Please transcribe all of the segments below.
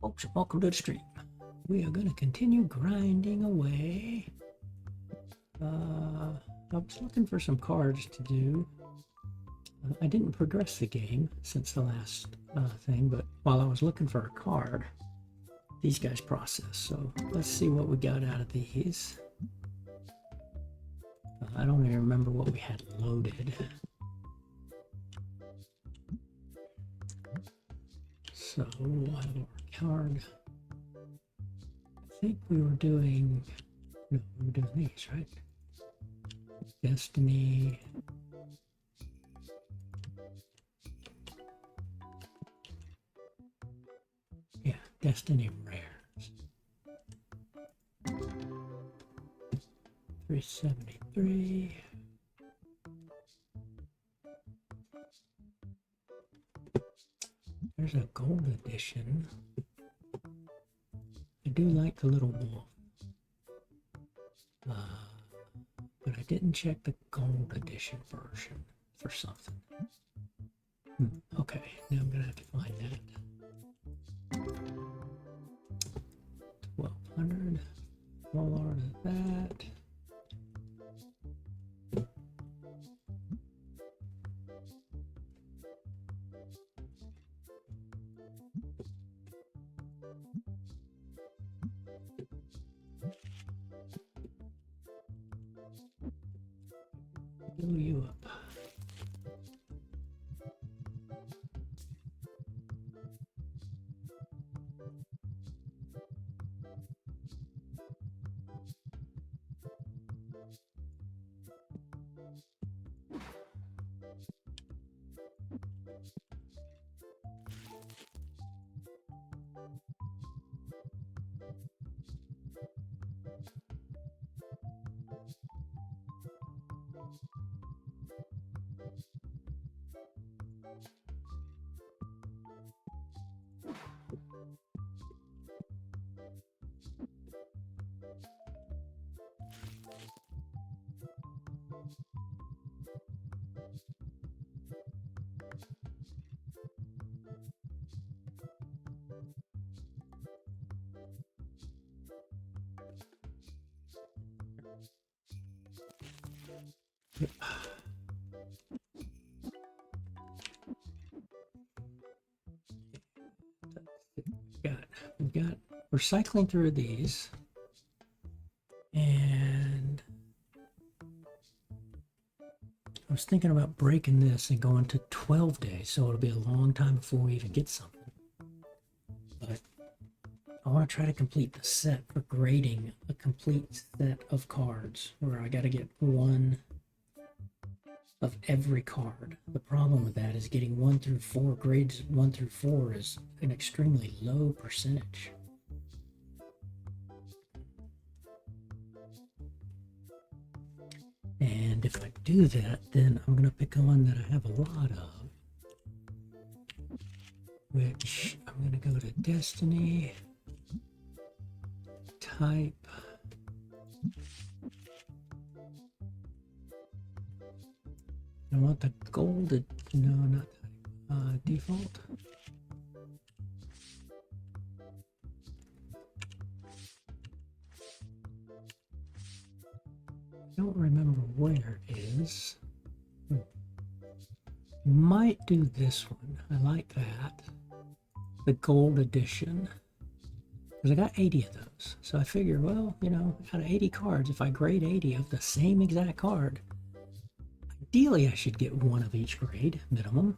Folks, welcome to the stream. We are going to continue grinding away. I was looking for some cards to do. I didn't progress the game since the last thing, but while I was looking for a card, these guys processed. So let's see what we got out of these. I don't even remember what we had loaded. So we'll have our card. I think we were doing, no, we were doing these, right? Destiny. Yeah, Destiny Rares. 373. There's a gold edition. I do like the little wolf. But I didn't check the gold edition version for something. Okay, now I'm gonna have to find that. 1200. Full art of that. Fill you up. We're cycling through these, and I was thinking about breaking this and going to 12 days, so it'll be a long time before we even get something. But I want to try to complete the set for grading a complete set of cards, where I got to get one of every card. The problem with that is getting 1 through 4 grades. 1 through 4 is an extremely low percentage. And if I do that, then I'm going to pick one that I have a lot of, which I'm going to go to Destiny, type, I want the gold, no, not type, default. I don't remember where it is. Might do this one. I like that. The gold edition. Because I got 80 of those. So I figure, well, you know, out of 80 cards, if I grade 80 of the same exact card, ideally I should get one of each grade, minimum.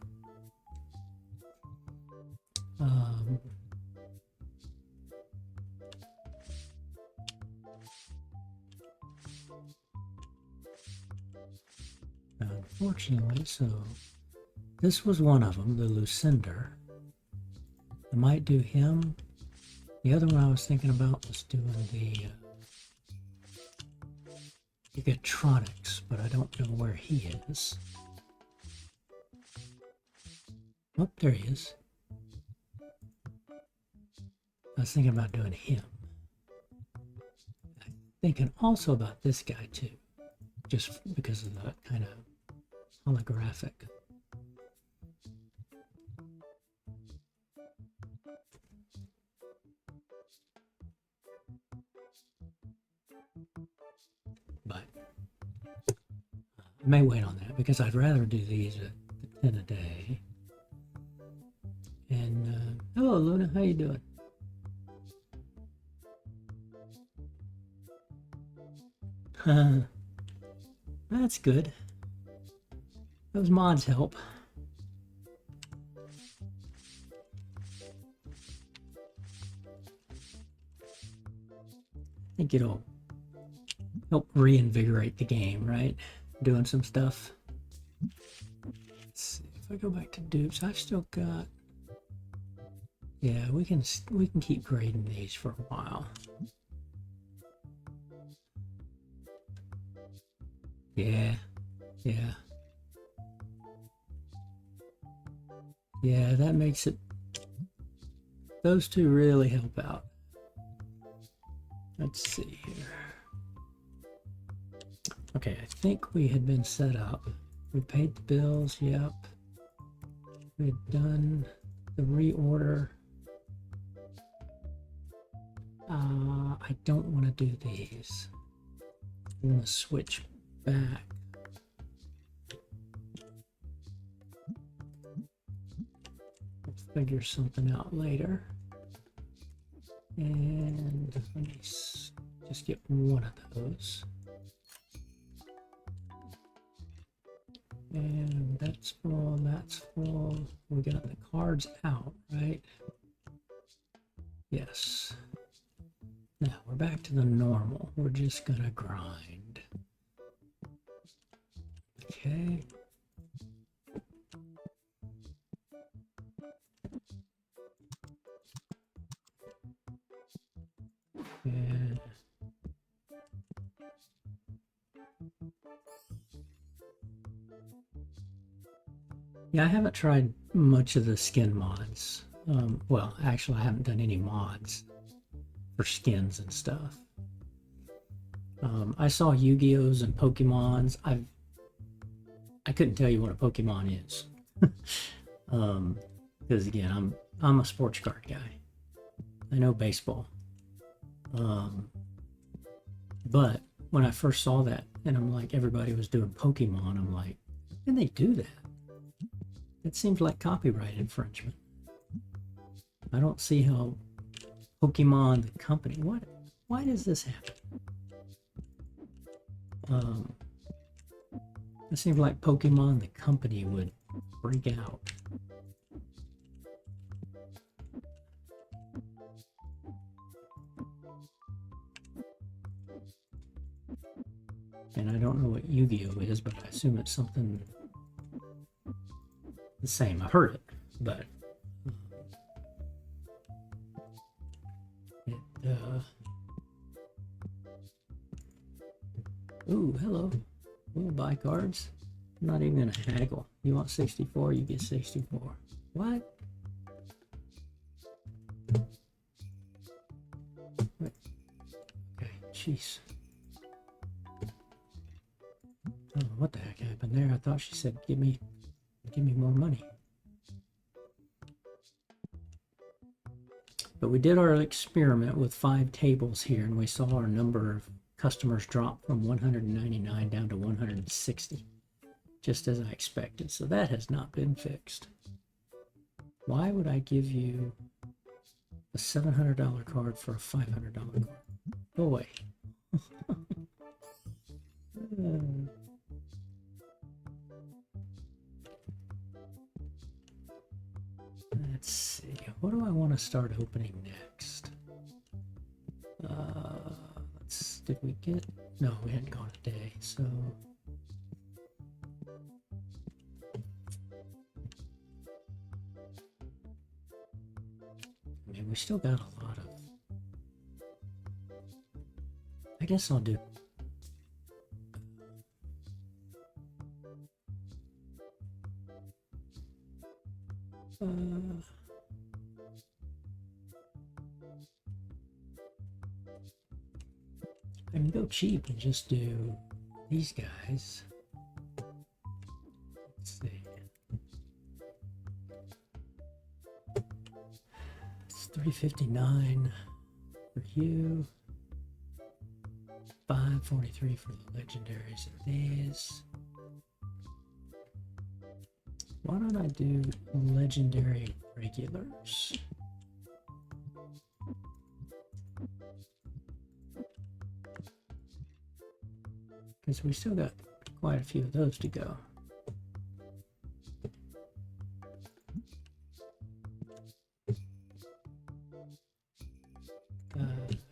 Unfortunately, so this was one of them, the Lucinder. I might do him. The other one I was thinking about was doing the Gigatronics, but I don't know where he is. Oh, there he is. I was thinking about doing him. I'm thinking also about this guy too, just because of the kind of holographic. may wait on that because I'd rather do these at the 10 a day. And hello Luna, how you doing? That's good. Those mods help. I think it'll help reinvigorate the game, right? Doing some stuff. Let's see if I go back to dupes. I've still got. Yeah, we can keep grading these for a while. Yeah, yeah, yeah. That makes it. Those two really help out. Let's see here. Okay, I think we had been set up. We paid the bills, yep. We had done the reorder. I don't want to do these. I'm going to switch back. We'll figure something out later. And let me just get one of those. And that's full, that's full. We got the cards out, right? Yes. Now we're back to the normal. We're just gonna grind. Okay. And yeah, I haven't tried much of the skin mods. Well, actually, I haven't done any mods for skins and stuff. I saw Yu-Gi-Ohs and Pokemons. I couldn't tell you what a Pokemon is, because again, I'm a sports card guy. I know baseball, but when I first saw that, and I'm like, everybody was doing Pokemon, I'm like, how can they do that? It seems like copyright infringement. I don't see how Pokemon, the company, why does this happen? It seems like Pokemon, the company, would freak out. And I don't know what Yu-Gi-Oh is, but I assume it's something the same. I've heard it, but ooh, hello. We'll buy cards. I'm not even gonna haggle. You want 64, you get 64. What? Wait. Okay, jeez. I don't know what the heck happened there. I thought she said, give me more money. But we did our experiment with 5 tables here, and we saw our number of customers drop from 199 down to 160, just as I expected. So that has not been fixed. Why would I give you a $700 card for a $500 card? Go away. Let's see. What do I want to start opening next? Did we get? No, we hadn't gone a day, so. I mean, we still got a lot of. I guess I'll do. I can go cheap and just do these guys. Let's see. It's $359 for you. $543 for the legendaries of these. Why don't I do legendary regulars? Because we still got quite a few of those to go.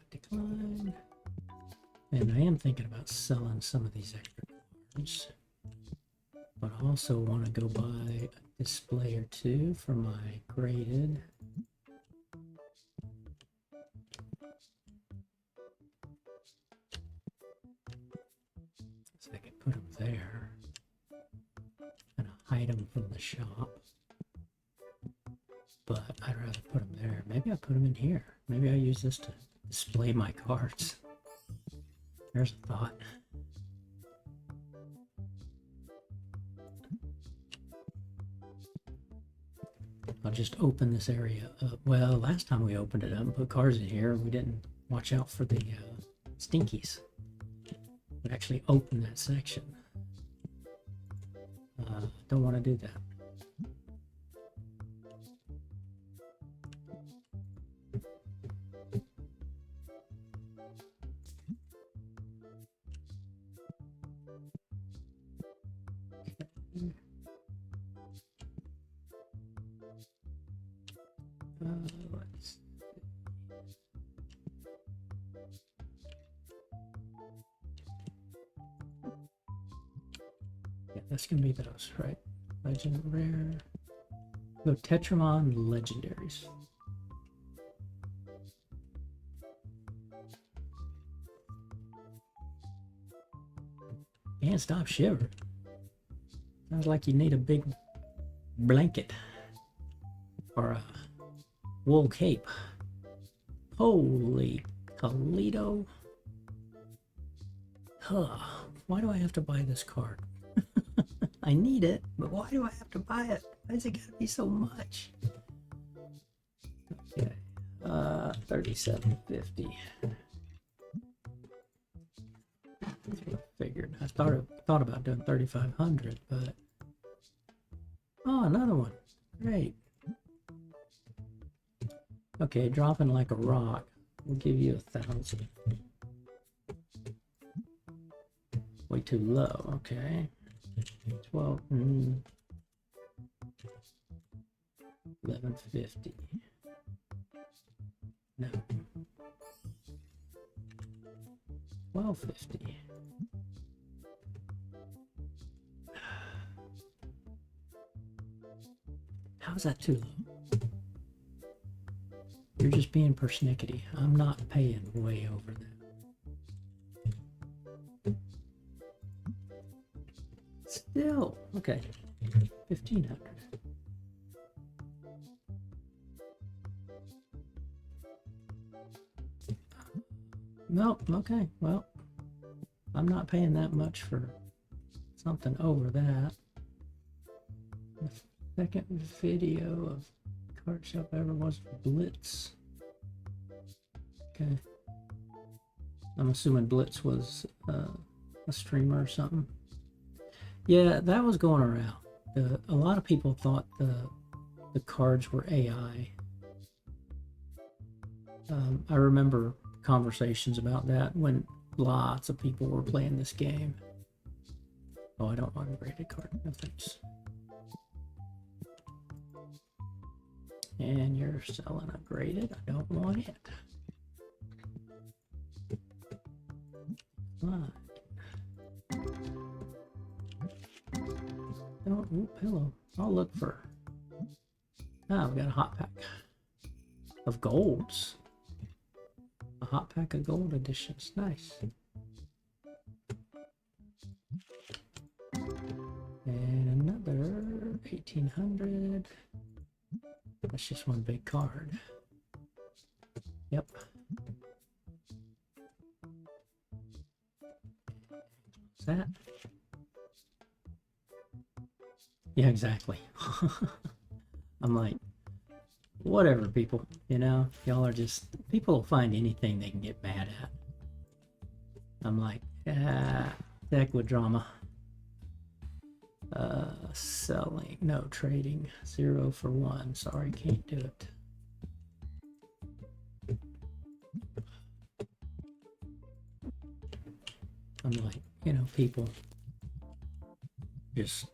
Decline. And I am thinking about selling some of these extra cards. But I also want to go buy a display or two for my graded. So I can put them there and hide them from the shop. But I'd rather put them there. Maybe I put them in here. Maybe I use this to display my cards. There's a thought. I'll just open this area up. Well, last time we opened it up and put cards in here, we didn't watch out for the stinkies. We actually opened that section. Don't want to do that. Let's see. Yeah, that's gonna be those, right? Legend rare. Go Tetramon legendaries. Can't stop shivering. Sounds like you need a big blanket or a wool cape. Holy Toledo. Huh. Why do I have to buy this card? I need it, but why do I have to buy it? Why is it gotta be so much? Okay. 37.50. That's what I figured. I thought about doing 3,500, but oh, another one. Great. Okay, dropping like a rock. We'll give you 1,000. Way too low. Okay. 12. 11.50. No. 12.50. How's that too low? You're just being persnickety. I'm not paying way over that. Still, okay. 1,500. Nope, okay, well, I'm not paying that much for something over that. The second video of Card Shop ever was Blitz. Okay. I'm assuming Blitz was a streamer or something. Yeah, that was going around. A lot of people thought the cards were AI. I remember conversations about that when lots of people were playing this game. Oh, I don't want a graded card. No thanks. And you're selling a graded. I don't want it. Fine. Oh, ooh, hello. I'll look for. Ah, we got a hot pack of golds. A hot pack of gold editions. Nice. And another 1,800. That's just one big card. Yep. What's that? Yeah, exactly. I'm like, whatever, people. You know, y'all are just, people will find anything they can get mad at. I'm like, heck with drama. Selling, no, trading, 0 for 1. Sorry, can't do it. I'm like, you know, people just,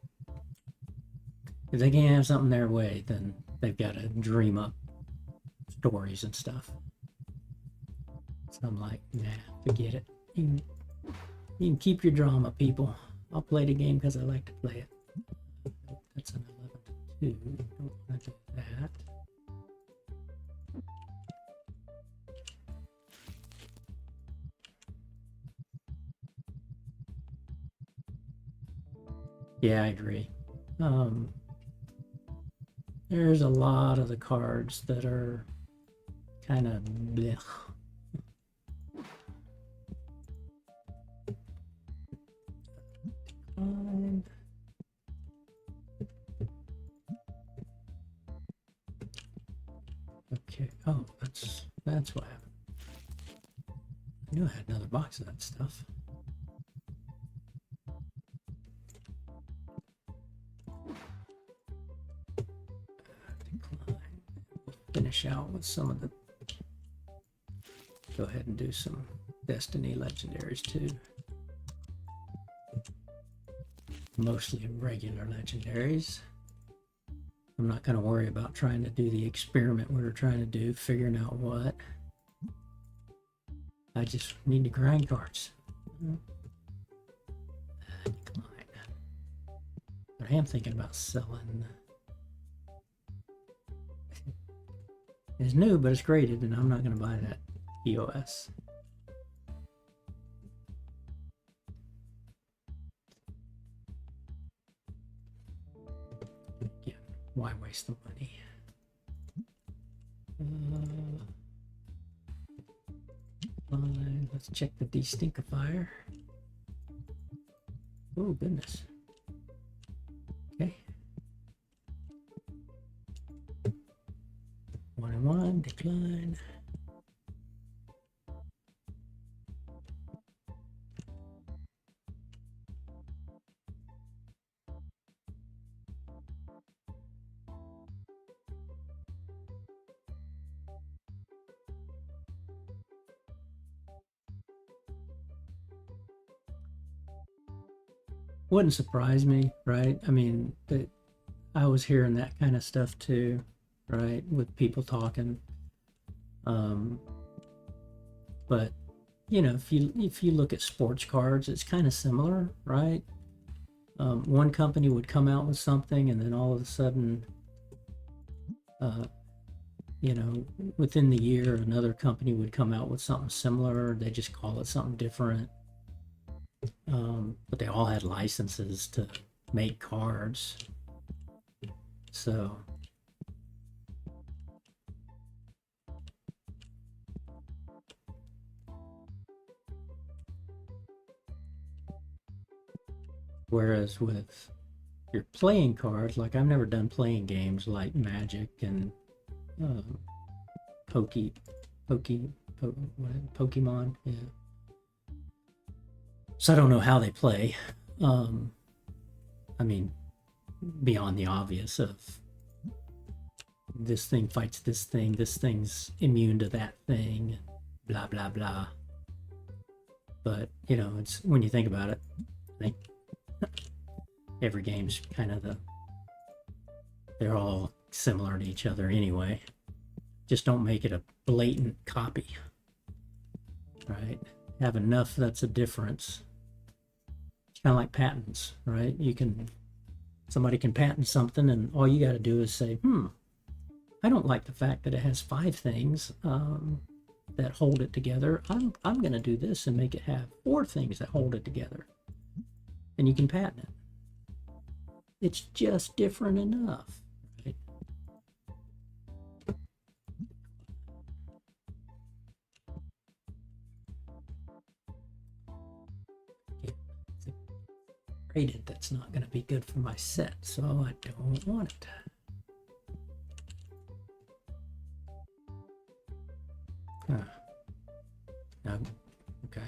if they can't have something their way, then they've got to dream up stories and stuff. So I'm like, nah, forget it. You can keep your drama, people. I'll play the game because I like to play it. Nope, that's an 11 to 2. Don't want to do that. Yeah, I agree. There's a lot of the cards that are kind of blech. Okay. Oh, that's what happened. I knew I had another box of that stuff. Decline. We'll finish out with some of the. Go ahead and do some Destiny legendaries too. Mostly regular legendaries. I'm not going to worry about trying to do the experiment we were trying to do, figuring out what. I just need to grind cards. Decline. But I am thinking about selling. It's new, but it's graded, and I'm not going to buy that EOS. Again, why waste the money? Let's check the destinkifier. Oh, goodness. Okay. 1 and 1, decline. Wouldn't surprise me, right? I mean, I was hearing that kind of stuff too, right? With people talking. But you know, if you look at sports cards, it's kind of similar, right? One company would come out with something, and then all of a sudden, you know, within the year, another company would come out with something similar. They just call it something different. But they all had licenses to make cards. So whereas with your playing cards, like I've never done playing games like Magic and Pokemon, yeah. So I don't know how they play. I mean, beyond the obvious of this thing fights this thing's immune to that thing, blah blah blah. But you know, it's when you think about it, I think every game's kind of they're all similar to each other anyway. Just don't make it a blatant copy, right? Have enough that's a difference. It's kind of like patents, right? Somebody can patent something, and all you got to do is say, I don't like the fact that it has 5 things that hold it together. I'm going to do this and make it have 4 things that hold it together, and you can patent it. It's just different enough, right? Rated, that's not going to be good for my set, so I don't want it. Okay.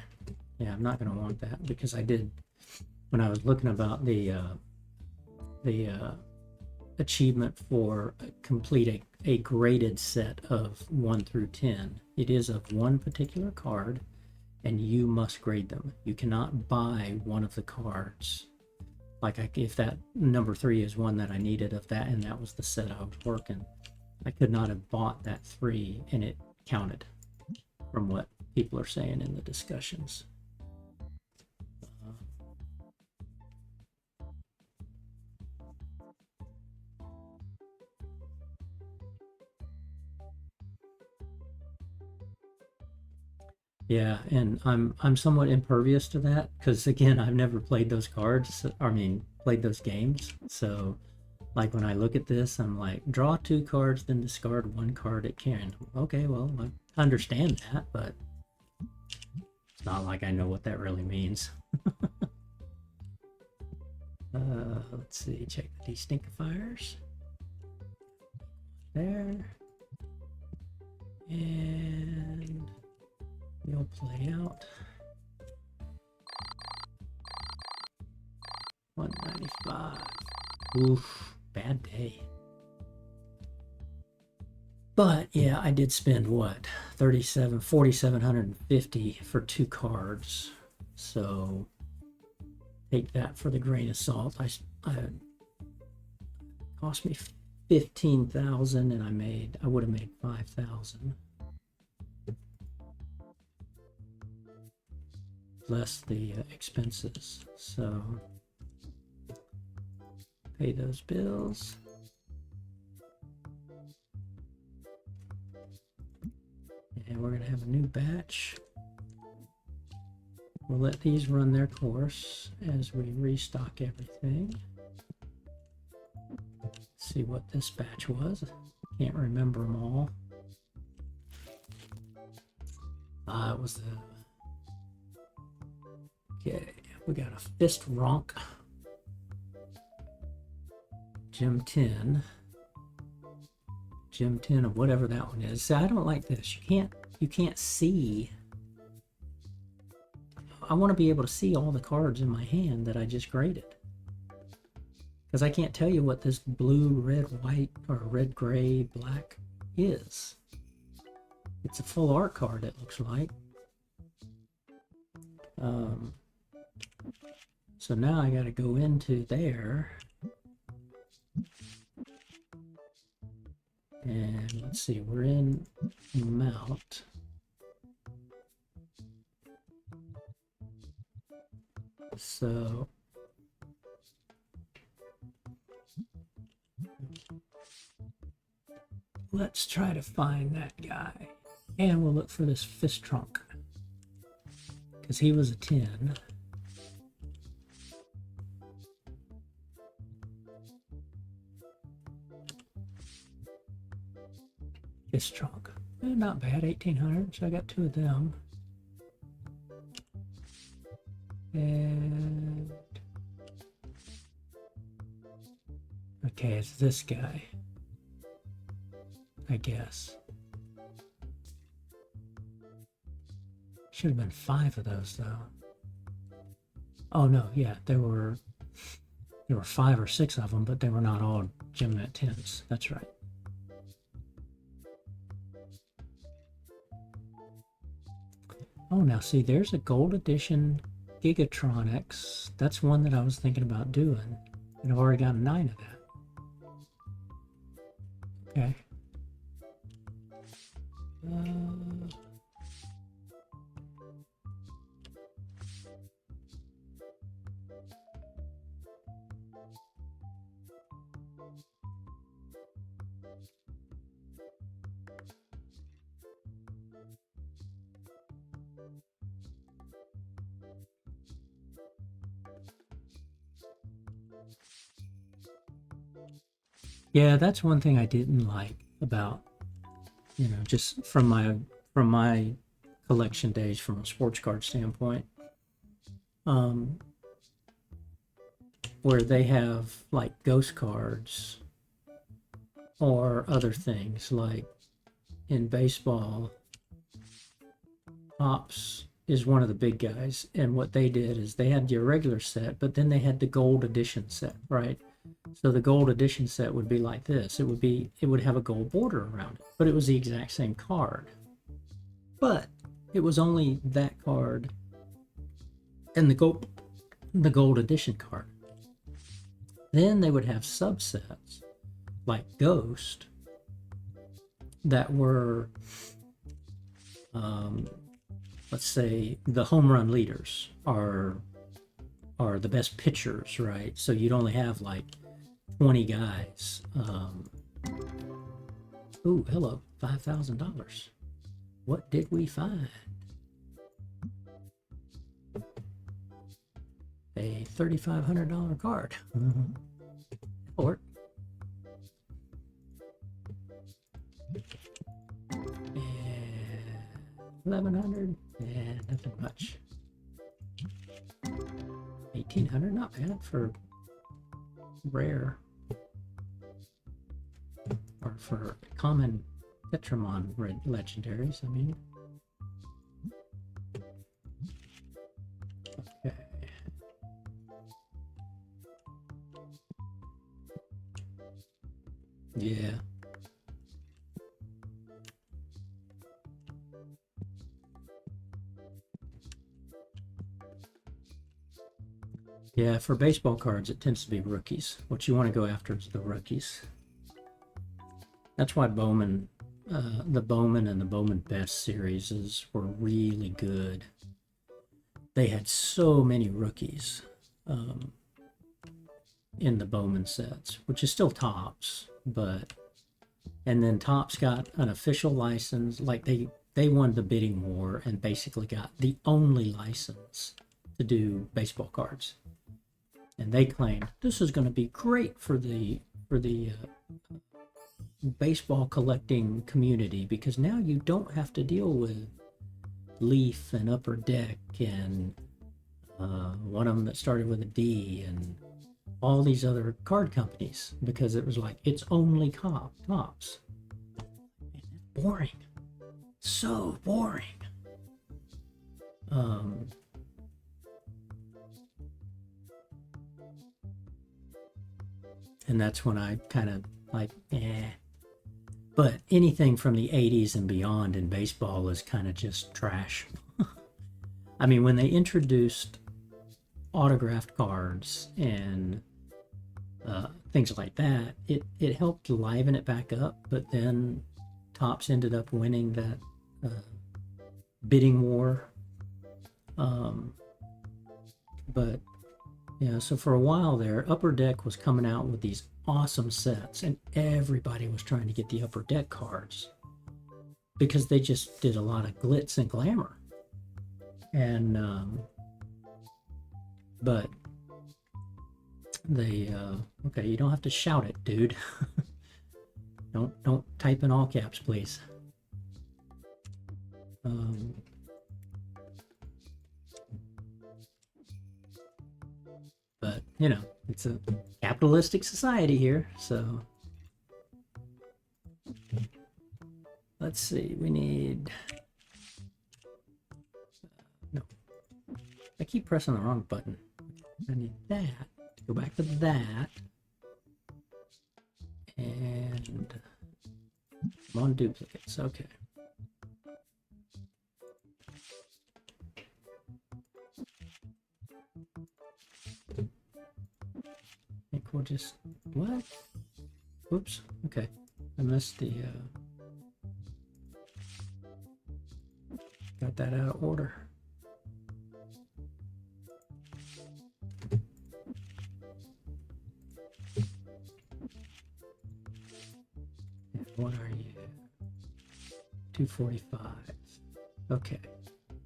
Yeah, I'm not going to want that because I did, when I was looking about the achievement for complete a graded set of 1 through 10. It is of one particular card, and you must grade them. You cannot buy one of the cards. Like if that number 3 is one that I needed of that, and that was the set I was working, I could not have bought that 3 and it counted from what people are saying in the discussions. Yeah, and I'm somewhat impervious to that because again, I've never played those cards. I mean, played those games. So, like when I look at this, I'm like, draw 2 cards, then discard 1 card at Karen. Okay, well, I understand that, but it's not like I know what that really means. Let's see, check the destinctifiers. There. And we'll play out. 195. Oof, bad day. But yeah, I did spend what, 4,750 for 2 cards. So take that for the grain of salt. I cost me 15,000, and I would have made 5,000. Less the expenses. So pay those bills. And we're going to have a new batch. We'll let these run their course as we restock everything. Let's see what this batch was. Can't remember them all. It was the... Okay, we got a Fist Ronk. Gem 10. Gem 10 of whatever that one is. See, I don't like this. You can't see. I want to be able to see all the cards in my hand that I just graded. Because I can't tell you what this blue, red, white, or red, gray, black is. It's a full art card, it looks like. So now I got to go into there. And let's see, we're in Mount. So let's try to find that guy. And we'll look for this Fist Trunk. Because he was a 10. Fist Trunk. Not bad, 1,800, so I got 2 of them. And okay, it's this guy, I guess. Should have been 5 of those though. Oh no, yeah, there were 5 or 6 of them, but they were not all Gem Net 10s. That's right. Oh, now see, there's a gold edition Gigatronics. That's one that I was thinking about doing, and I've already got 9 of that. Okay. Yeah, that's one thing I didn't like about, you know, just from my collection days from a sports card standpoint, where they have like ghost cards or other things. Like in baseball, Pops is one of the big guys, and what they did is they had your regular set, but then they had the gold edition set, right? So the gold edition set would be like this. It would have a gold border around it, but it was the exact same card. But it was only that card and the gold edition card. Then they would have subsets like Ghost that were, let's say the home run leaders are the best pitchers, right? So you'd only have like 20 guys. Ooh, hello, $5,000. What did we find? A $3,500 card. Or $1,100. Yeah, nothing much. $1,800, not bad for rare or for common Tetramon legendaries. I mean, okay. Yeah. Yeah, for baseball cards, it tends to be rookies. What you want to go after is the rookies. That's why Bowman, the Bowman and the Bowman Best series were really good. They had so many rookies in the Bowman sets, which is still Topps, but and then Topps got an official license, like they won the bidding war and basically got the only license to do baseball cards. And they claimed this is going to be great for the baseball collecting community, because now you don't have to deal with Leaf and Upper Deck and one of them that started with a D and all these other card companies, because it was like it's only Topps. Boring, so boring. And that's when I kind of like, But anything from the 80s and beyond in baseball is kind of just trash. I mean, when they introduced autographed cards and things like that, it helped liven it back up, but then Topps ended up winning that bidding war. But yeah, so for a while there, Upper Deck was coming out with these awesome sets, and everybody was trying to get the Upper Deck cards because they just did a lot of glitz and glamour. And but they okay, you don't have to shout it, dude. don't type in all caps, please. But you know, it's a capitalistic society here, so let's see. We need no. I keep pressing the wrong button. I need that. Go back to that, and I'm on duplicates. Okay. I think we'll just, what? Oops, okay. I missed the, got that out of order. And what are you? 245. Okay.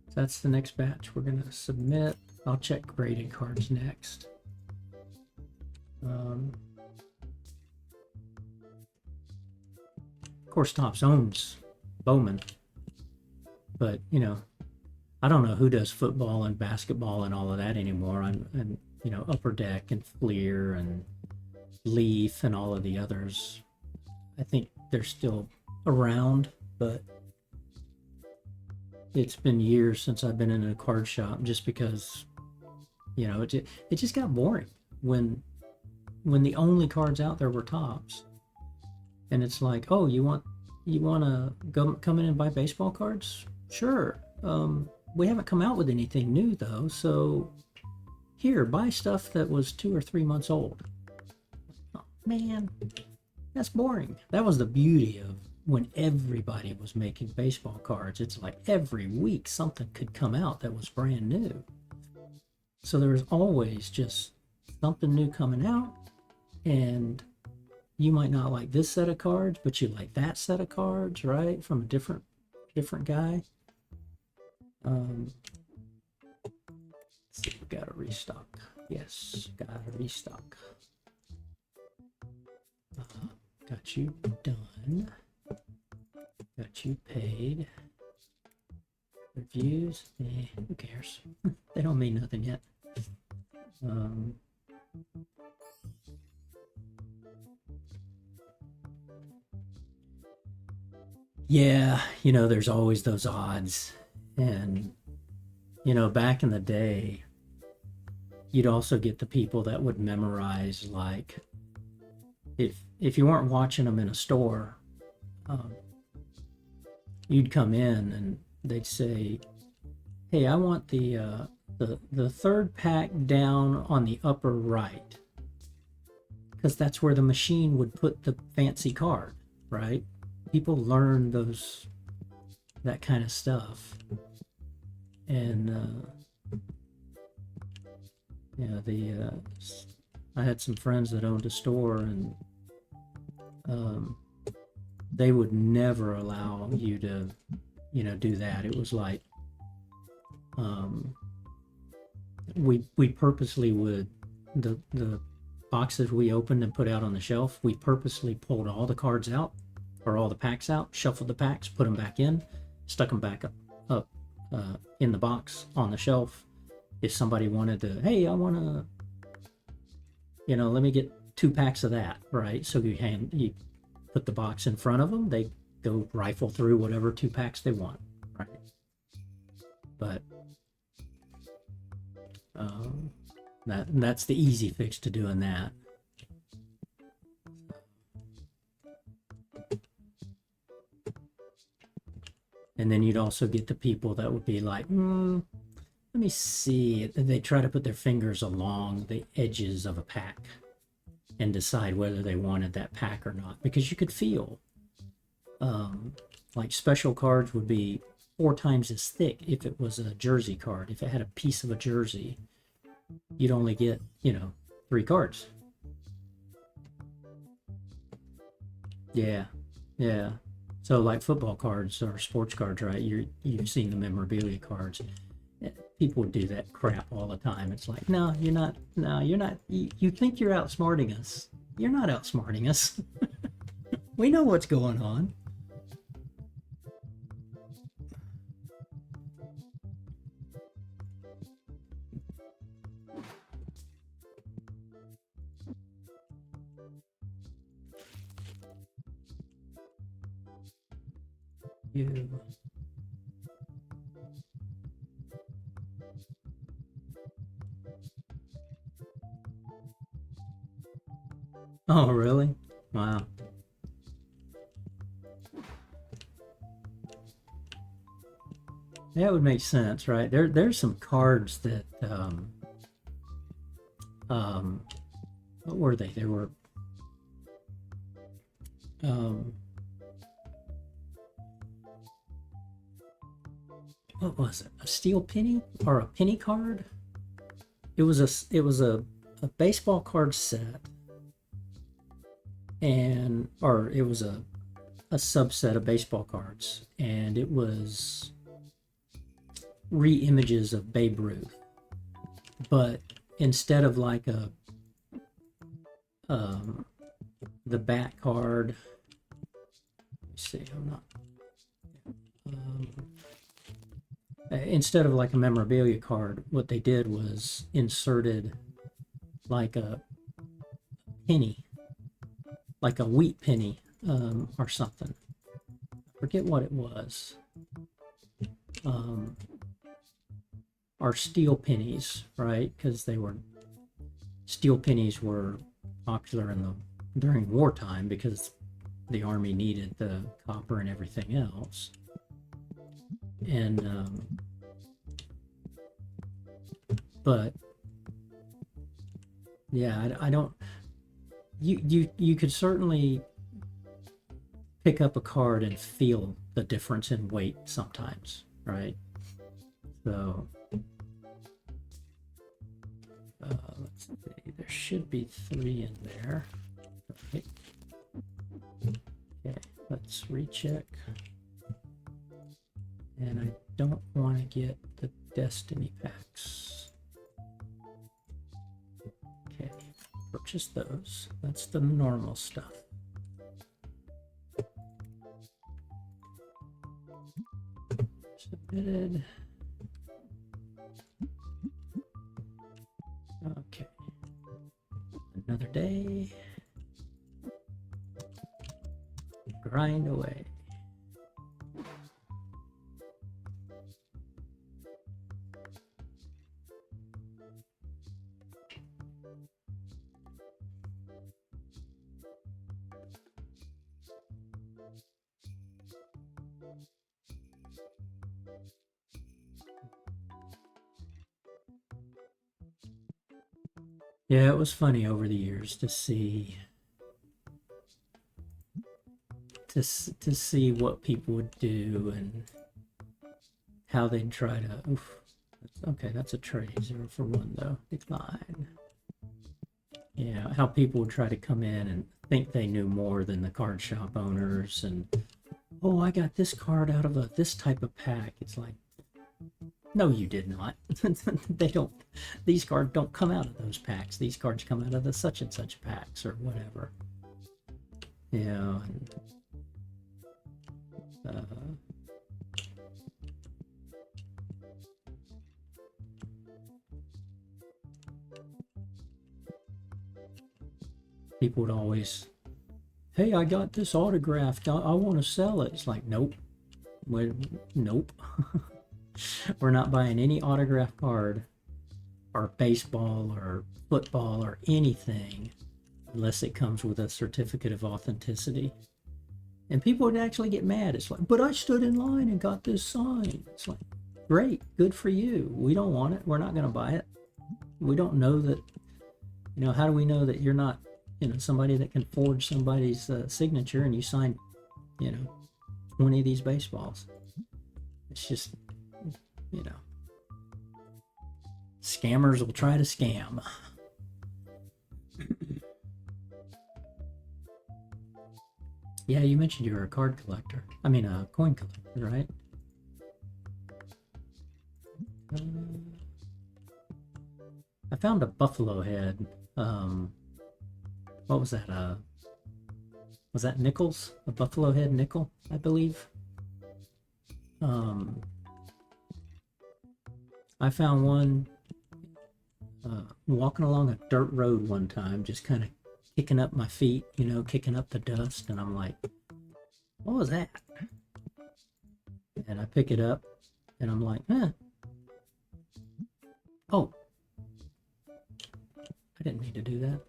So that's the next batch we're going to submit. I'll check graded cards next. Of course, Topps owns Bowman, but you know, I don't know who does football and basketball and all of that anymore. And you know, Upper Deck and Fleer and Leaf and all of the others, I think they're still around, but it's been years since I've been in a card shop, just because, you know, it just got boring when when the only cards out there were tops. And it's like, oh, you want to come in and buy baseball cards? Sure. We haven't come out with anything new though, so here, buy stuff that was 2 or 3 months old. Oh, man, that's boring. That was the beauty of when everybody was making baseball cards. It's like every week something could come out that was brand new. So there was always just something new coming out, and you might not like this set of cards, but you like that set of cards, right? From a different guy. Let's see, we got a restock. Yes, got a restock. Got you done. Got you paid. Reviews? Who cares? They don't mean nothing yet. Yeah, you know, there's always those odds. And, you know, back in the day, you'd also get the people that would memorize, like, if you weren't watching them in a store, you'd come in and they'd say, hey, I want the third pack down on the upper right, because that's where the machine would put the fancy card, right? People learn that kind of stuff. And yeah, I had some friends that owned a store, and they would never allow you to, you know, do that. It was like, we purposely would, the boxes we opened and put out on the shelf, we purposely pulled all the cards out, or all the packs out, shuffled the packs, put them back in, stuck them back up in the box on the shelf. If somebody wanted to, hey, I want to, you know, let me get 2 packs of that, right? So you put the box in front of them, they go rifle through whatever 2 packs they want, right? But that's the easy fix to doing that. And then you'd also get the people that would be like, let me see. They try to put their fingers along the edges of a pack and decide whether they wanted that pack or not. Because you could feel, like, special cards would be 4 times as thick if it was a jersey card. If it had a piece of a jersey, you'd only get, you know, 3 cards. Yeah, yeah. So like football cards or sports cards, right? You've seen the memorabilia cards. People do that crap all the time. It's like, no, you're not. No, you're not. You think you're outsmarting us. You're not outsmarting us. We know what's going on. You. Oh, really? Wow. That would make sense, right? There's some cards that what were they? They were what was it? A steel penny or a penny card? It was a baseball card set, and or it was a subset of baseball cards, and it was re-images of Babe Ruth, but instead of like the bat card, let me see, I'm not instead of like a memorabilia card, what they did was inserted like a penny, like a wheat penny, or something. I forget what it was. Or steel pennies, right? Because they were, steel pennies were popular during wartime because the army needed the copper and everything else. And but yeah, I don't. You could certainly pick up a card and feel the difference in weight sometimes, right? So let's see, there should be 3 in there. Right. Okay, let's recheck. And I don't want to get the Destiny packs. Okay, purchase those. That's the normal stuff. Submitted. Okay. Another day. Grind away. Yeah, it was funny over the years to see what people would do and how they'd try to. Oof, okay, that's a trade. 0 for 1 though. Decline. Yeah, how people would try to come in and think they knew more than the card shop owners, and oh, I got this card out of this type of pack. It's like, no, you did not. They don't. These cards don't come out of those packs. These cards come out of the such and such packs or whatever. Yeah. People would always, hey, I got this autographed. I want to sell it. It's like, nope. Nope. We're not buying any autograph card or baseball or football or anything unless it comes with a certificate of authenticity. And people would actually get mad. It's like, but I stood in line and got this sign. It's like, great, good for you. We don't want it. We're not going to buy it. We don't know that, how do we know that you're not, somebody that can forge somebody's signature and you sign, 20 of these baseballs? It's just, scammers will try to scam. Yeah, you mentioned you were a card collector. I mean, a coin collector, right? I found a buffalo head. What was that? Was that nickels? A buffalo head nickel, I believe. I found one walking along a dirt road one time, just kind of kicking up my feet, kicking up the dust, and I'm like, what was that? And I pick it up, and I'm like, oh, I didn't mean to do that.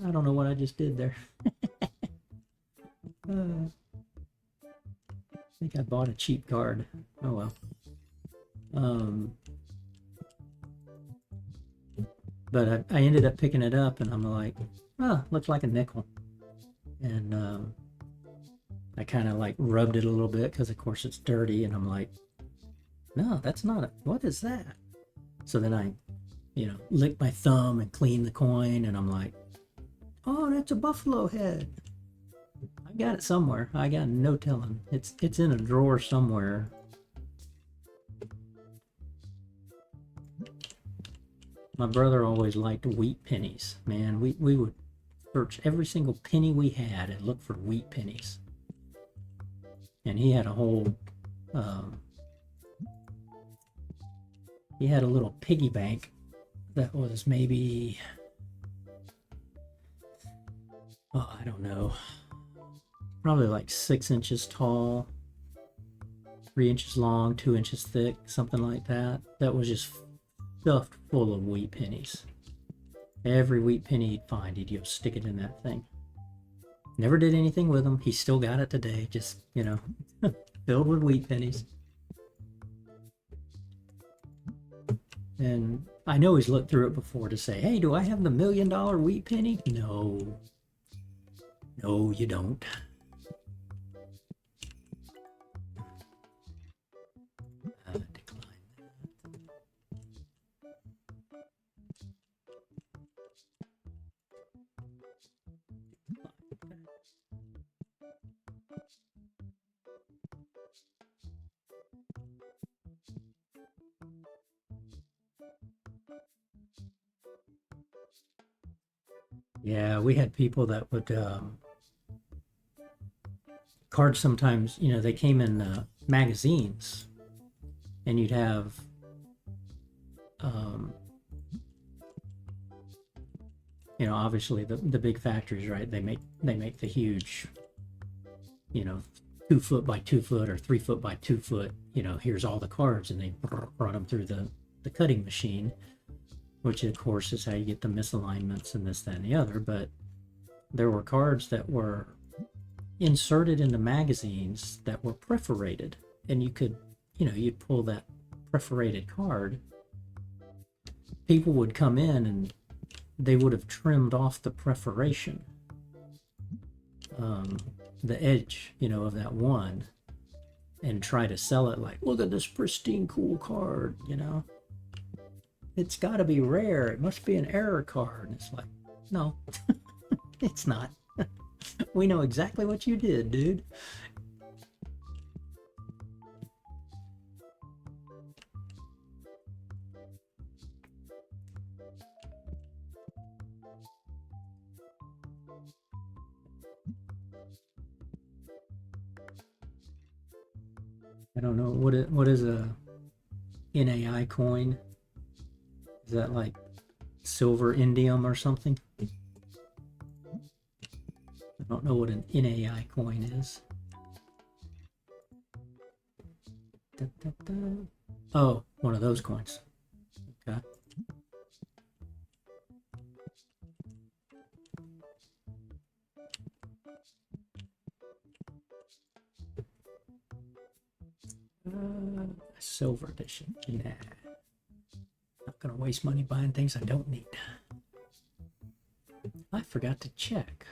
I don't know what I just did there. I think I bought a cheap card. Oh well. But I ended up picking it up, and I'm like, oh, looks like a nickel. And I kind of like rubbed it a little bit because, of course, it's dirty. And I'm like, no, that's not it. What is that? So then I, lick my thumb and clean the coin, and I'm like, oh, that's a buffalo head. I got it somewhere. I got no telling. It's in a drawer somewhere. My brother always liked wheat pennies. Man, we would search every single penny we had and look for wheat pennies. And he had a whole, he had a little piggy bank that was maybe, I don't know, probably like 6 inches tall, 3 inches long, 2 inches thick, something like that. That was just stuffed full of wheat pennies. Every wheat penny he'd find, he'd go stick it in that thing. Never did anything with them. He still got it today, just, you know, filled with wheat pennies. And I know he's looked through it before to say, hey, do I have the $1 million wheat penny? No. No, you don't. Decline that. Yeah, we had people that would cards sometimes, you know, they came in magazines, and you'd have you know, obviously the big factories, right? They make the huge, you know, 2 foot by 2 foot or 3 foot by 2 foot. You know, here's all the cards, and they run them through the cutting machine, which of course is how you get the misalignments and this, that, and the other. But there were cards that were inserted into magazines that were perforated, and you could, you know, you'd pull that perforated card. People would come in and they would have trimmed off the perforation, the edge, you know, of that one, and try to sell it like, look at this pristine, cool card, you know. It's got to be rare. It must be an error card. And it's like, no, it's not. We know exactly what you did, dude. I don't know what is a NAI coin? Is that like silver indium or something? I don't know what an NAI coin is. Da, da, da. Oh, one of those coins. Okay. Silver edition. Nah. Not gonna waste money buying things I don't need. I forgot to check.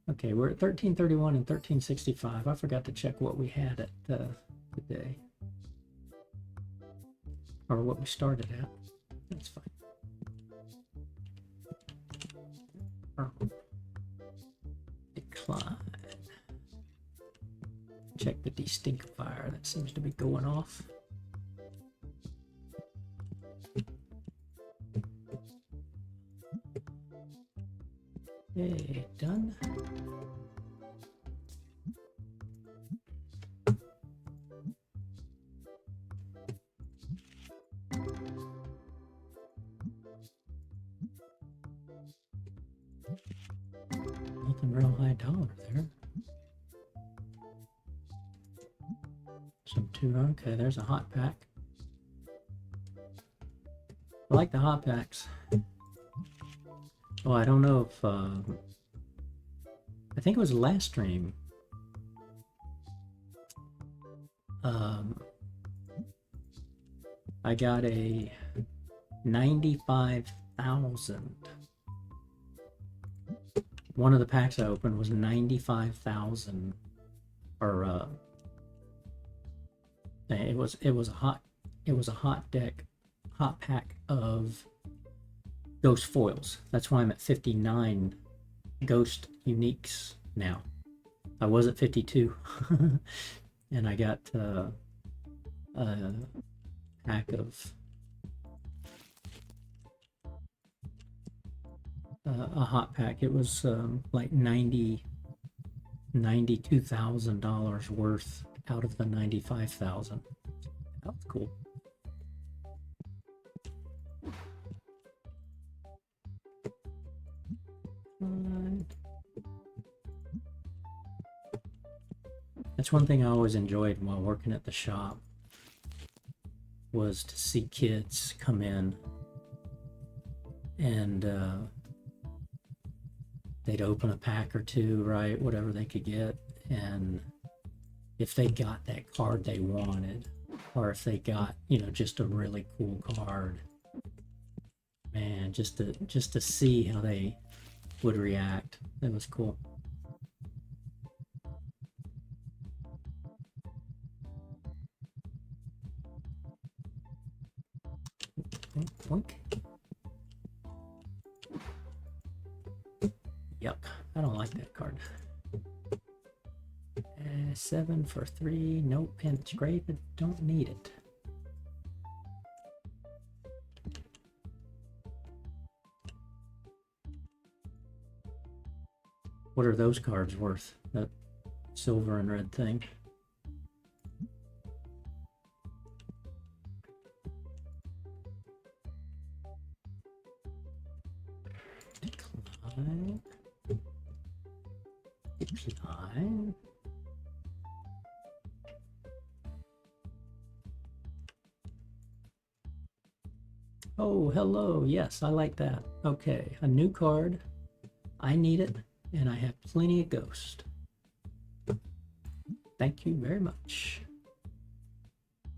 Okay, we're at 1331 and 1365. I forgot to check what we had at today, or what we started at. That's fine. Decline. Check the destinkifier. That seems to be going off. Okay, done. Nothing real high dollar there. Some two. Okay, there's a hot pack. I like the hot packs. Oh, I don't know if I think it was last stream. I got a 95,000. One of the packs I opened was 95,000, or it was a hot pack of ghost foils. That's why I'm at 59 ghost uniques now. I was at 52. And I got a pack of a hot pack. It was like $92,000 worth out of the 95,000. That was cool. That's one thing I always enjoyed while working at the shop, was to see kids come in and they'd open a pack or two, right? Whatever they could get. And if they got that card they wanted, or if they got, you know, just a really cool card, man, just to see how they would react, that was cool. Boink. Yuck, I don't like that card. 7 for 3, nope, and it's great, but don't need it. What are those cards worth? That silver and red thing. Decline. Decline. Oh, hello. Yes, I like that. Okay, a new card. I need it, and I have plenty of ghost. Thank you very much.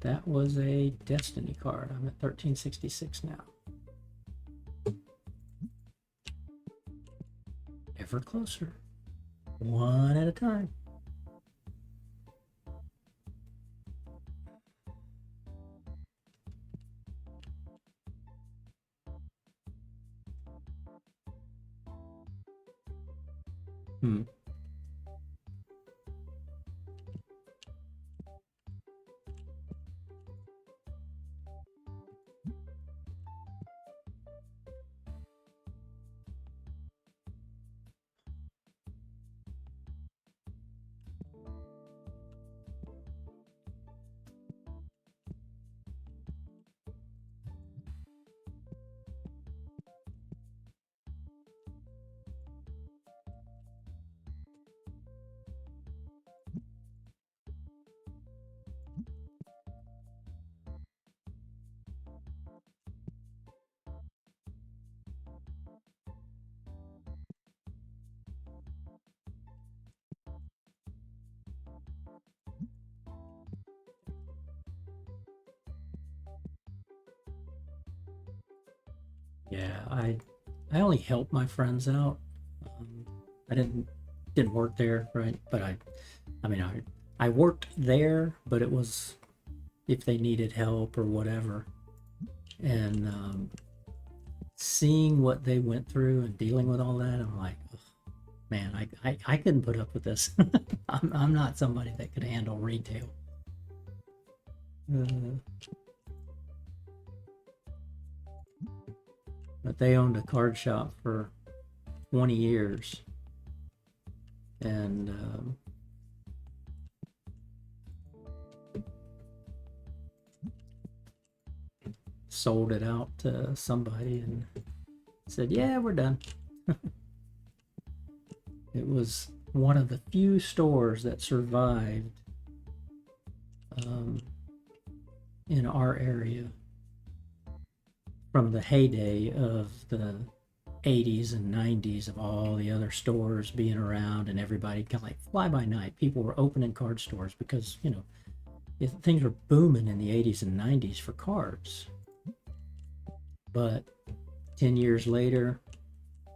That was a Destiny card. I'm at 1366 now. Ever closer. One at a time. Yeah, I only help my friends out. I didn't work there, right? But I mean, I worked there, but it was if they needed help or whatever. And seeing what they went through and dealing with all that, I'm like, man, I couldn't put up with this. I'm not somebody that could handle retail. But they owned a card shop for 20 years. And sold it out to somebody and said, yeah, we're done. It was one of the few stores that survived in our area from the heyday of the 80s and 90s of all the other stores being around and everybody kind of like fly by night. People were opening card stores because, you know, things were booming in the 80s and 90s for cards. But 10 years later,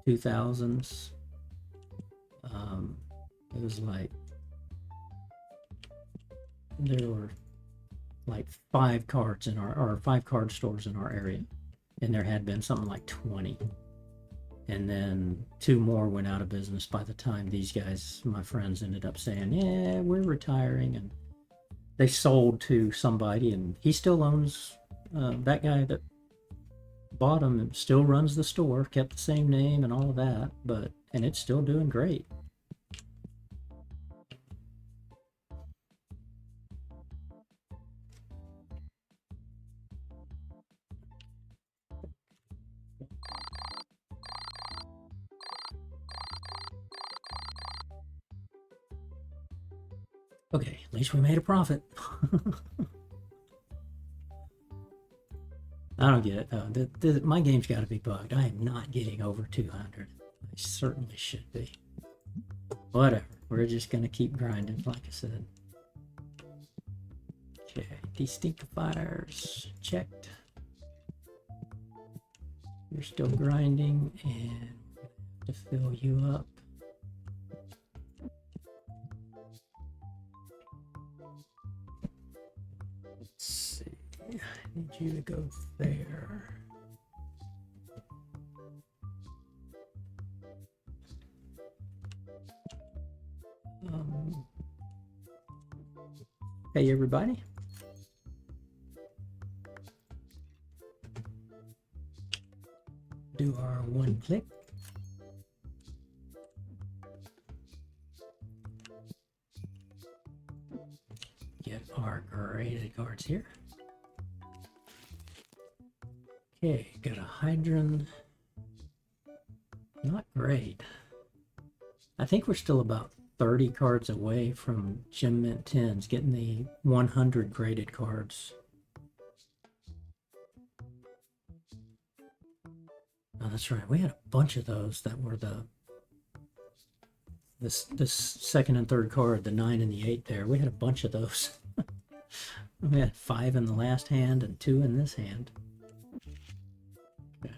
2000s, it was like there were like 5 cards in our 5 card stores in our area, and there had been something like 20, and then 2 more went out of business by the time these guys, my friends, ended up saying, yeah, we're retiring, and they sold to somebody, and he still owns that guy that bought him and still runs the store, kept the same name and all of that, and it's still doing great. Okay, at least we made a profit. I don't get it though. My game's got to be bugged. I am not getting over 200. I certainly should be. Whatever. We're just gonna keep grinding, like I said. Okay, destinctifiers checked. You're still grinding, and to fill you up. Let's see. I need you to go there. Hey everybody. Do our one click. Get our graded cards here. Okay, got a Hydron. Not great. I think we're still about 30 cards away from Gem Mint 10s, getting the 100 graded cards. Oh, that's right. We had a bunch of those that were this second and third card, the 9 and the 8 there. We had a bunch of those. We had 5 in the last hand and 2 in this hand. Okay.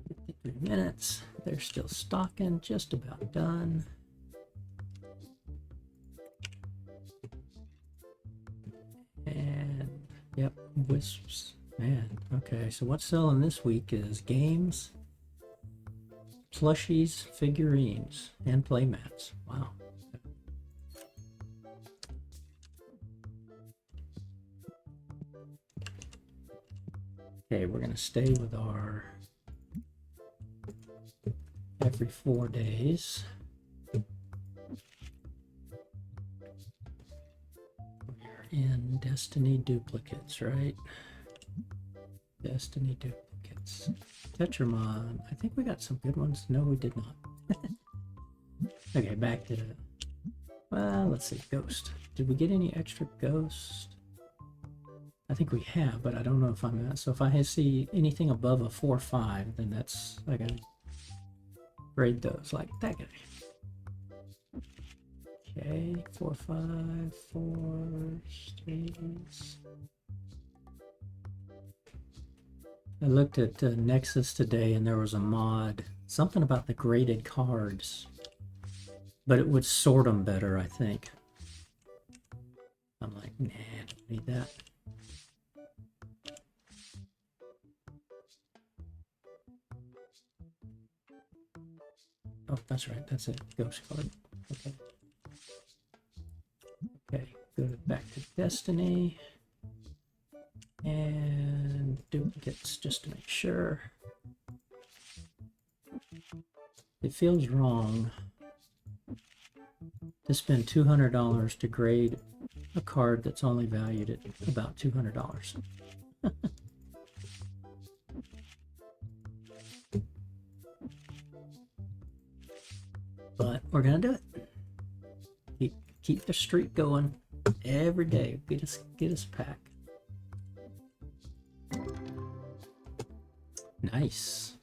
53 minutes. They're still stocking, just about done. And yep, wisps. Man, okay, so what's selling this week is games, plushies, figurines, and playmats. Wow. Okay, we're gonna stay with our every 4 days. We're in Destiny duplicates, right? Destiny duplicates. Tetramon. I think we got some good ones. No, we did not. Okay, back to the... Well, let's see. Ghost. Did we get any extra ghost? I think we have, but I don't know if I'm at. So if I see anything above a 4-5, then that's... I gotta grade those like that guy. Okay, 4, 5, 4, 3s. I looked at Nexus today and there was a mod, something about the graded cards, but it would sort them better, I think. I'm like, nah, I don't need that. Oh, that's right, that's it, ghost card. Okay. Okay, go back to Destiny. And duplicates just to make sure. It feels wrong to spend $200 to grade a card that's only valued at about $200. But we're gonna do it. Keep the streak going every day. Get us a pack. Nice.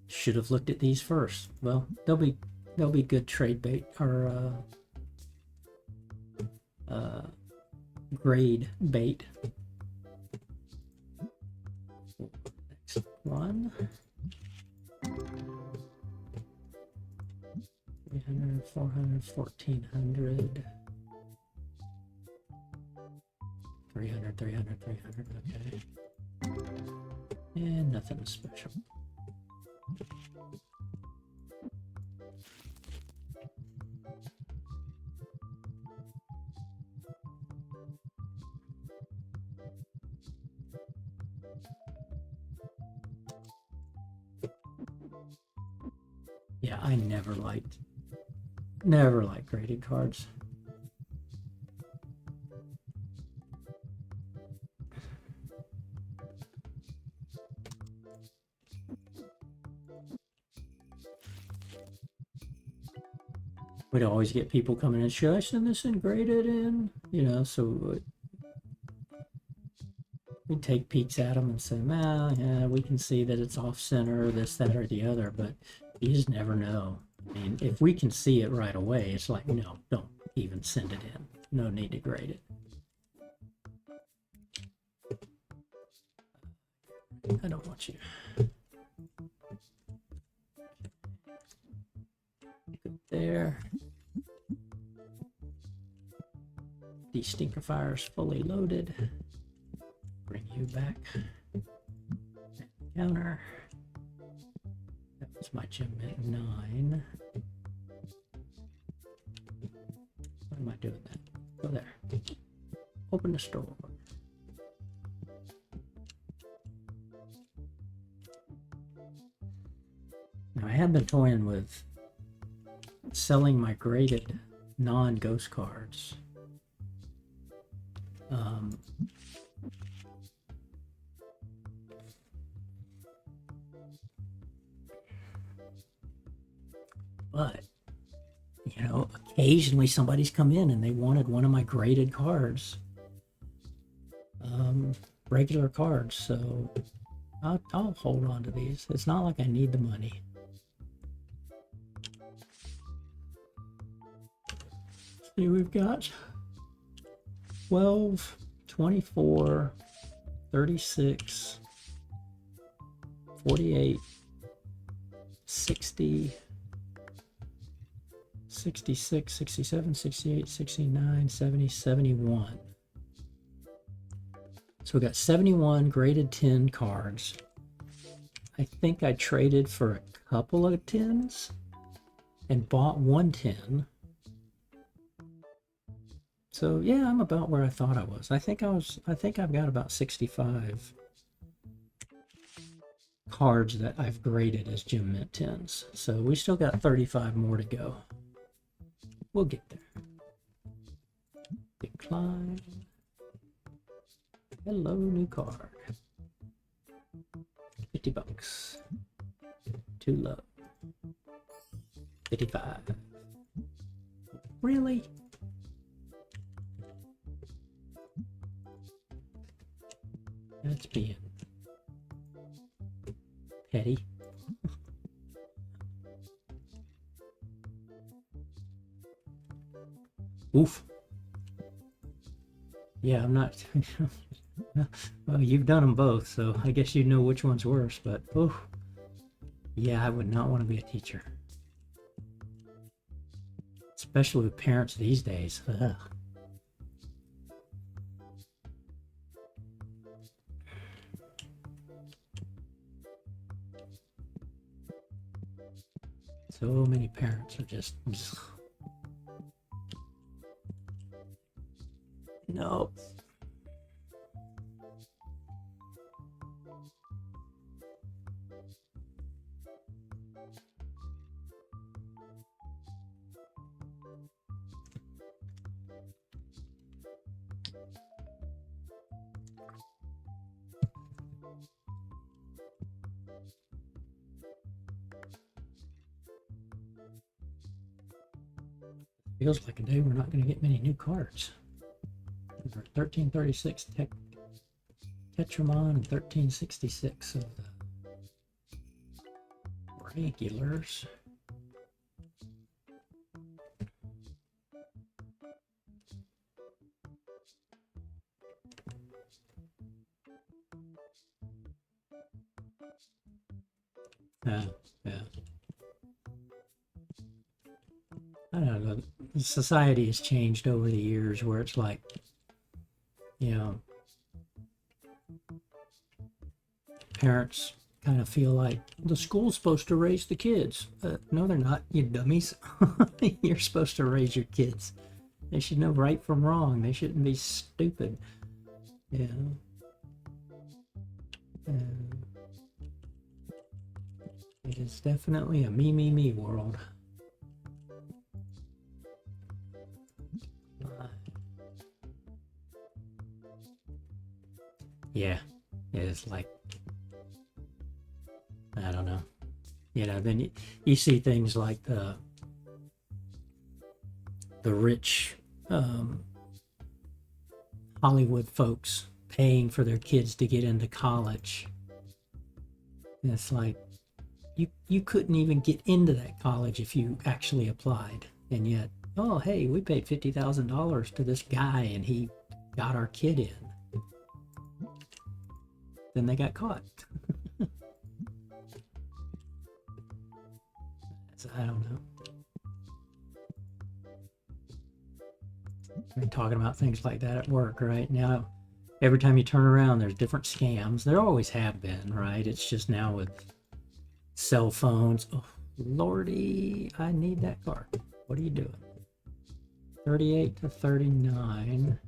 Should have looked at these first. Well, they'll be good trade bait or grade bait. Next one. 300, 400, 1400. 300, 300, 300. Okay. And nothing special. Yeah, I never liked graded cards. We'd always get people coming in, should I send this in graded in? You know, so we take peeks at them and say, well, yeah, we can see that it's off center, this, that, or the other, but you just never know. I mean, if we can see it right away, it's like, no, don't even send it in. No need to grade it. I don't want you. Good there. De-stinkerfire's fully loaded. Bring you back. Counter. That was my gem at 9. What am I doing that? Go there. Open the store. Now I have been toying with selling my graded non-ghost cards. But, you know, occasionally somebody's come in and they wanted one of my graded cards. Regular cards, so I'll hold on to these. It's not like I need the money. See, we've got 12, 24, 36, 48, 60, 66, 67, 68, 69, 70, 71. So we got 71 graded 10 cards. I think I traded for a couple of 10s and bought one 10. So yeah, I'm about where I thought I was. I think I've got about 65 cards that I've graded as Gem Mint 10s. So we still got 35 more to go. We'll get there. Decline. Hello, new card. 50 bucks. Too low. 55. Really? That's being petty. Oof. Yeah, I'm not. Well, you've done them both, so I guess you know which one's worse, but oof. Yeah, I would not want to be a teacher. Especially with parents these days. Ugh. So many parents are just no. Feels like a day we're not going to get many new cards. 1336 Tetramon and 1366 of the regulars. Yeah. I don't know. Society has changed over the years where it's like, you know, parents kind of feel like the school's supposed to raise the kids. No, they're not, you dummies. You're supposed to raise your kids. They should know right from wrong. They shouldn't be stupid. You know? It is definitely a me world. Yeah, it's like, I don't know. You know, then you see things like the rich Hollywood folks paying for their kids to get into college. And it's like, you couldn't even get into that college if you actually applied. And yet, oh, hey, we paid $50,000 to this guy and he got our kid in. Then they got caught. So, I don't know. We're talking about things like that at work right now. Every time you turn around, there's different scams. There always have been, right? It's just now with cell phones. Oh, Lordy, I need that car. What are you doing? 38 to 39.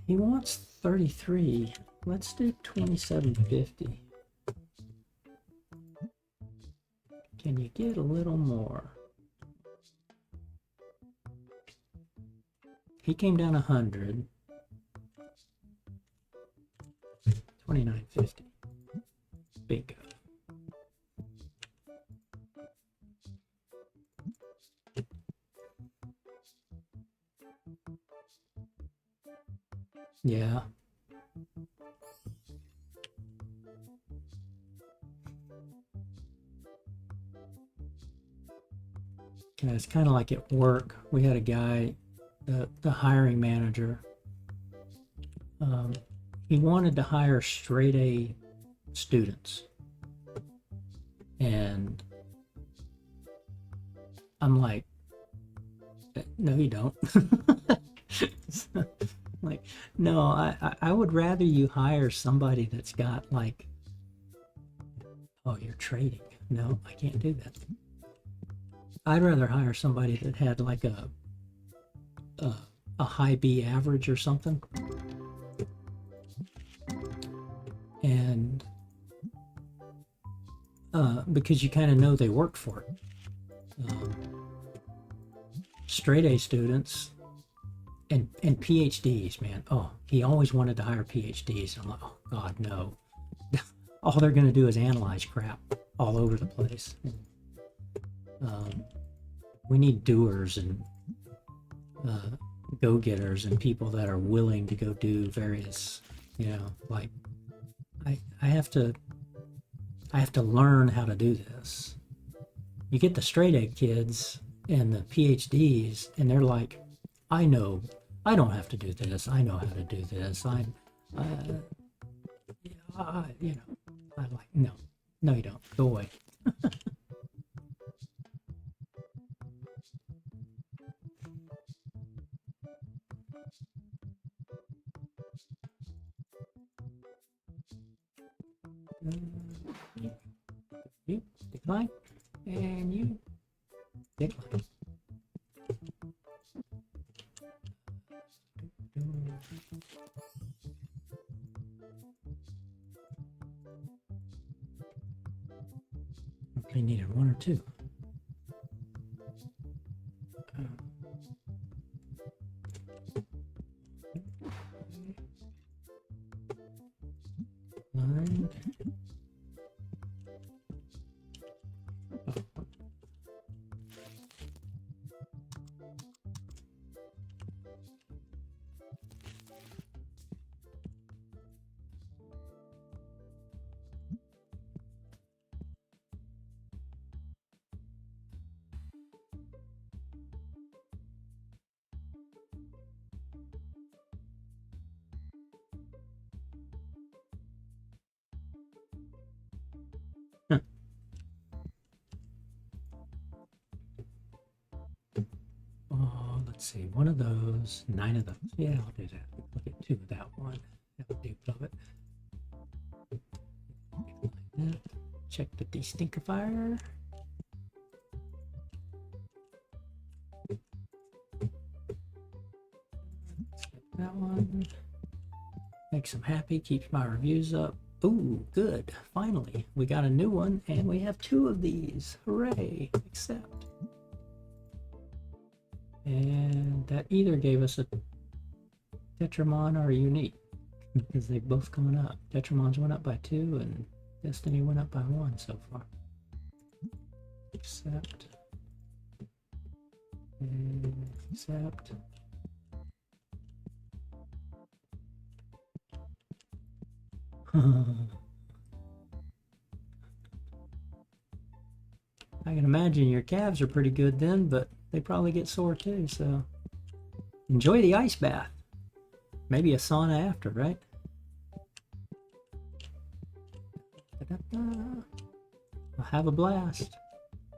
He wants 33. Let's do 2750. Can you get a little more? He came down 100. 2950. Bingo. Yeah. Yeah, it's kind of like at work. We had a guy, the hiring manager. He wanted to hire straight A students. And I'm like, no, you don't. Like, no, I would rather you hire somebody that's got like, oh, you're trading. No, I can't do that. I'd rather hire somebody that had like a high B average or something. And because you kind of know they worked for it. Straight A students and PhDs, man. Oh, he always wanted to hire PhDs. I'm like, oh God, no. All they're going to do is analyze crap all over the place. We need doers and go-getters and people that are willing to go do various, like I have to learn how to do this. You get the straight A kids and the PhDs, and they're like, I know, I don't have to do this. I know how to do this. I'm like, no, you don't. Go away. You decline, and you decline. They needed one or two. Line. Oh, let's see. One of those, 9 of those. Yeah, I'll do that. I'll get 2 of that one. That'll do of it. Like that. Check the destinkifier. That one. Makes them happy, keeps my reviews up. Ooh, good. Finally, we got a new one, and we have 2 of these. Hooray! Accept. And that either gave us a Tetramon or a Unique, because they've both gone up. Tetramon's went up by 2, and Destiny went up by 1 so far. Accept. And accept. I can imagine your calves are pretty good then, but they probably get sore too, so enjoy the ice bath. Maybe a sauna after, right? Well, have a blast.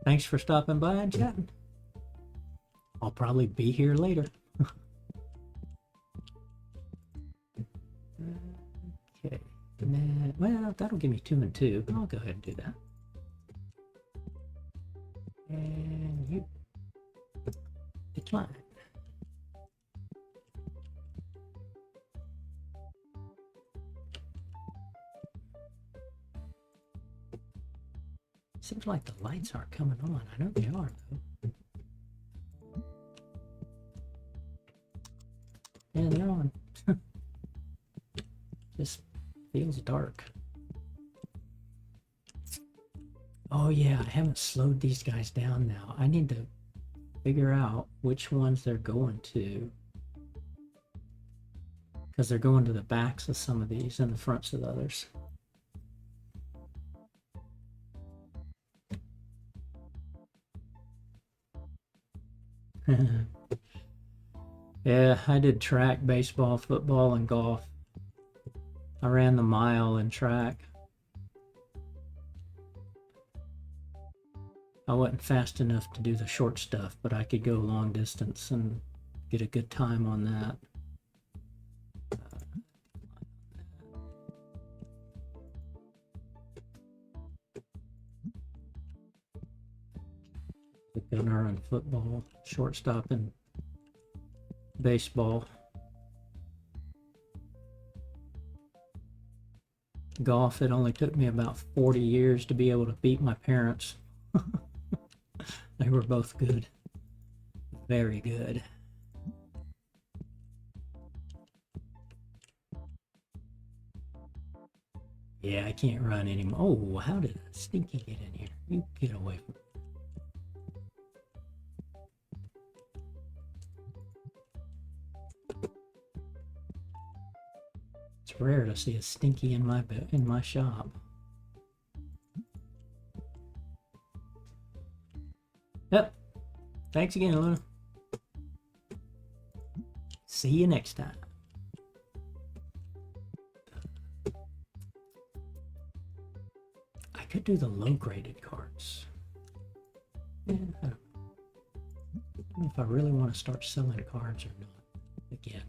Thanks for stopping by and chatting. I'll probably be here later. Okay. Well, that'll give me 2 and 2. I'll go ahead and do that. And you decline. Seems like the lights aren't coming on. I know they are, though. Yeah, they're on. Just feels dark. Oh yeah, I haven't slowed these guys down now. I need to figure out which ones they're going to. Because they're going to the backs of some of these and the fronts of the others. Yeah, I did track, baseball, football, and golf. I ran the mile in track. I wasn't fast enough to do the short stuff, but I could go long distance and get a good time on that. The gunner in football, shortstop in baseball. Golf, it only took me about 40 years to be able to beat my parents. They were both good. Very good. Yeah, I can't run anymore. Oh, how did a stinky get in here? You get away from me. It's rare to see a stinky in my shop. Yep. Thanks again, Luna. See you next time. I could do the low-graded cards. Yeah, I don't know if I really want to start selling cards or not again.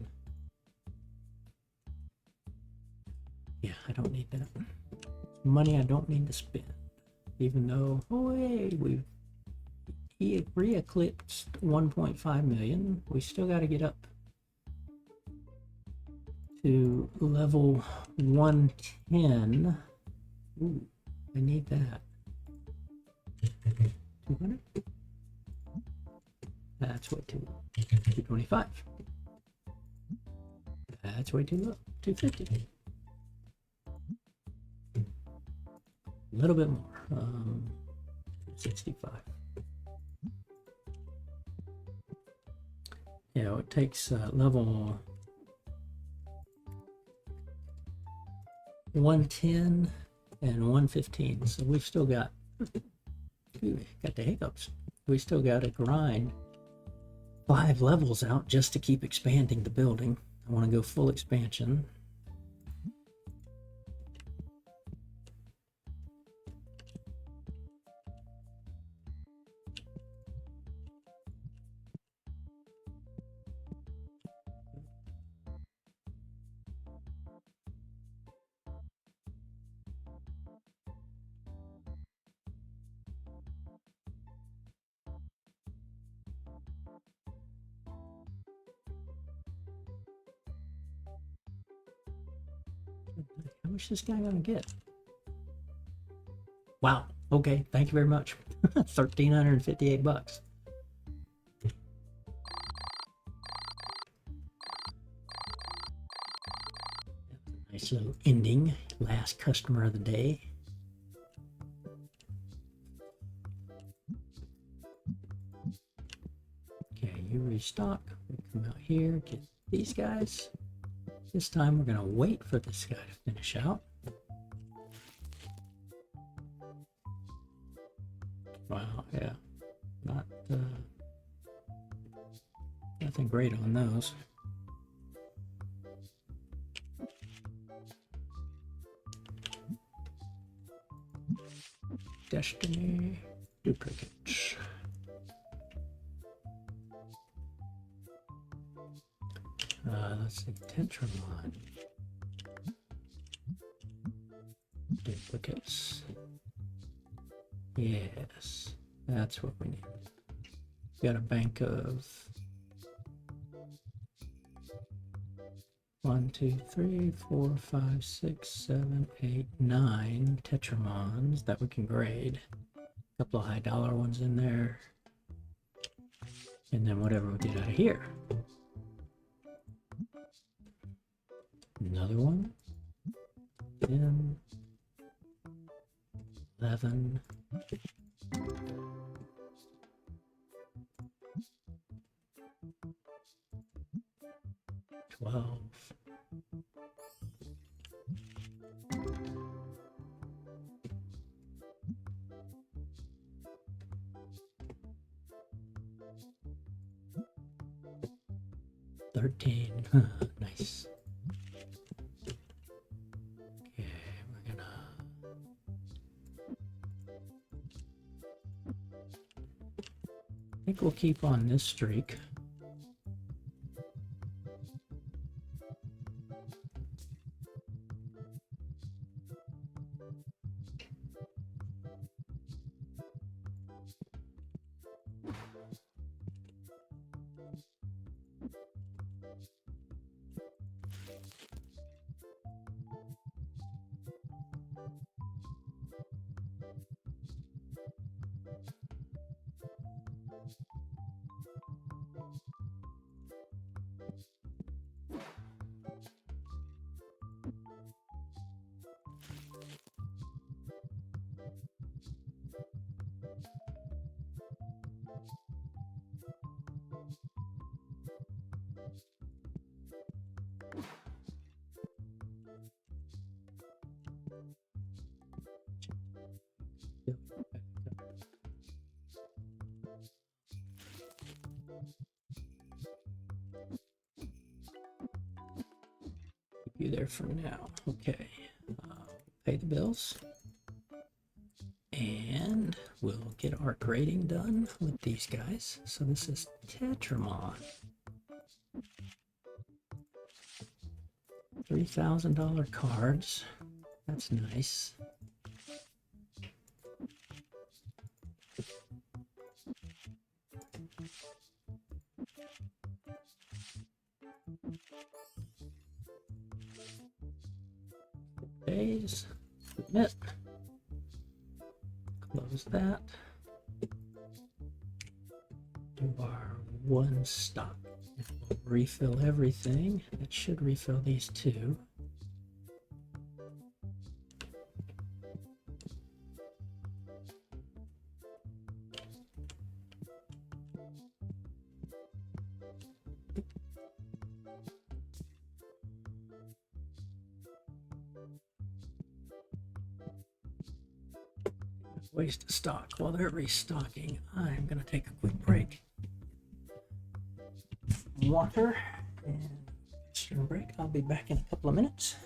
Yeah, I don't need that. Money I don't need to spend. Even though, oh hey, we've re-eclipsed 1.5 million. We still got to get up to level 110. Ooh, I need that. 200? That's way too low. 225. That's way too low. 250. A little bit more. 65. Yeah, it takes level 110 and 115. So we've still got the hiccups. We still got to grind 5 levels out just to keep expanding the building. I want to go full expansion. How much is this guy gonna get? Wow. Okay. Thank you very much. 1,358 bucks. Nice little ending. Last customer of the day. Okay, you restock. We come out here, get these guys. This time we're gonna wait for this guy to finish out. Wow, yeah. Not nothing great on those. Destiny duplicates. Let's see, Tetramon. Duplicates. Yes, that's what we need. Got a bank of 1, 2, 3, 4, 5, 6, 7, 8, 9 Tetramons that we can grade. A couple of high dollar ones in there. And then whatever we get out of here. Another one. 10, 11, 12. $13. Nice. Okay, we're gonna I think we'll keep on this streak. Keep you there for now. Okay. Pay the bills. And we'll get our grading done with these guys. So this is Tetramon. $3,000 cards. That's nice. Days. Submit. Close that. Do our one stock. We'll refill everything. It should refill these two. Waste of stock. While they're restocking, I'm going to take a quick break. Water and restroom break. I'll be back in a couple of minutes.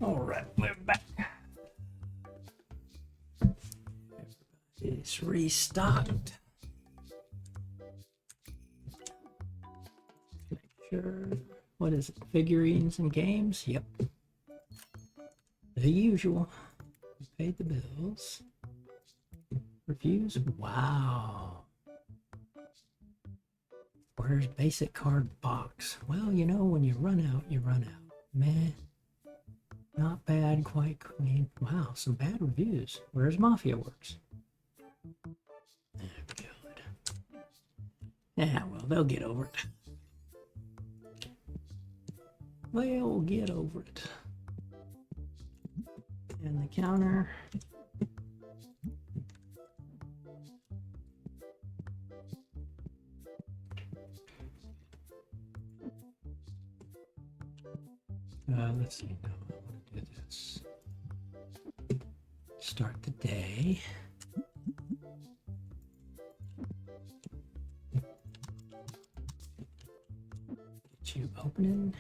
All right, we're back. It's restarted. Make sure. What is it? Figurines and games? Yep. The usual. Paid the bills. Reviews? Wow. Where's basic card box? Well, you know, when you run out, you run out. Meh. Not bad, quite clean. Wow, some bad reviews. Where's Mafia Works? Oh, good. Yeah, well, they'll get over it. They'll get over it. And the counter. Let's see. No, I want to do this. Start the day. Get you opening.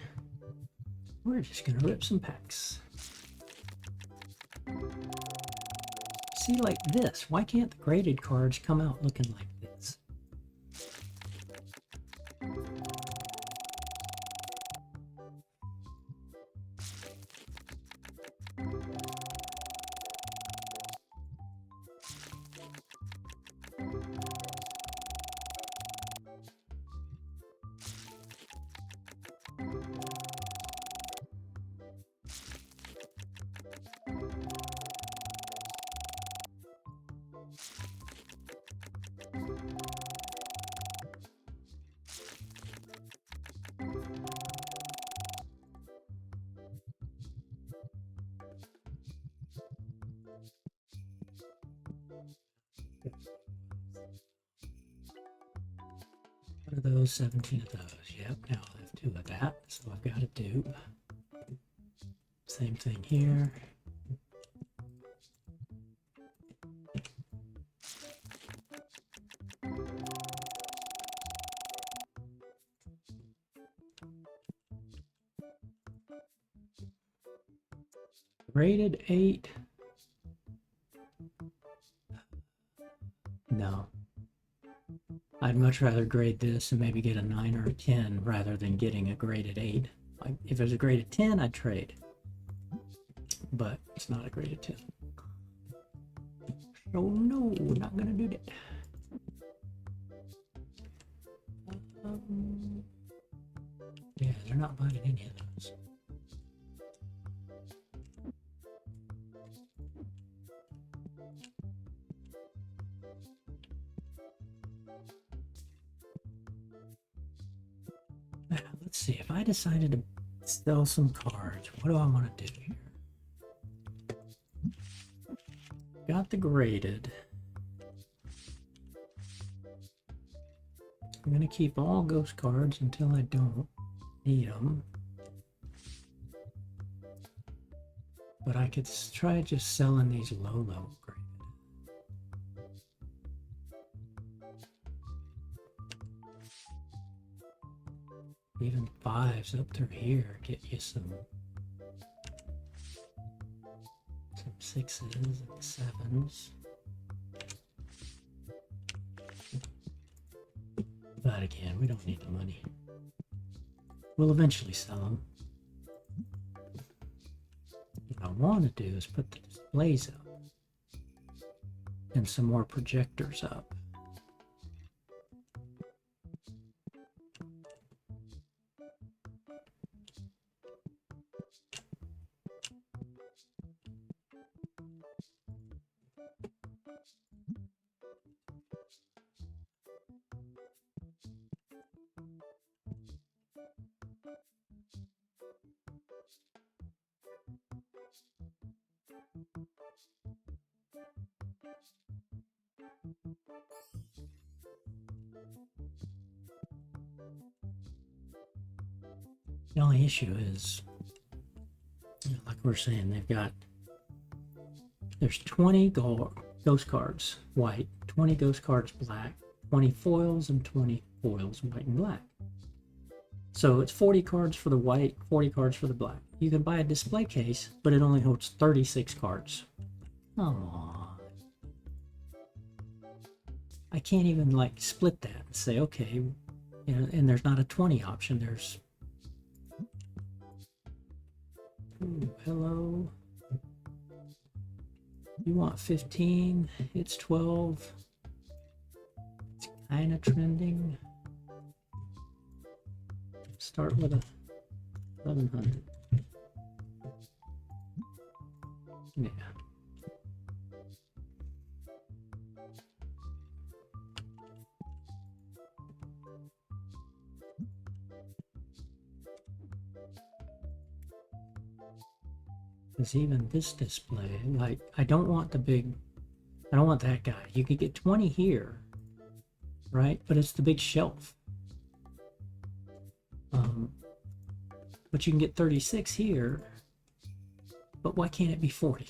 We're just gonna rip some packs. See, like this. Why can't the graded cards come out looking like this? What are those? 17 of those. Yep, now I have 2 of that. So I've got to do same thing here. Rated 8. No. I'd much rather grade this and maybe get a 9 or a 10 rather than getting a graded 8. Like, if it was a graded 10, I'd trade. But it's not a graded 10. So no, we're not going to do that. Yeah, they're not buying any of those. Now, let's see. If I decided to sell some cards, what do I want to do here? Got the graded. I'm going to keep all ghost cards until I don't need them. But I could try just selling these low level graded. Even 5s up through here get you some 6s and 7s. But again, we don't need the money. We'll eventually sell them. What I want to do is put the displays up and some more projectors up. The only issue is, like we're saying, there's 20 ghost cards white, 20 ghost cards black, 20 foils, and 20 foils white and black. So it's 40 cards for the white, 40 cards for the black. You can buy a display case, but it only holds 36 cards. Come on. I can't even like split that and say, okay, you know, and there's not a 20 option. There's ooh, hello. You want 15? It's 12. It's kind of trending. Start with a 1100. Yeah. Because even this display, like, I don't want that guy. You could get 20 here, right? But it's the big shelf. But you can get 36 here, but why can't it be 40?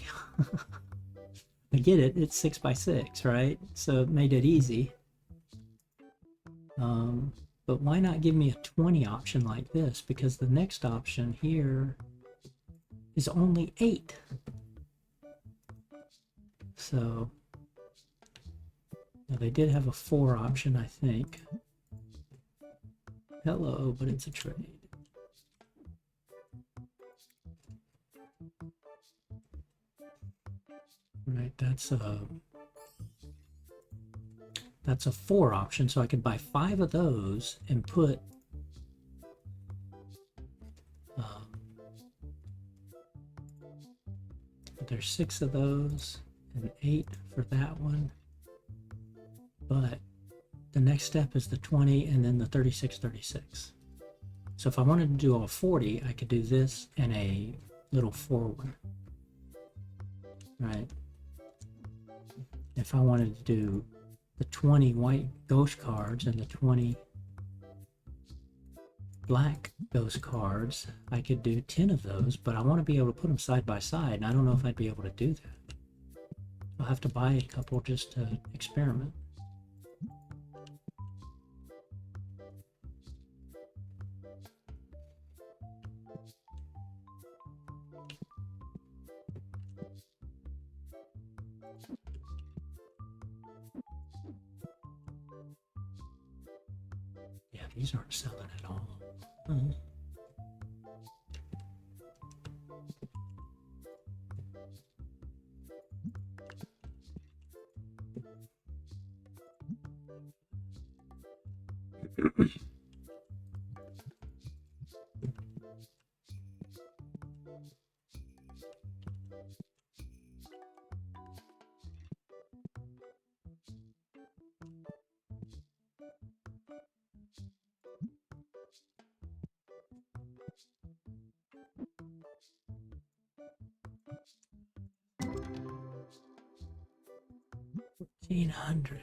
I get it, it's 6 by 6, right? So it made it easy. But why not give me a 20 option like this? Because the next option here is only 8. So now they did have a 4 option, I think. Hello, but it's a trade. Right, that's a 4 option, so I could buy 5 of those and put there's 6 of those and 8 for that one. But the next step is the 20 and then the 36. So if I wanted to do a 40, I could do this and a little 4 one. Right? If I wanted to do the 20 white ghost cards and the 20 black ghost cards, I could do 10 of those, but I want to be able to put them side by side, and I don't know if I'd be able to do that. I'll have to buy a couple just to experiment. Yeah, these aren't selling at all. Oh. $1,400.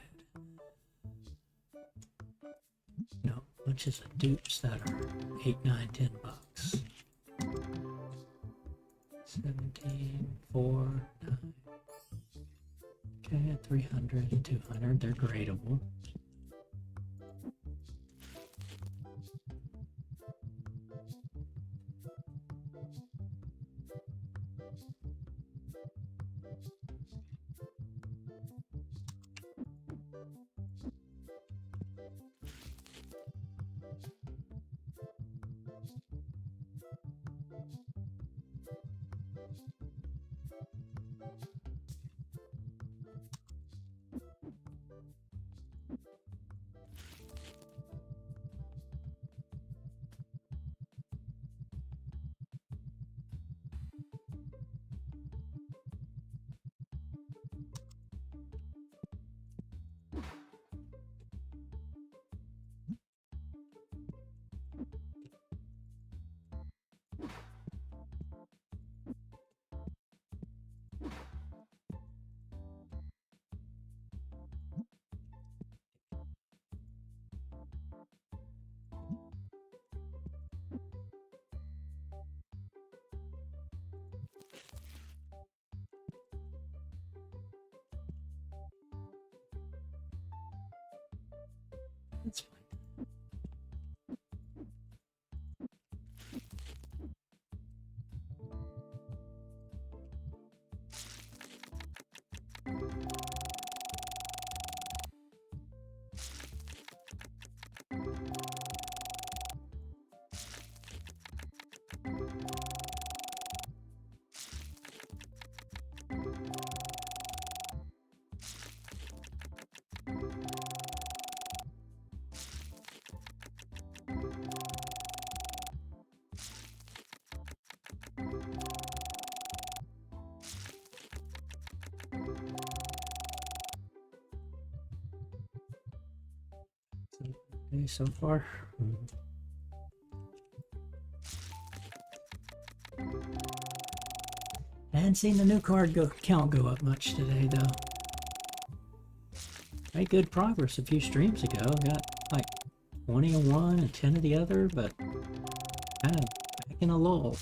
No, bunches of dupes that are 8, 9, 10 bucks. 17, 4, 9. Okay, 300 and 200. They're gradable. That's fine. Okay, so far. I hadn't seen the new card count go up much today, though. Made good progress a few streams ago. Got like 20 of one and 10 of the other, but kind of back in a lull.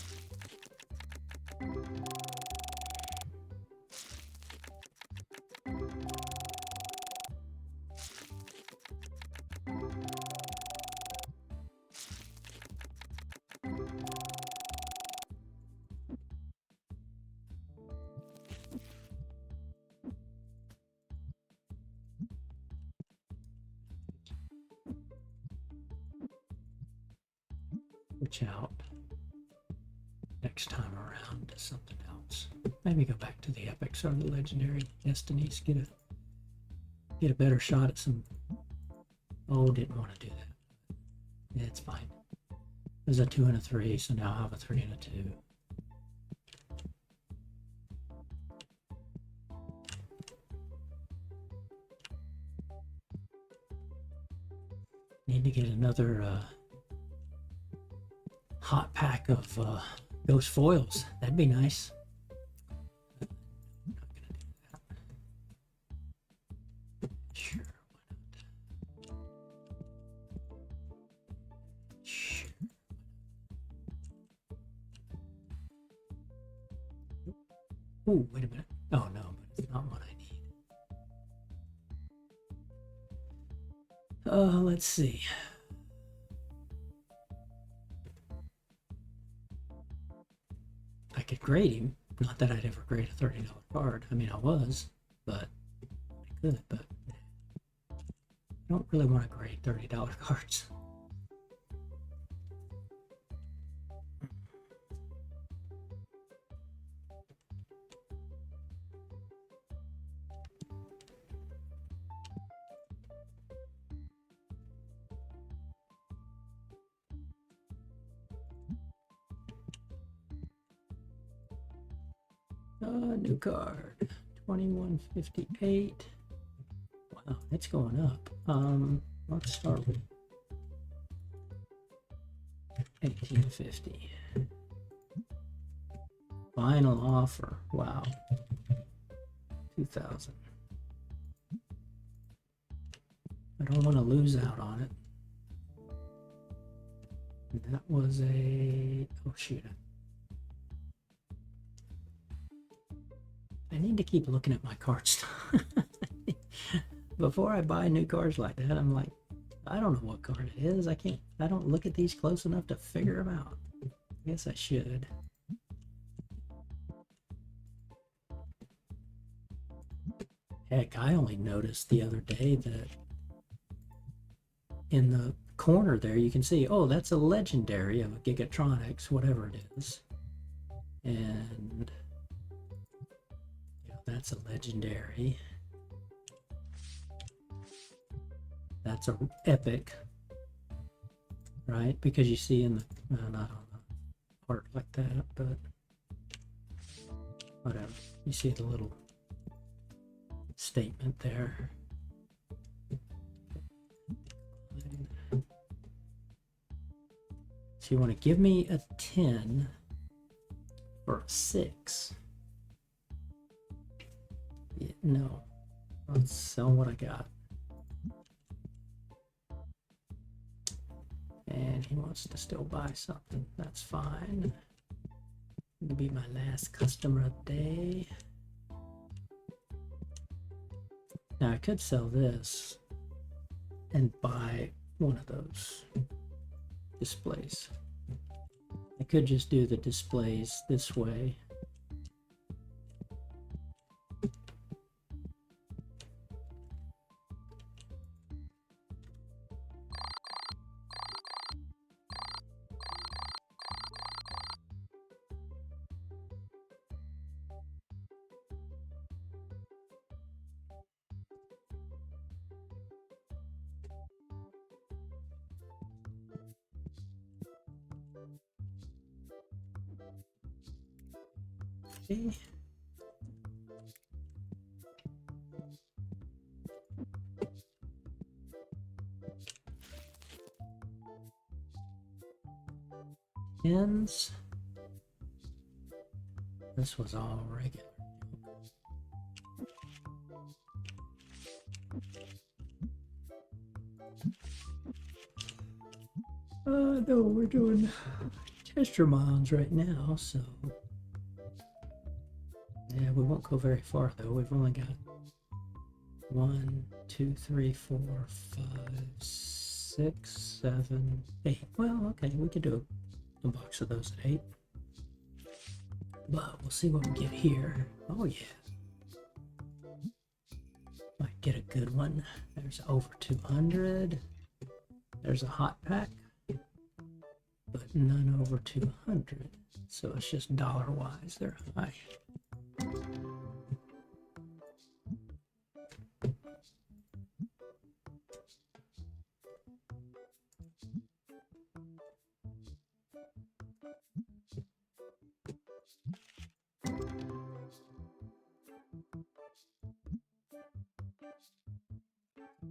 Switch out next time around to something else. Maybe go back to the epics or the legendary destinies. Get a better shot at some. Oh, didn't want to do that. Yeah, it's fine. There's a 2 and a 3, so now I have a 3 and a 2. Need to get another hot pack of ghost foils. That'd be nice. I'm not gonna do that. Sure, why not? Sure. Oh, wait a minute. Oh no, but it's not what I need. Let's see. I could grade him. Not that I'd ever grade a $30 card. I mean, I was, but I could, but I don't really want to grade $30 cards. New card, 2158. Wow, it's going up. Let's start with 1850. Final offer. Wow. 2000. I don't want to lose out on it. And that was a... Oh, shoot. I need to keep looking at my cards. Before I buy new cards like that, I'm like, I don't know what card it is. I don't look at these close enough to figure them out. I guess I should. Heck, I only noticed the other day that in the corner there, you can see, oh, that's a legendary of a Gigatronics, whatever it is. And that's a legendary. That's a epic, right? Because you see in the, not on the art like that, but whatever. You see the little statement there. So you want to give me a 10 for a 6. Yeah, no, let's sell what I got. And he wants to still buy something. That's fine. It'll be my last customer of the day. Now I could sell this and buy one of those displays. I could just do the displays this way. Okay. Ends. This was all regular. No, we're doing Testromons right now, so yeah, we won't go very far though. We've only got 1, 2, 3, 4, 5, 6, 7, 8. Well, okay, we could do a box of those at 8. But we'll see what we get here. Oh yeah. Might get a good one. There's over 200. There's a hot pack, but none over 200. So it's just dollar-wise, they're high.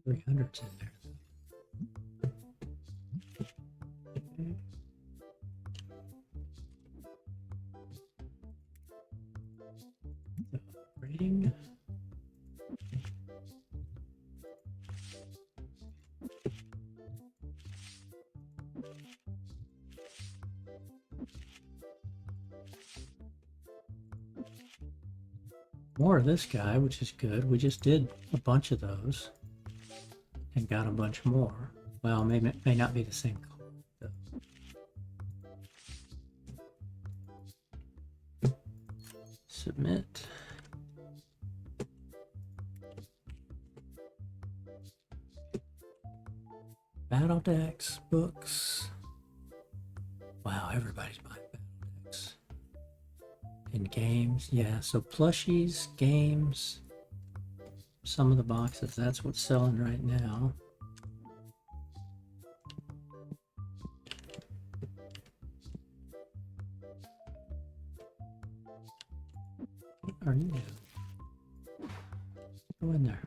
$300's in there. Okay. Rating. more of this guy, which is good. We just did a bunch of those and got a bunch more. Well, may not be the same color, though. Submit. Battle decks, books. Wow, everybody's buying battle decks. And games, yeah. So plushies, games, some of the boxes, that's what's selling right now. What are you doing? Go in there.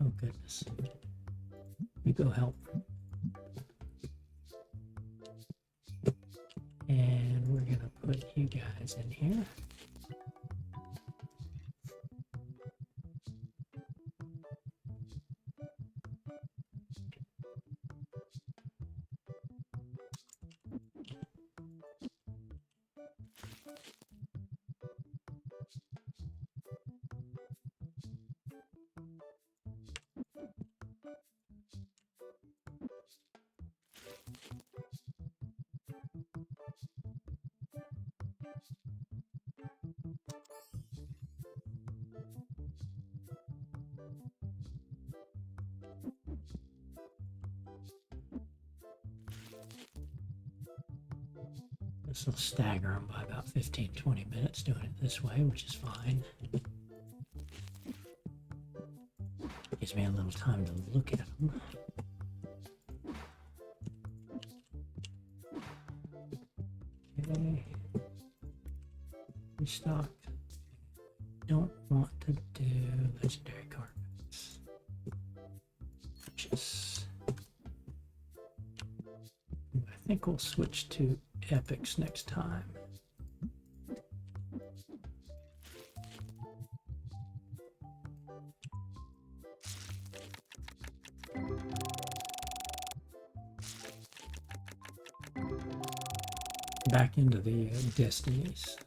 Oh goodness. You go help. And we're gonna put you guys in here. This will stagger them by about 15-20 minutes doing it this way, which is fine. Gives me a little time to look at them. Okay. Restocked. Don't want to do legendary card packs. Purchase. I think we'll switch to epics next time. Back into the destinies.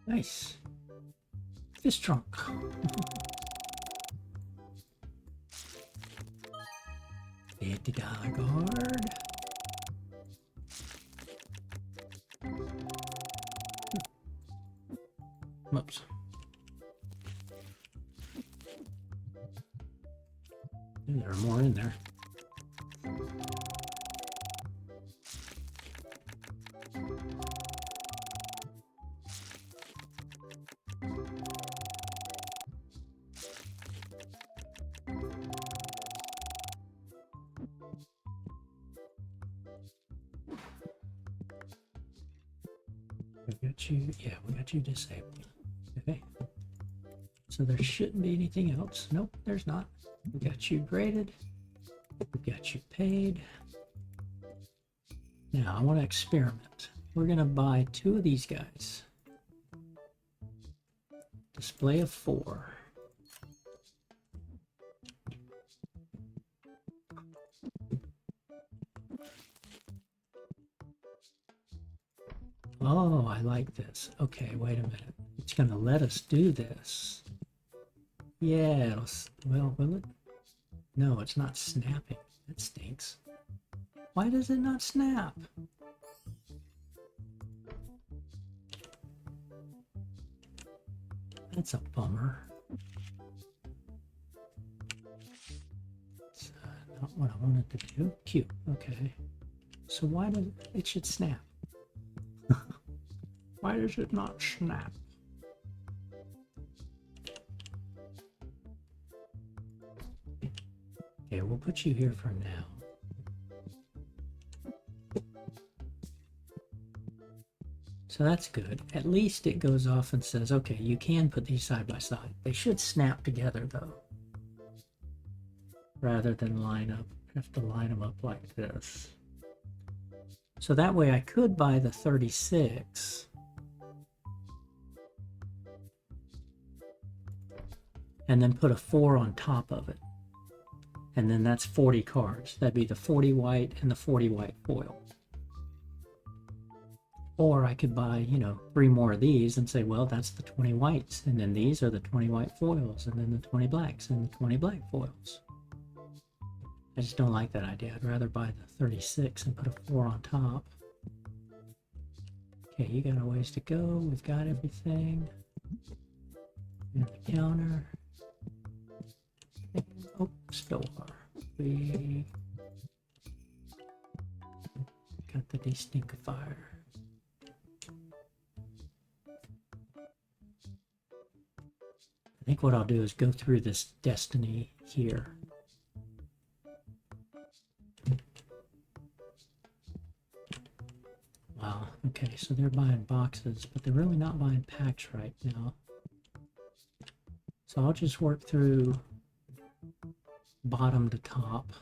Nice. Fish trunk. $50 guard. Whoops. There are more in there. We got you, yeah, we got you disabled. Okay. So there shouldn't be anything else. Nope, there's not. We got you graded. We got you paid. Now I want to experiment. We're going to buy 2 of these guys. Display of 4. Oh, I like this. Okay, wait a minute. It's going to let us do this. Yeah, well, will it? No, it's not snapping. That stinks. Why does it not snap? That's a bummer. It's not what I wanted to do. Cute. Okay. So why does it should snap? Why does it not snap? Okay, we'll put you here for now. So that's good. At least it goes off and says, okay, you can put these side by side. They should snap together though, rather than have to line them up like this. So that way I could buy the 36 and then put a 4 on top of it. And then that's 40 cards. That'd be the 40 white and the 40 white foil. Or I could buy, 3 more of these and say, well, that's the 20 whites. And then these are the 20 white foils. And then the 20 blacks and the 20 black foils. I just don't like that idea. I'd rather buy the 36 and put a 4 on top. Okay, you got a ways to go. We've got everything. And the counter. Oh, store. We got the destinkifier. I think what I'll do is go through this destiny here. Wow, okay, so they're buying boxes, but they're really not buying packs right now. So I'll just work through bottom to top.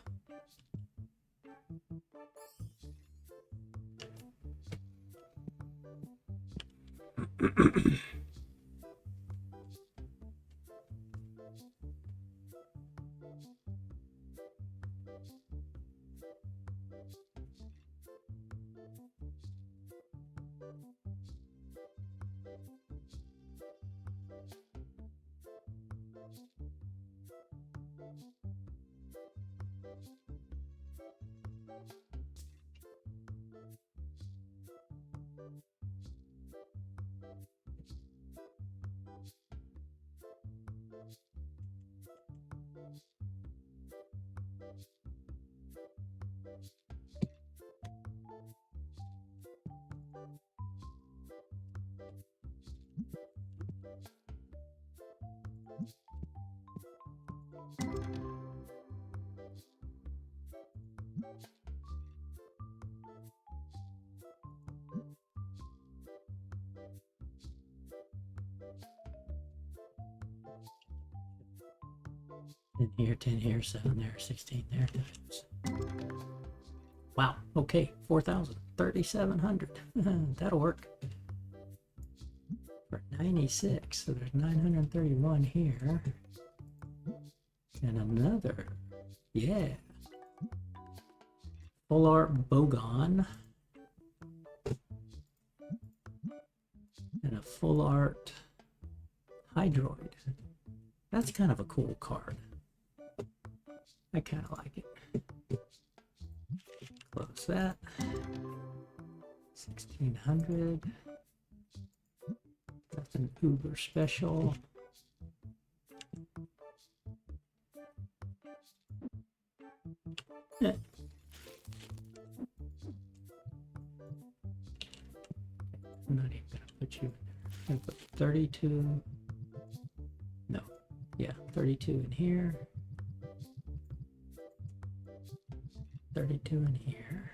And here, 10 here, 7 there, 16 there. Wow, okay, 4,000, 3,700. That'll work. For 96, so there's 931 here. And another, yeah. Full art Bogon. And a full art Hydroid. That's kind of a cool card. I kind of like it. Close that. 1,600. That's an Uber special. Yeah. I'm not even gonna put you in there. I'm gonna put 32. No. Yeah, 32 in here. 32 in here.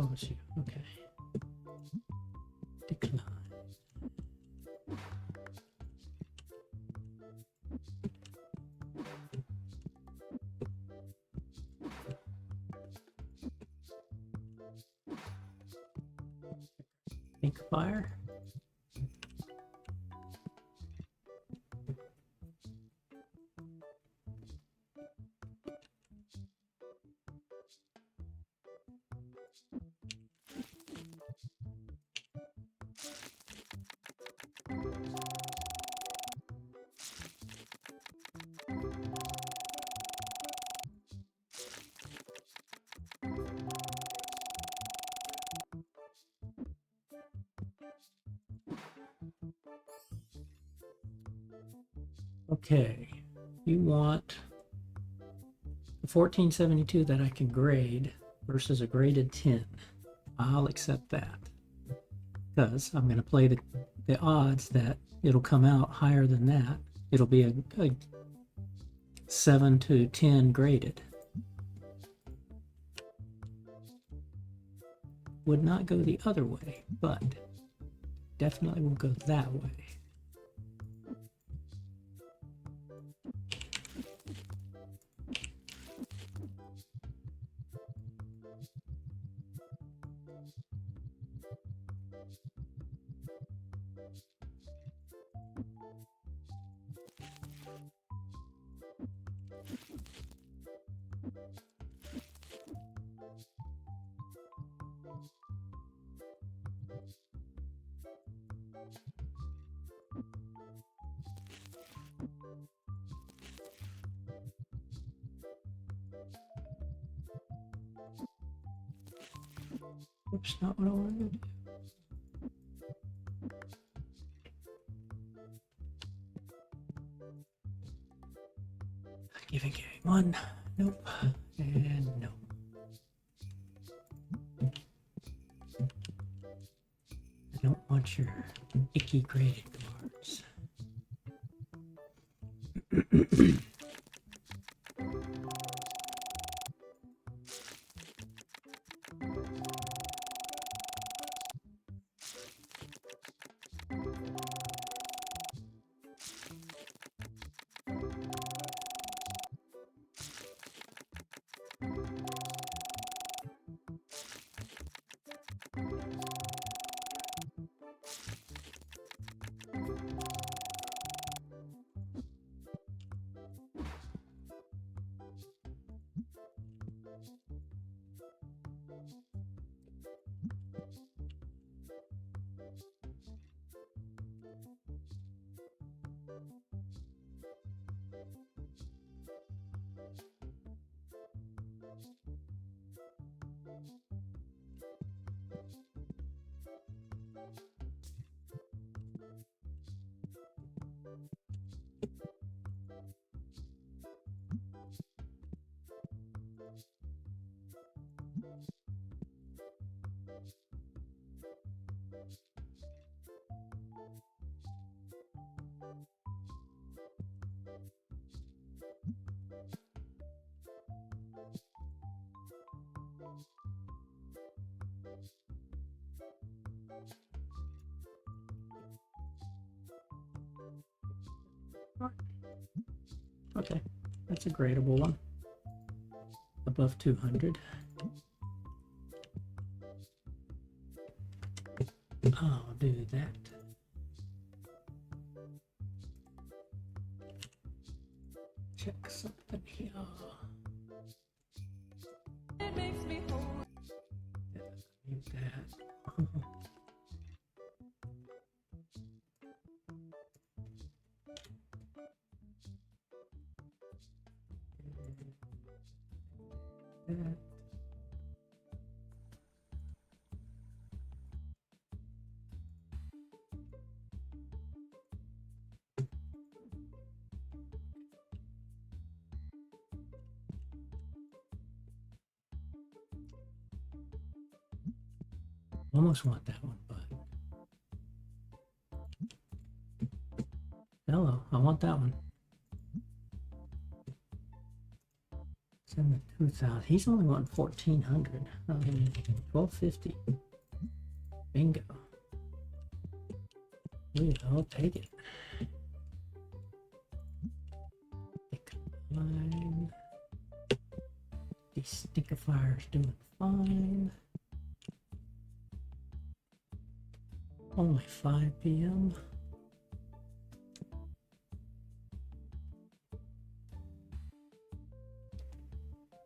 Oh, it's you. Okay. Decline. Pink fire. Okay, you want the 1472 that I can grade versus a graded 10. I'll accept that because I'm going to play the odds that it'll come out higher than that. It'll be a 7 to 10 graded. Would not go the other way, but definitely will go that way. Oops, not what I wanted to do. Giving game one. Nope. And nope. I don't want your icky graded cards. Okay, that's a gradable one. Above 200. I'll do that. Check something here. It makes me whole. Mute that. That. Almost want that one, but hello, I want that one. in the 2000. He's only wanting 1400. 1250. Bingo. I'll take it. Fine. The Stinkifire's doing fine. Only 5 p.m.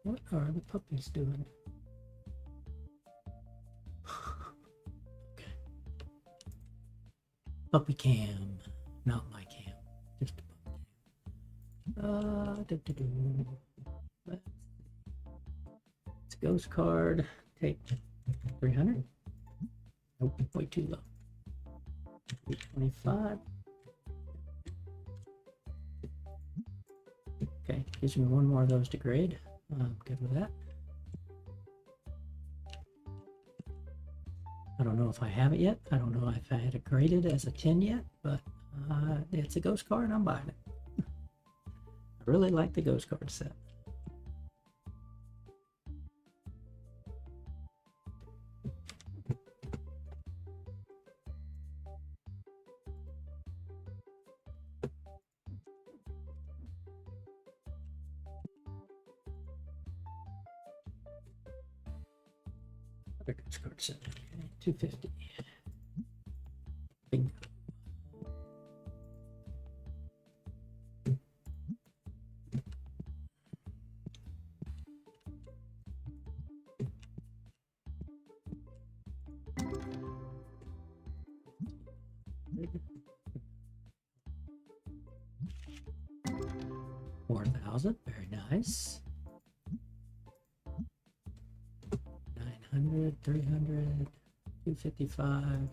What are the puppies doing? Okay. Puppy cam, not my cam, just a puppy cam. It's a ghost card. Take 300. Nope, way too low. 325. Okay, gives me one more of those to grade. I'm good with that. I don't know if I have it yet. I don't know if I had it graded as a 10 yet, but it's a ghost card. I'm buying it. I really like the ghost card set. Other ghost card set. Okay, 250. Bingo. $4,000, very nice. 900, 300, 255,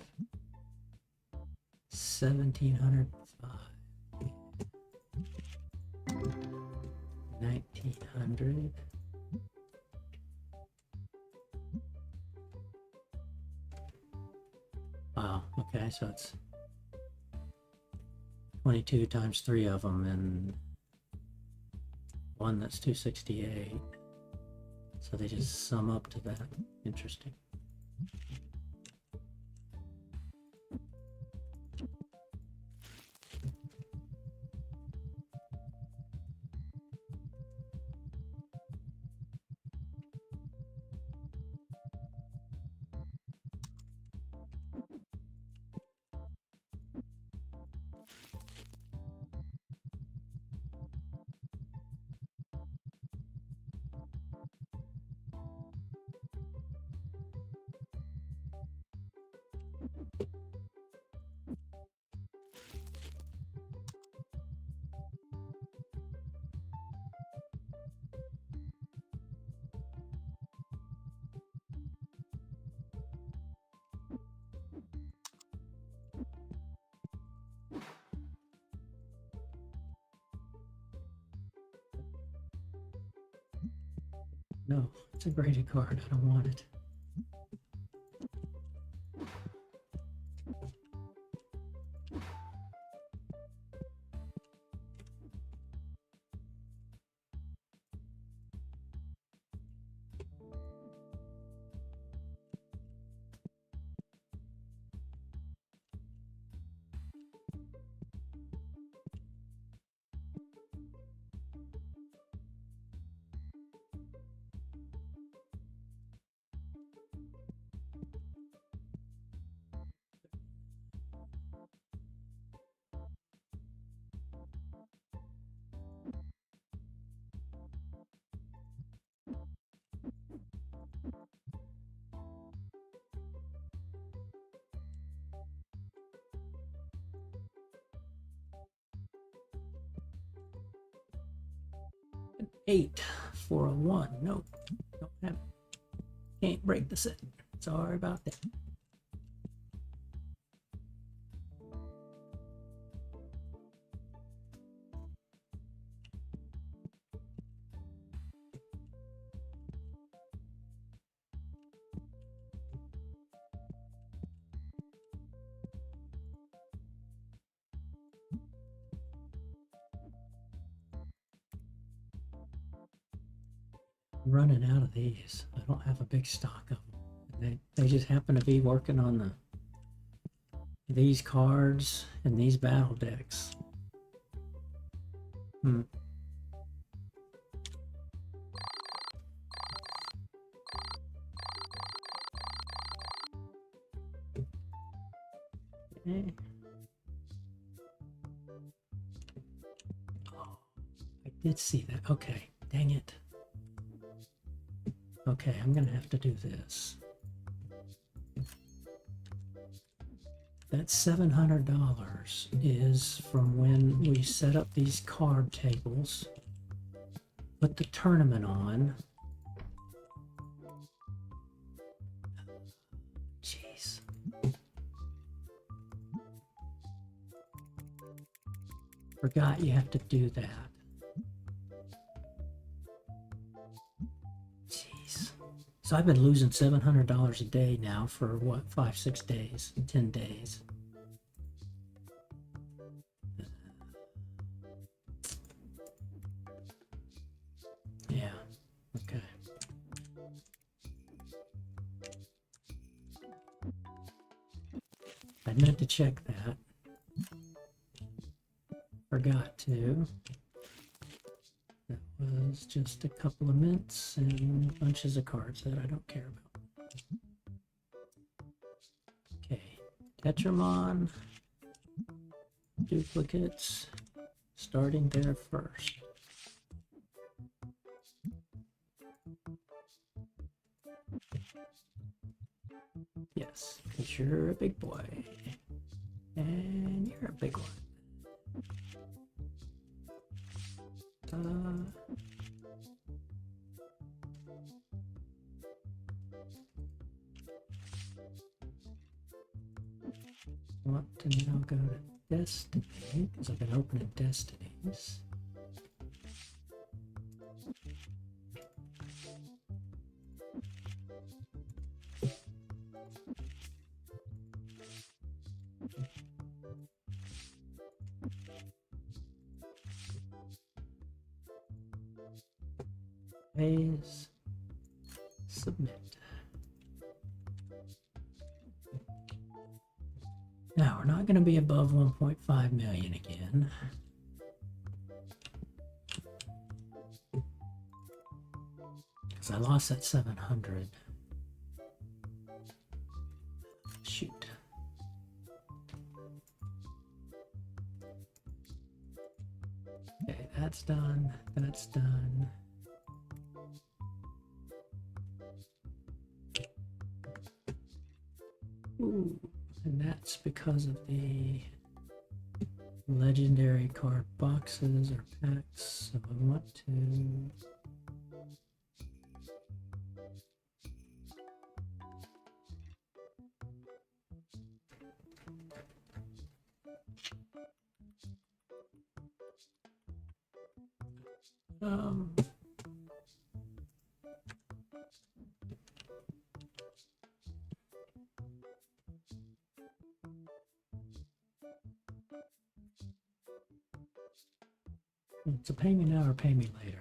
1,705, 1,900. Wow, okay, so it's 22 times 3 of them, and one that's 268. So they just sum up to that. Interesting. No, it's a graded card. I don't want it. An 8 for a 1. Nope. Don't have it. Can't break the set. Sorry about that. running out of these. I don't have a big stock of them. They just happen to be working on these cards and these battle decks. Hmm. Okay. Oh, I did see that. Okay, dang it. Okay, I'm gonna have to do this. That $700 is from when we set up these card tables, put the tournament on. Jeez. Forgot you have to do that. Jeez. So I've been losing $700 a day now for what, 5, 6 days, 10 days. Yeah, okay. I meant to check that. Forgot to. That was just a couple of mints and bunches of cards that I don't care about. Okay, Tetramon, duplicates, starting there first. Yes, because you're a big boy. And you're a big one. I want to now go to Destiny, because I've been opening Destinies. Phase, submit. Now we're not going to be above 1.5 million again. Because I lost that 700. Shoot. Okay, that's done. That's done. Ooh, and that's because of the legendary card boxes or packs. So I want to it's a pay me now or pay me later.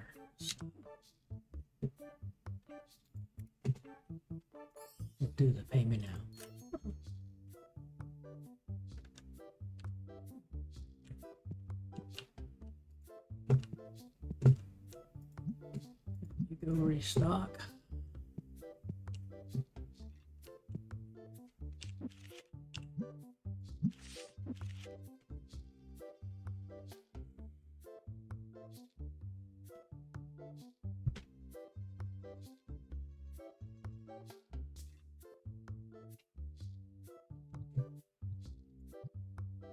We'll do the pay me now. You go restock.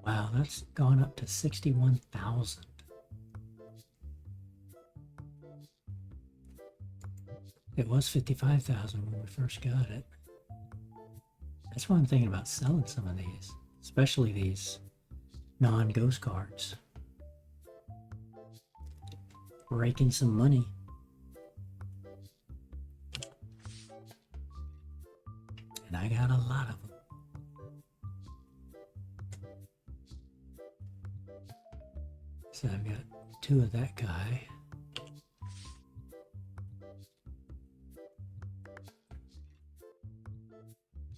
Wow, that's gone up to 61,000. It was 55,000 when we first got it. That's why I'm thinking about selling some of these, especially these non-ghost cards. Raking some money. And I got a lot of them. So I've got 2 of that guy.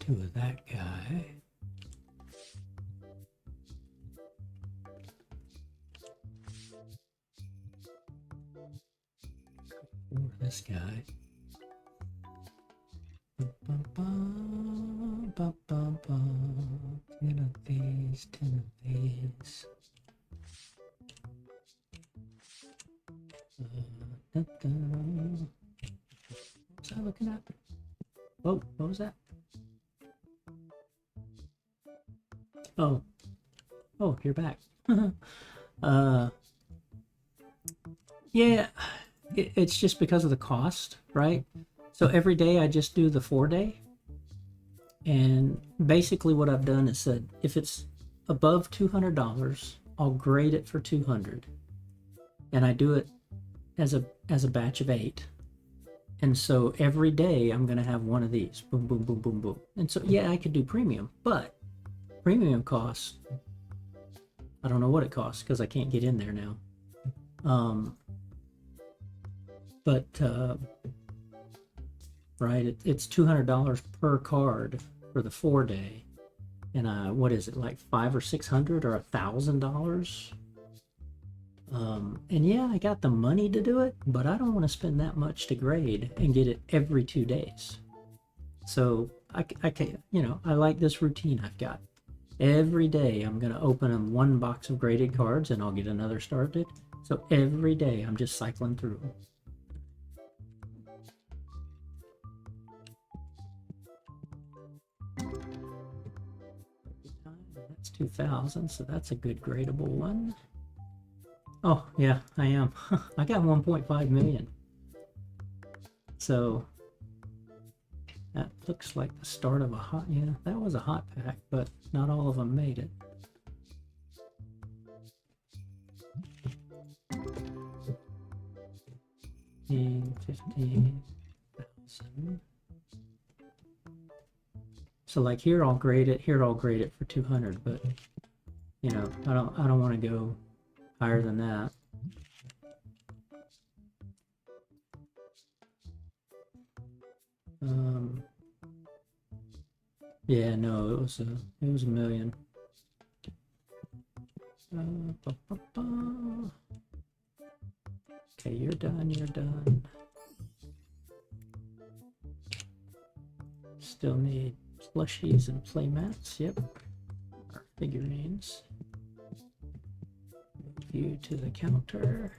2 of that guy. 4 of this guy. 10 of these, 10 of these. What was I looking at? Oh, what was that? Oh, you're back. Yeah, it's just because of the cost, right? So every day I just do the 4-day. And basically what I've done is said, if it's above $200, I'll grade it for 200. And I do it as a batch of 8. And so every day I'm going to have one of these. Boom, boom, boom, boom, boom. And so, yeah, I could do premium, but premium costs, I don't know what it costs because I can't get in there now. Right, it's $200 per card for the 4-day. And what is it, like $500 or $600 or $1,000? And yeah, I got the money to do it, but I don't want to spend that much to grade and get it every 2 days. So I can, I like this routine I've got. Every day I'm going to open them 1 box of graded cards and I'll get another started. So every day I'm just cycling through them. That's 2,000, so that's a good gradable one. Oh, yeah, I am. I got 1.5 million. So that looks like the start of a hot, yeah, that was a hot pack, but not all of them made it. $15,000. So like here I'll grade it for 200, but I don't want to go higher than that. Yeah, no, it was a million. Okay, you're done. Still need plushies and playmats. Yep, our figurines. Move you to the counter.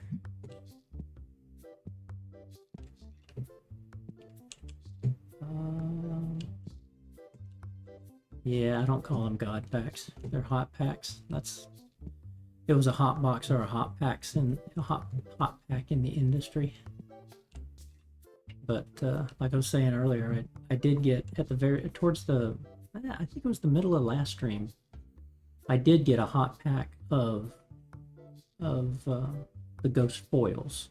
Yeah, I don't call them god packs. They're hot packs. It was a hot box or a hot pack in the industry. But like I was saying earlier, I did get at the towards the, I think it was the middle of last stream, I did get a hot pack of the ghost foils.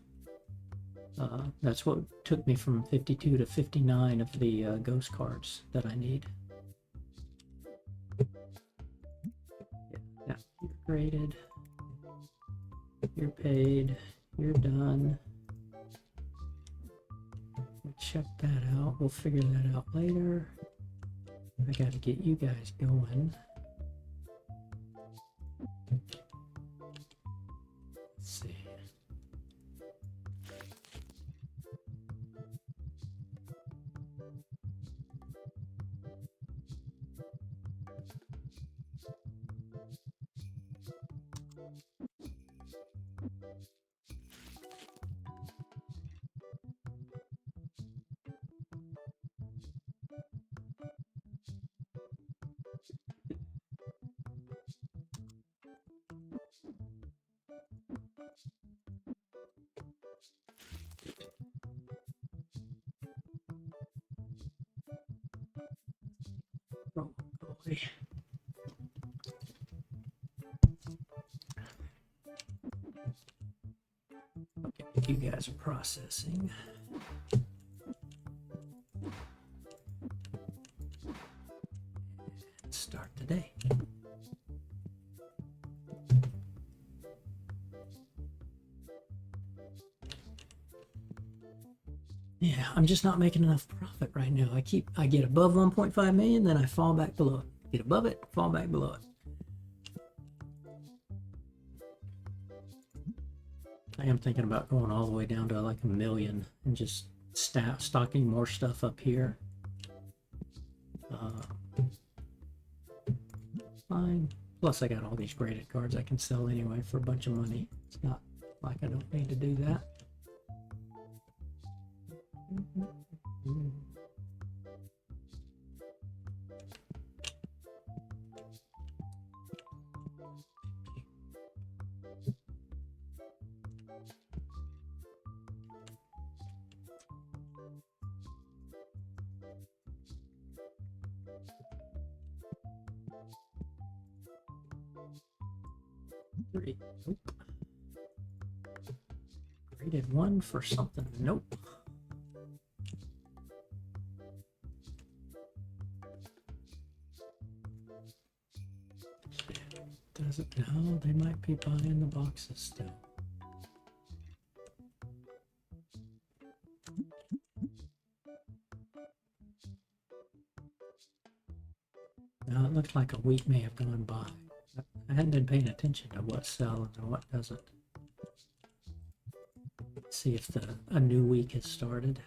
That's what took me from 52 to 59 of the ghost cards that I need. Yeah, you're graded. You're paid. You're done. We'll check that out. We'll figure that out later. I got to get you guys going. Let's see. Okay, you guys are processing. Let's start today. Yeah, I'm just not making enough profit right now. I get above 1.5 million, then I fall back below it. Get above it, fall back below it. I am thinking about going all the way down to like 1 million and just stocking more stuff up here. Fine. Plus I got all these graded cards I can sell anyway for a bunch of money. It's not like I don't need to do that. Three. Nope. Graded 1 for something. Nope. Does it? No, they might be buying the boxes still. Now it looks like a week may have gone by. I hadn't been paying attention to what's selling and what doesn't. Let's see if a new week has started.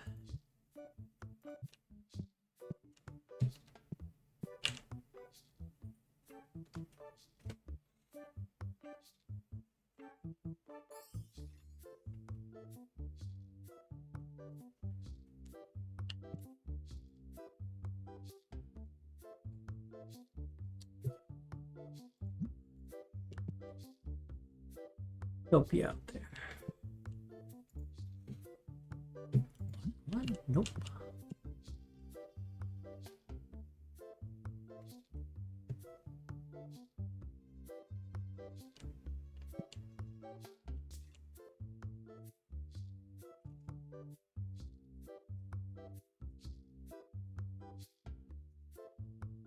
Help you out there. What? Nope.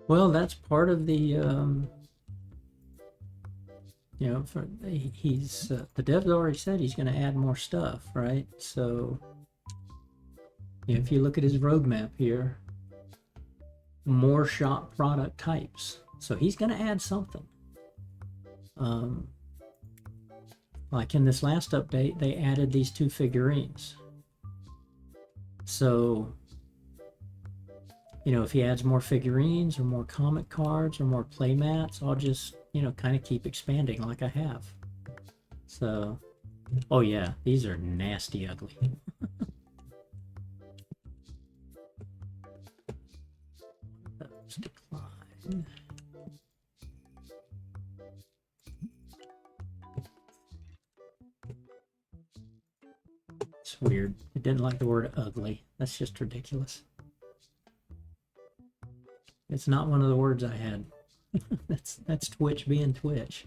Well, that's part of the you know, he's the dev's already said he's going to add more stuff, right? So if you look at his roadmap here, more shop product types. So he's going to add something. Like in this last update, they added these 2 figurines. So, you know, if he adds more figurines or more comic cards or more play mats, I'll just, you know, kind of keep expanding like I have. So, oh yeah, these are nasty ugly. Those decline. It's weird. It didn't like the word ugly. That's just ridiculous. It's not one of the words I had. That's Twitch being Twitch.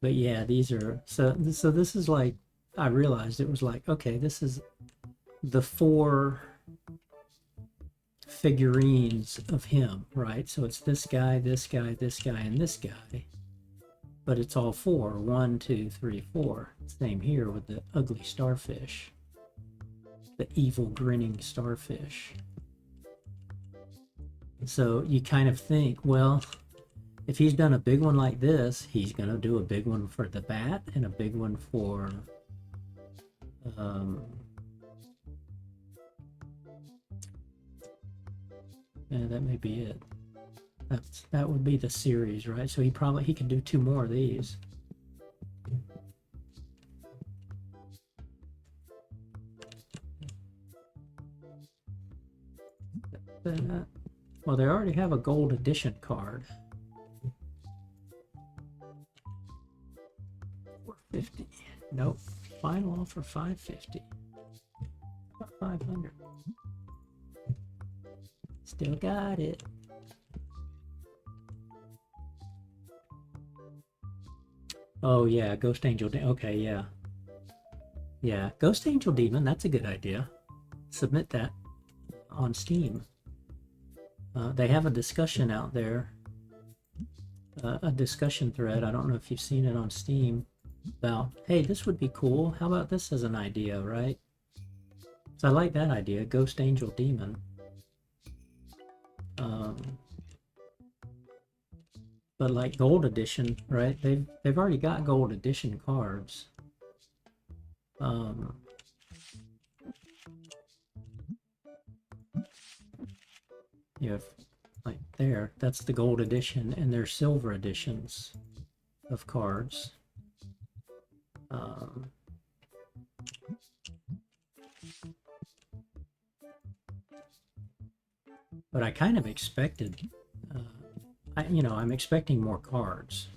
But yeah, these are so this is like, I realized it was like, okay, this is the 4 figurines of him, right? So it's this guy, this guy, this guy, and this guy. But it's all 4. 1, 2, 3, 4. Same here with the ugly starfish. The evil grinning starfish. So you kind of think, well, if he's done a big one like this, he's going to do a big one for the bat and a big one for yeah, that may be it. That would be the series, right? So he could do 2 more of these. Well, they already have a gold edition card. 450. Nope. Final offer 550. About 500. Still got it. Oh yeah, Ghost Angel. Okay, yeah. Yeah, Ghost Angel Demon. That's a good idea. Submit that on Steam. They have a discussion out there, a discussion thread. I don't know if you've seen it on Steam. about, hey, this would be cool. How about this as an idea, right? So I like that idea, Ghost Angel Demon. But like Gold Edition, right? They've already got Gold Edition cards. You have like there, that's the Gold Edition, and there's Silver Editions of cards. But I kind of expected, I'm expecting more cards.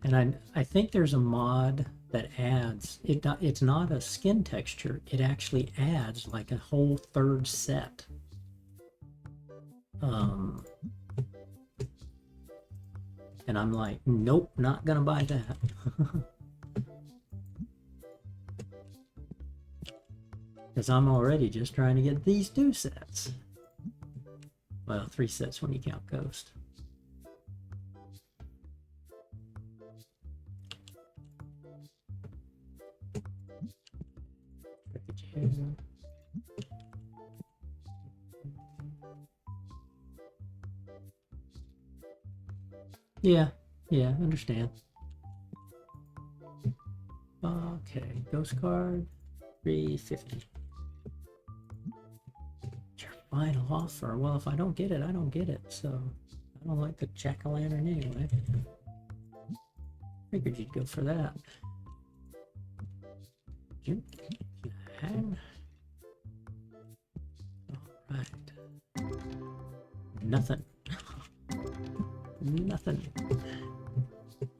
And I think there's a mod that adds, it's not a skin texture, it actually adds like a whole third set. And I'm like, nope, not gonna buy that. Because I'm already just trying to get these 2 sets. Well, 3 sets when you count Ghost. Yeah, understand. Okay, Ghost card, 350. Your final offer. Well, if I don't get it, I don't get it. So I don't like the jack-o'-lantern anyway. Figured you'd go for that. Alright. Nothing. Nothing.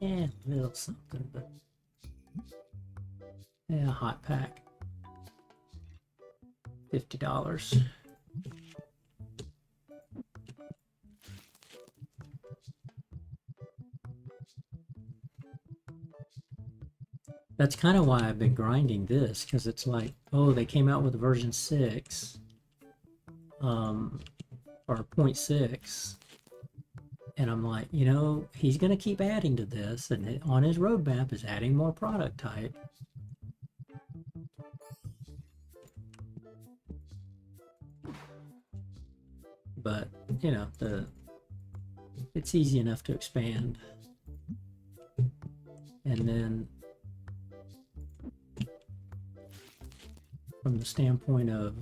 Yeah, a little something, but yeah, hot pack. $50. That's kind of why I've been grinding this, because it's like, oh, they came out with version 6, or 0.6, and I'm like, he's going to keep adding to this, and on his roadmap is adding more product type. But, it's easy enough to expand. And then from the standpoint of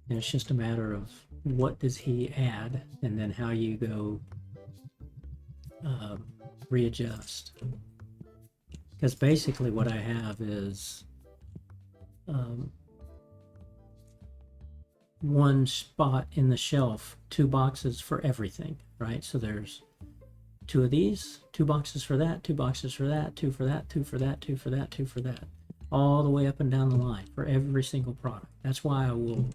it's just a matter of what does he add and then how you go readjust. Because basically what I have is one spot in the shelf, 2 boxes for everything, right? So there's 2 of these, 2 boxes for that, 2 boxes for that, 2 for that, 2 for that, 2 for that, 2 for that, all the way up and down the line for every single product. That's why I will,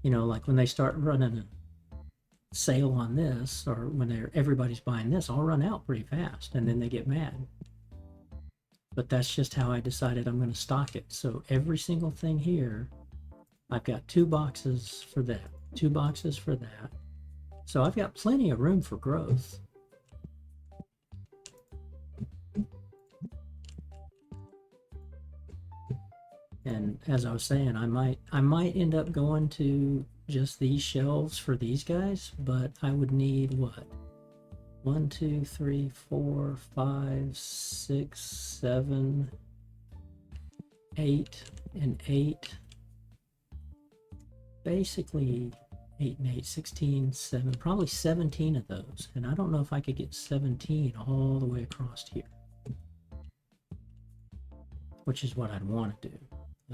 like when they start running a sale on this, or when everybody's buying this, I'll run out pretty fast, and then they get mad. But that's just how I decided I'm going to stock it. So every single thing here, I've got 2 boxes for that, 2 boxes for that. So I've got plenty of room for growth. And as I was saying, I might end up going to just these shelves for these guys, but I would need what? 1, 2, 3, 4, 5, 6, 7, 8, and 8. Basically 8 and 8, 16, 7, probably 17 of those. And I don't know if I could get 17 all the way across here, which is what I'd want to do.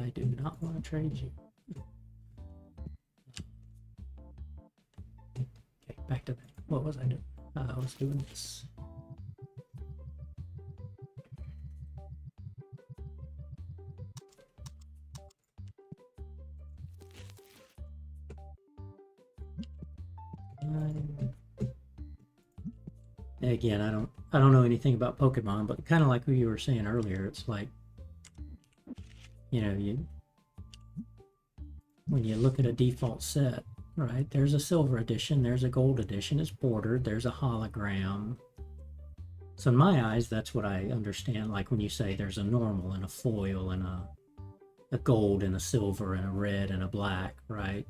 I do not want to trade you. Okay, back to that. What was I doing? I was doing this. Again, I don't know anything about Pokemon, but kind of like what you were saying earlier, it's like, when you look at a default set, right? There's a silver edition, there's a gold edition, it's bordered, there's a hologram. So in my eyes, that's what I understand. Like when you say there's a normal and a foil and a gold and a silver and a red and a black, right?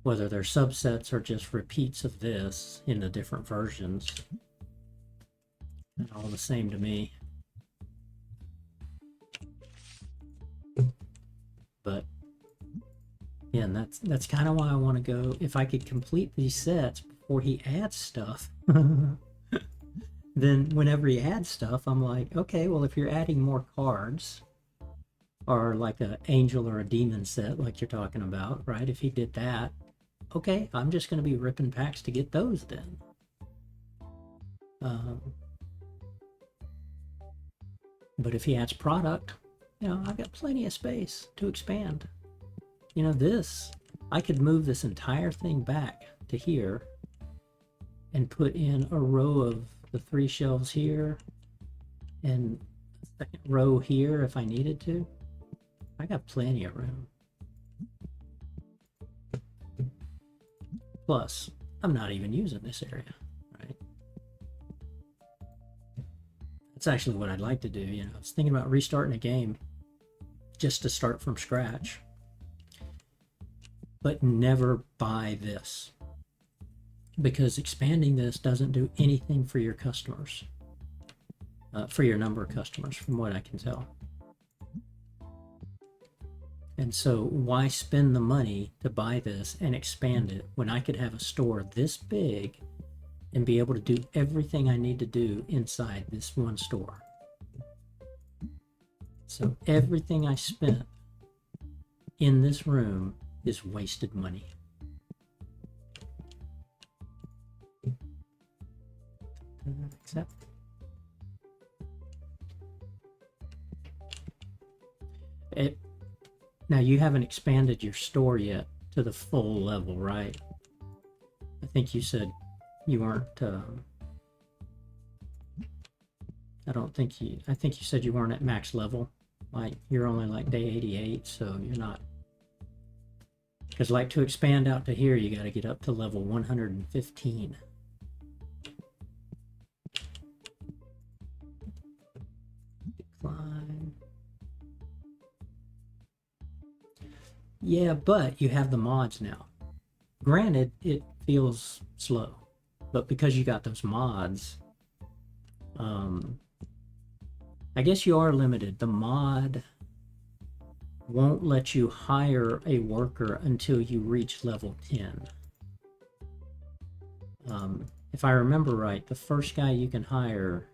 Whether they're subsets or just repeats of this in the different versions, they're all the same to me. But yeah, and that's kind of why I want to go. If I could complete these sets before he adds stuff, then whenever he adds stuff, I'm like, okay, well, if you're adding more cards, or like an angel or a demon set, like you're talking about, right? If he did that, okay, I'm just going to be ripping packs to get those then. But if he adds product, you know, I've got plenty of space to expand. You know, this, I could move this entire thing back to here and put in a row of the 3 shelves here and a second row here if I needed to. I got plenty of room. Plus, I'm not even using this area, right? That's actually what I'd like to do. You know, I was thinking about restarting a game just to start from scratch, but never buy this, because expanding this doesn't do anything for your customers, for your number of customers, from what I can tell. And so why spend the money to buy this and expand it when I could have a store this big and be able to do everything I need to do inside this one store? So everything I spent in this room is wasted money. Accept. Now you haven't expanded your store yet to the full level, right? I think you said you weren't, I think you said you weren't at max level. Like you're only like day 88, so you're not. Because like to expand out to here, you got to get up to level 115. Decline. Yeah, but you have the mods now. Granted, it feels slow, but because you got those mods, I guess you are limited. The mod won't let you hire a worker until you reach level 10. If I remember right, the first guy you can hire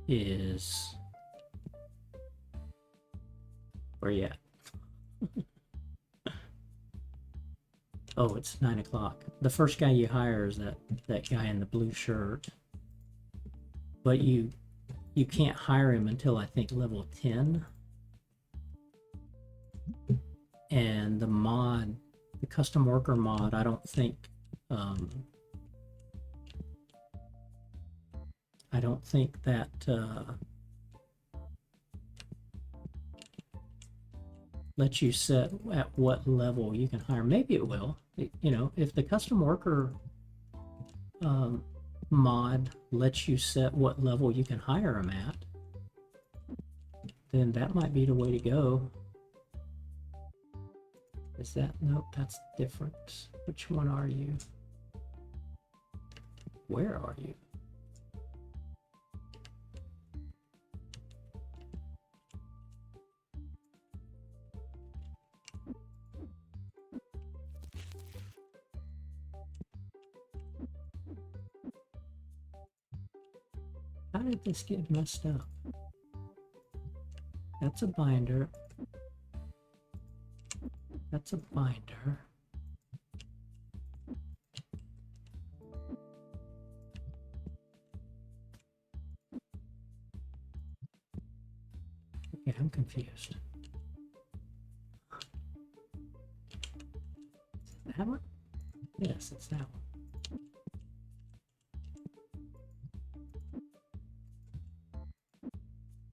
is... Where you at? Oh, it's 9 o'clock. The first guy you hire is that guy in the blue shirt. But you can't hire him until I think level 10. And the mod, the custom worker mod, I don't think that lets you set at what level you can hire. Maybe it will. You know, if the custom worker mod lets you set what level you can hire them at, then that might be the way to go. Is that? Nope, that's different. Which one are you? Where are you? How did this get messed up? That's a binder. That's a binder. Okay, I'm confused. That one? Yes, it's that one.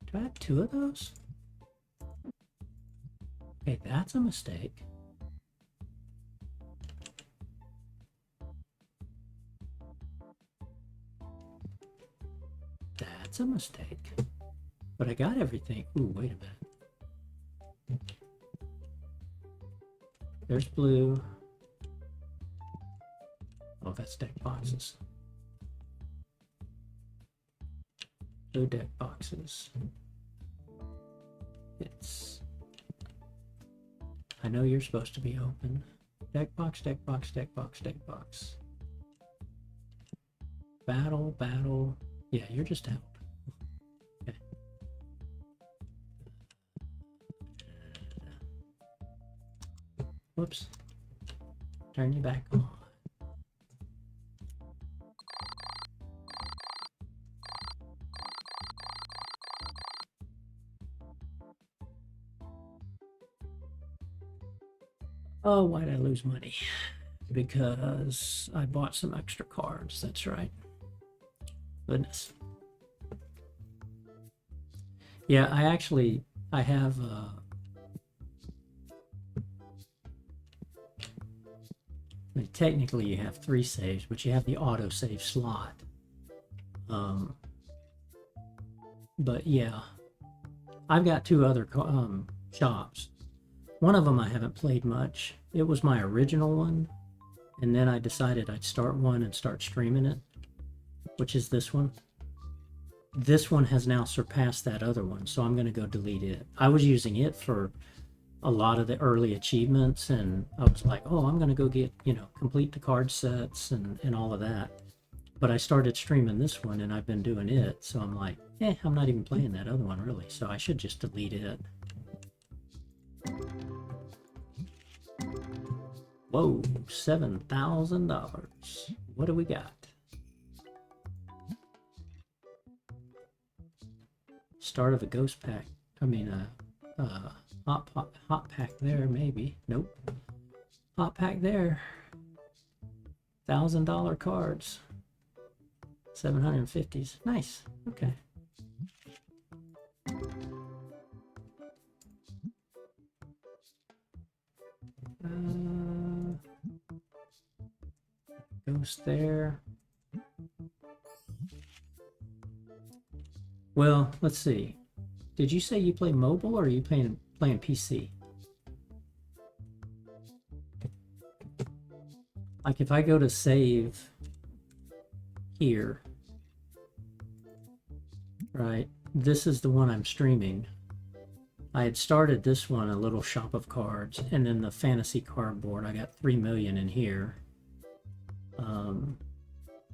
Do I have 2 of those? Okay, that's a mistake. That's a mistake. But I got everything. Ooh, wait a minute. There's blue. Oh, that's deck boxes. Blue deck boxes. It's... I know you're supposed to be open. Deck box, deck box, deck box, deck box. Battle, battle. Yeah, you're just out. Okay. Whoops. Turn you back on. Oh, why did I lose money? Because I bought some extra cards. That's right. Goodness. Yeah, I have I mean, technically you have 3 saves, but you have the auto save slot. But yeah, I've got 2 other shops. One of them I haven't played much. It was my original one, and then I decided I'd start one and start streaming it, which is this one. This one has now surpassed that other one, so I'm going to go delete it. I was using it for a lot of the early achievements, and I was like, oh, I'm going to go get, complete the card sets and all of that. But I started streaming this one, and I've been doing it, so I'm like, I'm not even playing that other one, really, so I should just delete it. Whoa, $7,000. What do we got? Start of a ghost pack. I mean, hot pack there, maybe. Nope. Hot pack there. $1,000 cards. 750s. Nice. Okay. Ghost there. Well, let's see. Did you say you play mobile, or are you playing PC? Like if I go to save here, right? This is the one I'm streaming. I had started this one, a little shop of cards, and then the fantasy cardboard. I got 3 million in here.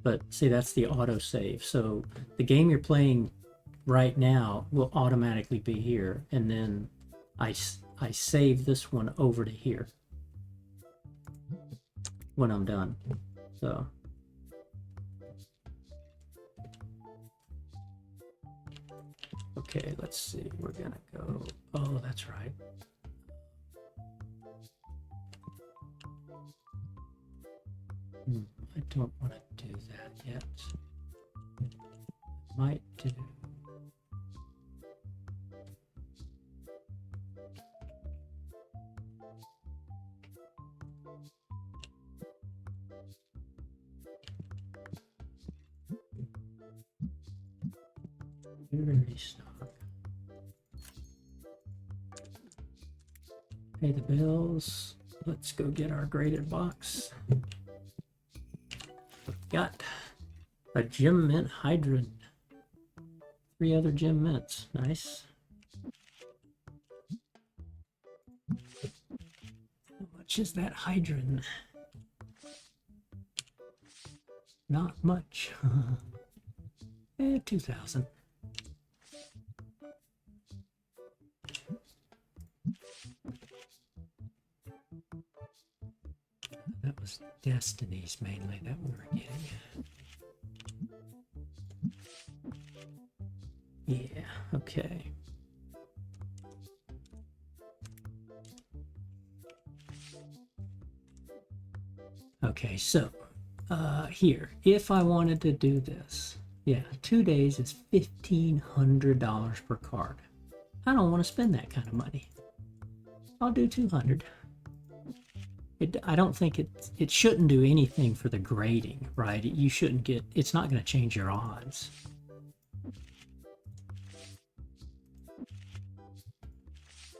But see, that's the auto save. So the game you're playing right now will automatically be here, and then I save this one over to here when I'm done. So okay, let's see, we're gonna go, oh, that's right. I don't want to do that yet. Might do. Restock. Pay the bills. Let's go get our graded box. Got a gem mint hydrant. 3 other gem mints. Nice. How much is that hydrant? Not much. 2,000. That was Destinies mainly that we were getting. Yeah, okay. Okay, so here, if I wanted to do this, yeah, 2 days is $1,500 per card. I don't want to spend that kind of money. I'll do 200. I don't think it shouldn't do anything for the grading, right? You shouldn't get, it's not going to change your odds.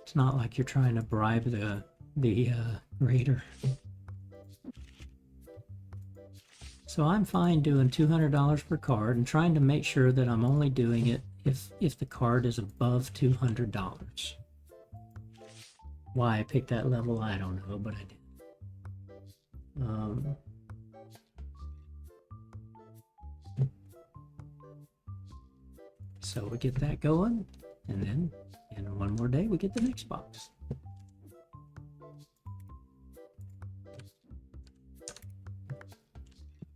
It's not like you're trying to bribe the grader. So I'm fine doing $200 per card and trying to make sure that I'm only doing it if the card is above $200. Why I picked that level, I don't know, but I did. So we get that going, and then in one more day we get the next box.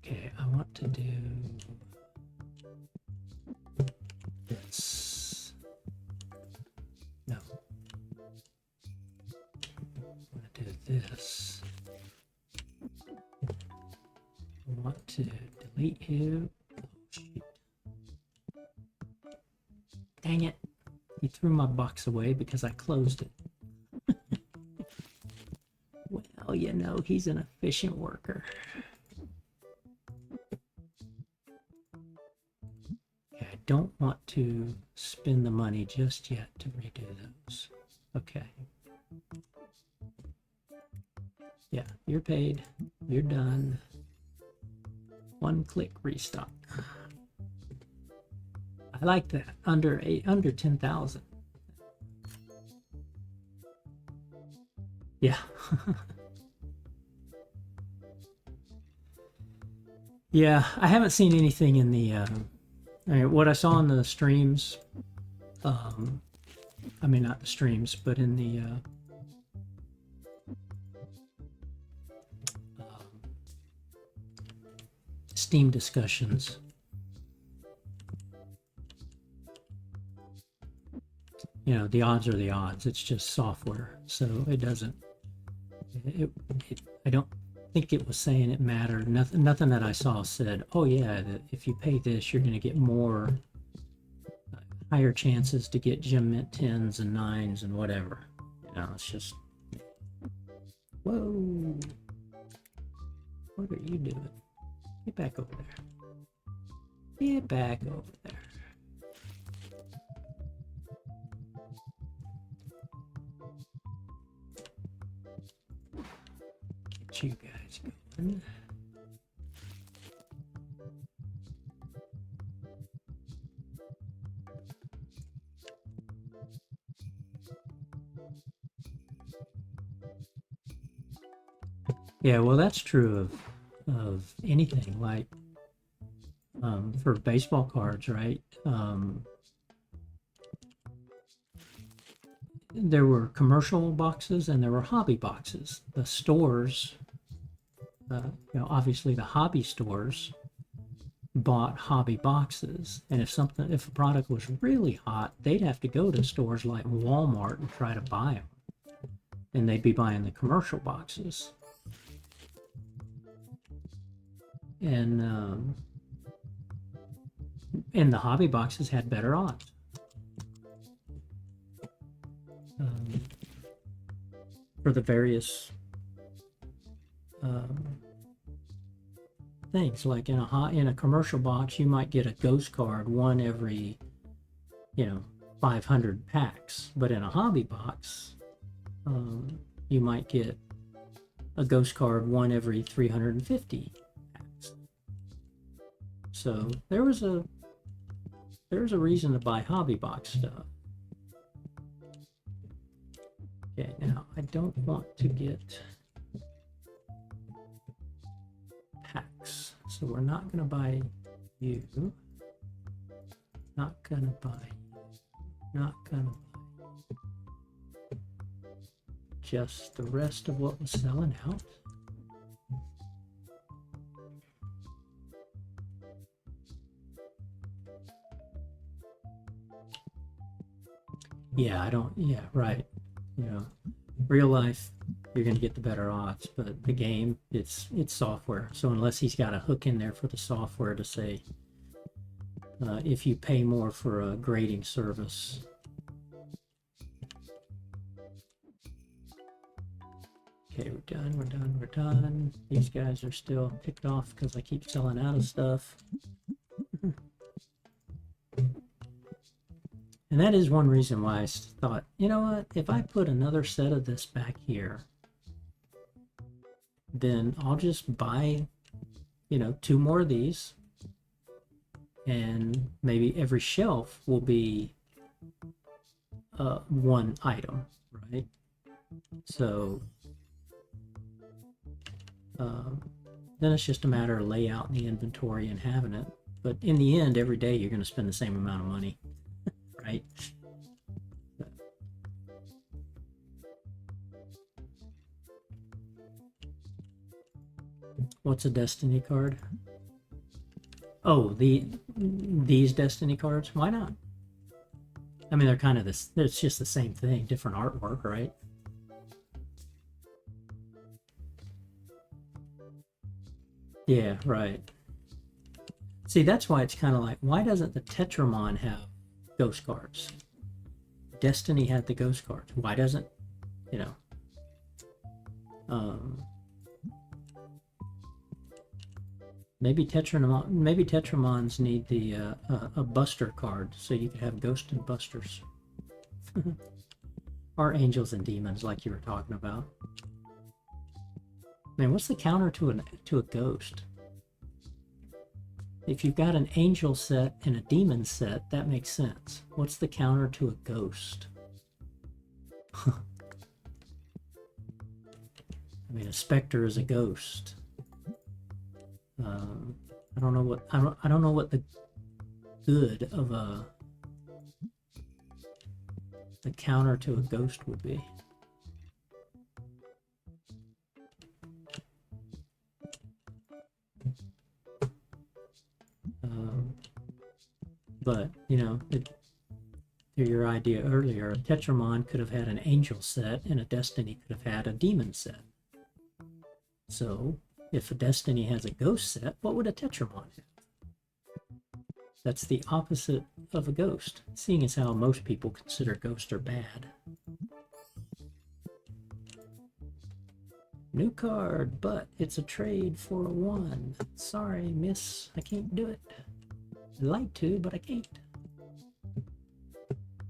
Okay, I want to do this. No. I want to do this. I want to delete you. Oh, shoot. Dang it. He threw my box away because I closed it. Well, you know, he's an efficient worker. Okay, I don't want to spend the money just yet to redo those. Okay. Yeah, you're paid. You're done. One click restock. I like that. Under 10,000. Yeah. Yeah, I haven't seen anything in the I mean, what I saw in the streams, I mean, not the streams, but in the Steam discussions. You know, the odds are the odds. It's just software, so it doesn't. I don't think it was saying it mattered. Nothing that I saw said, "Oh yeah, that if you pay this, you're going to get more, higher chances to get gem mint 10s and 9s and whatever." You know, it's just, whoa. What are you doing? Get back over there. Get back over there. Get you guys going. Yeah, well, that's true of anything, like for baseball cards, right? There were commercial boxes and there were hobby boxes. The stores, you know, obviously the hobby stores bought hobby boxes, and if a product was really hot, they'd have to go to stores like Walmart and try to buy them, and they'd be buying the commercial boxes. And the hobby boxes had better odds. For the various things, like in a commercial box, you might get a ghost card one every, 500 packs, but in a hobby box, you might get a ghost card one every 350 packs. So there was a reason to buy hobby box stuff. Okay, now I don't want to get packs, so we're not going to buy you. Not going to buy you. Not going to buy just the rest of what was selling out. Yeah, yeah, right. Real life, you're going to get the better odds, but the game, it's software. So unless he's got a hook in there for the software to say, if you pay more for a grading service, Okay, we're done, we're done, we're done. These guys are still ticked off because I keep selling out of stuff. And that is one reason why I thought, you know what, if I put another set of this back here, then I'll just buy, you know, 2 more of these, and maybe every shelf will be 1 item, right? So then it's just a matter of layout in the inventory and having it. But in the end, every day you're going to spend the same amount of money, right? What's a Destiny card? Oh, these Destiny cards? Why not? I mean, they're kind of this. It's just the same thing, different artwork, right? Yeah, right. See, that's why it's kind of like, why doesn't the Tetramon have ghost cards? Destiny had the ghost cards. Why doesn't, you know? Maybe Tetramons need the a Buster card so you could have Ghost and Busters, or Angels and Demons, like you were talking about. Man, what's the counter to a Ghost? If you've got an Angel set and a Demon set, that makes sense. What's the counter to a Ghost? I mean, a Spectre is a ghost. I don't know what the good of the counter to a ghost would be. But you know, your idea earlier, a Tetramon could have had an Angel set, and a Destiny could have had a Demon set. So, if a Destiny has a Ghost set, what would a Tetramon have? That's the opposite of a Ghost, seeing as how most people consider Ghosts are bad. New card, but it's a trade for a 1. Sorry, miss, I can't do it. I'd like to, but I can't.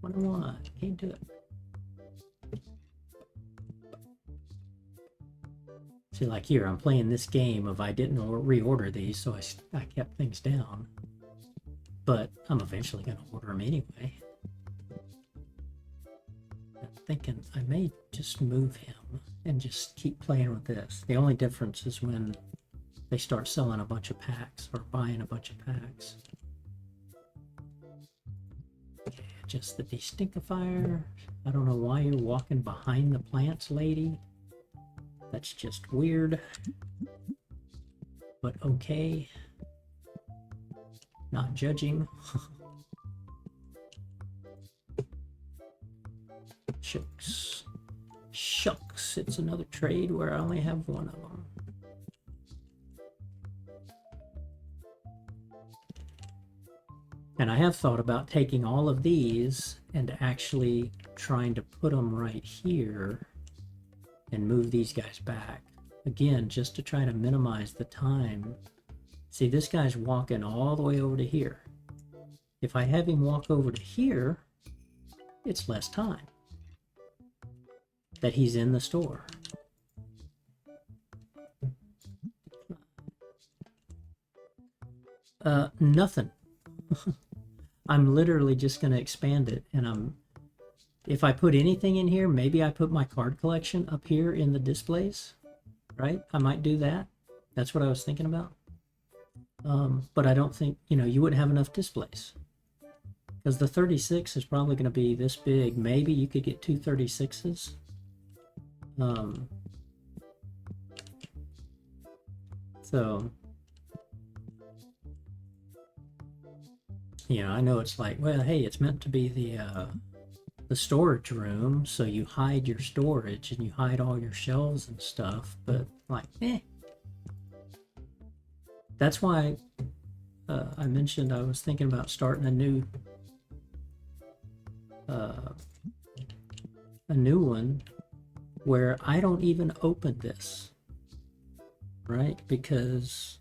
1-1, can't do it. See, like here, I'm playing this game of I didn't reorder these, so I kept things down. But I'm eventually going to order them anyway. I'm thinking I may just move him and just keep playing with this. The only difference is when they start selling a bunch of packs or buying a bunch of packs. Okay, just the Destinkifier. I don't know why you're walking behind the plants, lady. That's just weird, but okay. Not judging. Shucks. Shucks, it's another trade where I only have 1 of them. And I have thought about taking all of these and actually trying to put them right here and move these guys back. Again, just to try to minimize the time. See, this guy's walking all the way over to here. If I have him walk over to here, it's less time that he's in the store. Nothing. I'm literally just going to expand it, and if I put anything in here, maybe I put my card collection up here in the displays, right? I might do that. That's what I was thinking about. But I don't think, you know, you wouldn't have enough displays. Because the 36 is probably going to be this big. Maybe you could get 2 36s. So, you know, I know it's like, well, hey, it's meant to be the storage room, so you hide your storage and you hide all your shelves and stuff, but like, That's why I mentioned I was thinking about starting a new one where I don't even open this, right? Because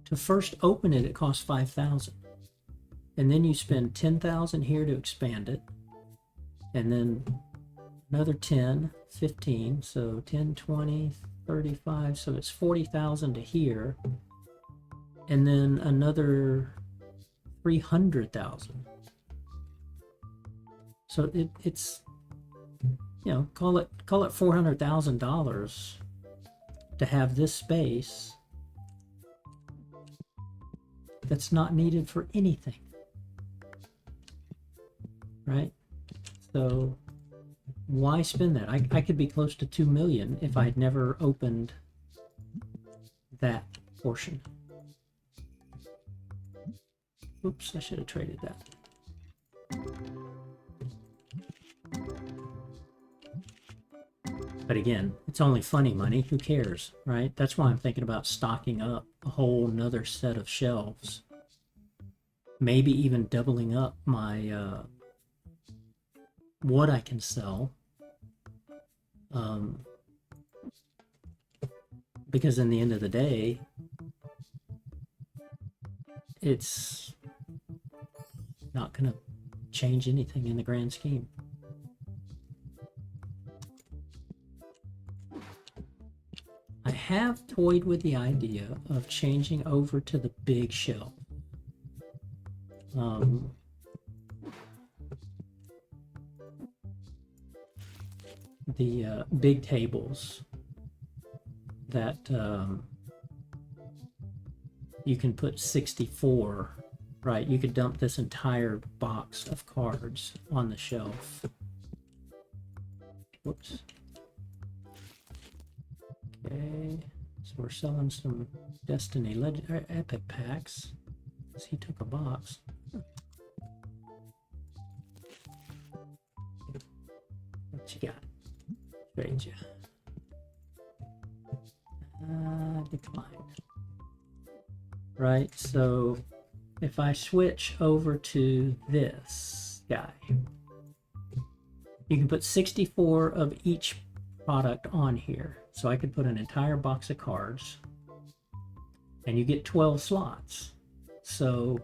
to first open it, it costs 5,000. And then you spend 10,000 here to expand it. And then another 10, 15, so 10, 20, 35, so it's 40,000 to here. And then another 300,000. So it's, you know, call it $400,000 to have this space that's not needed for anything, right? So why spend that? I could be close to 2 million if I'd never opened that portion. Oops, I should have traded that. But again, it's only funny money. Who cares, right? That's why I'm thinking about stocking up a whole nother set of shelves. Maybe even doubling up my what I can sell. Because in the end of the day, it's not going to change anything in the grand scheme. I have toyed with the idea of changing over to the big shelf. The big tables that you can put 64, right? You could dump this entire box of cards on the shelf. Whoops. Okay, so we're selling some Destiny Epic packs. So he took a box. What you got? Trade you. Declined. Right, so if I switch over to this guy, you can put 64 of each product on here. So I could put an entire box of cards and you get 12 slots. So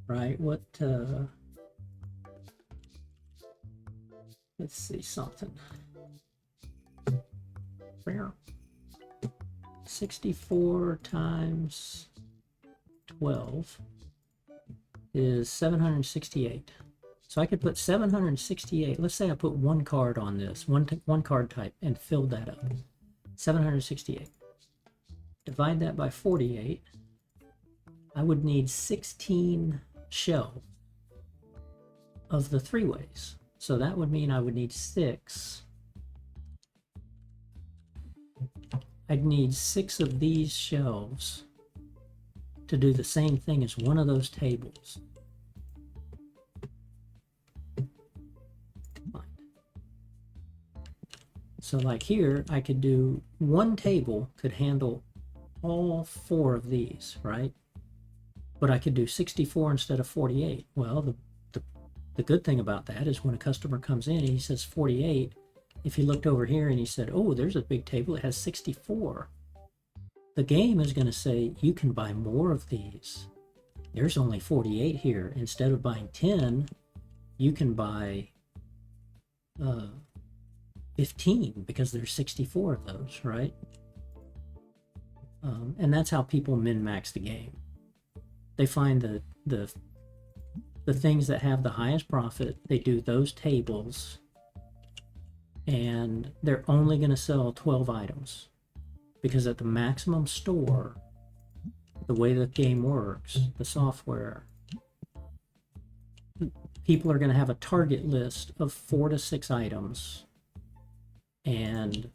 right, what let's see something. 64 times 12 is 768. So I could put 768. Let's say I put one card on this, one card type, and filled that up. 768. Divide that by 48. I would need 16 shelves of the three ways. So that would mean I would need 6. I'd need 6 of these shelves to do the same thing as one of those tables. So like here, I could do one table could handle all 4 of these, right? But I could do 64 instead of 48. Well, the good thing about that is when a customer comes in and he says 48, if he looked over here and he said, oh, there's a big table that has 64, the game is going to say, you can buy more of these. There's only 48 here. Instead of buying 10, you can buy 15 because there's 64 of those, right? And that's how people min-max the game. They find the things that have the highest profit, they do those tables, and they're only going to sell 12 items. Because at the maximum store, the way the game works, the software, people are going to have a target list of 4 to 6 items, and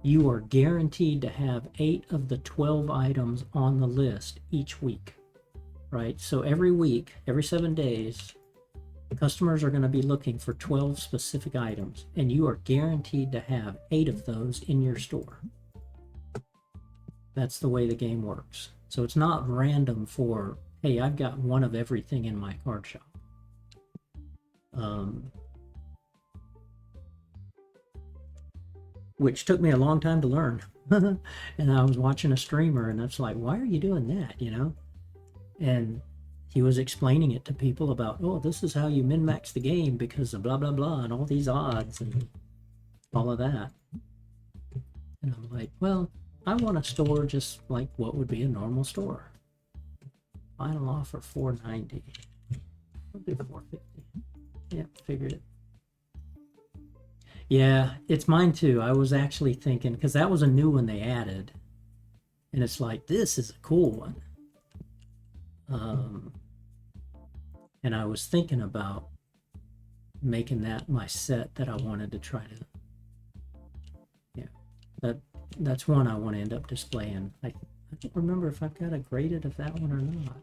you are guaranteed to have 8 of the 12 items on the list each week, right? So every week, every 7 days, customers are going to be looking for 12 specific items, and you are guaranteed to have 8 of those in your store. That's the way the game works. So it's not random for, hey, I've got one of everything in my card shop. Which took me a long time to learn. And I was watching a streamer, and it's like, why are you doing that, you know? And he was explaining it to people about, oh, this is how you min-max the game because of blah, blah, blah, and all these odds and all of that. And I'm like, well, I want a store just like what would be a normal store. Final offer $4.90. I'll do $4.50. Yep, figured it. Yeah, it's mine too. I was actually thinking, because that was a new one they added. And it's like, this is a cool one. And I was thinking about making that my set that I wanted to try to, that's one I want to end up displaying. I don't remember if I've got a graded of that one or not.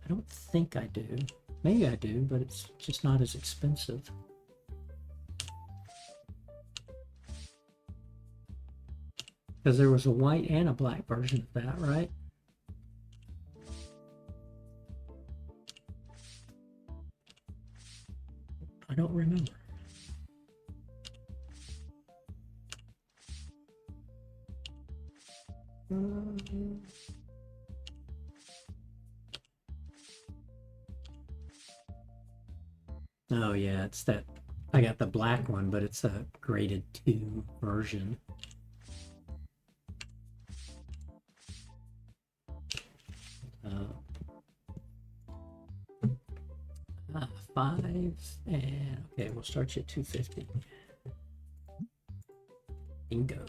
I don't think I do. Maybe I do, but it's just not as expensive. Because there was a white and a black version of that, right? I don't remember. Oh yeah, it's that. I got the black one, but it's a graded 2 version. $5 and okay, we'll start you at $2.50. Bingo.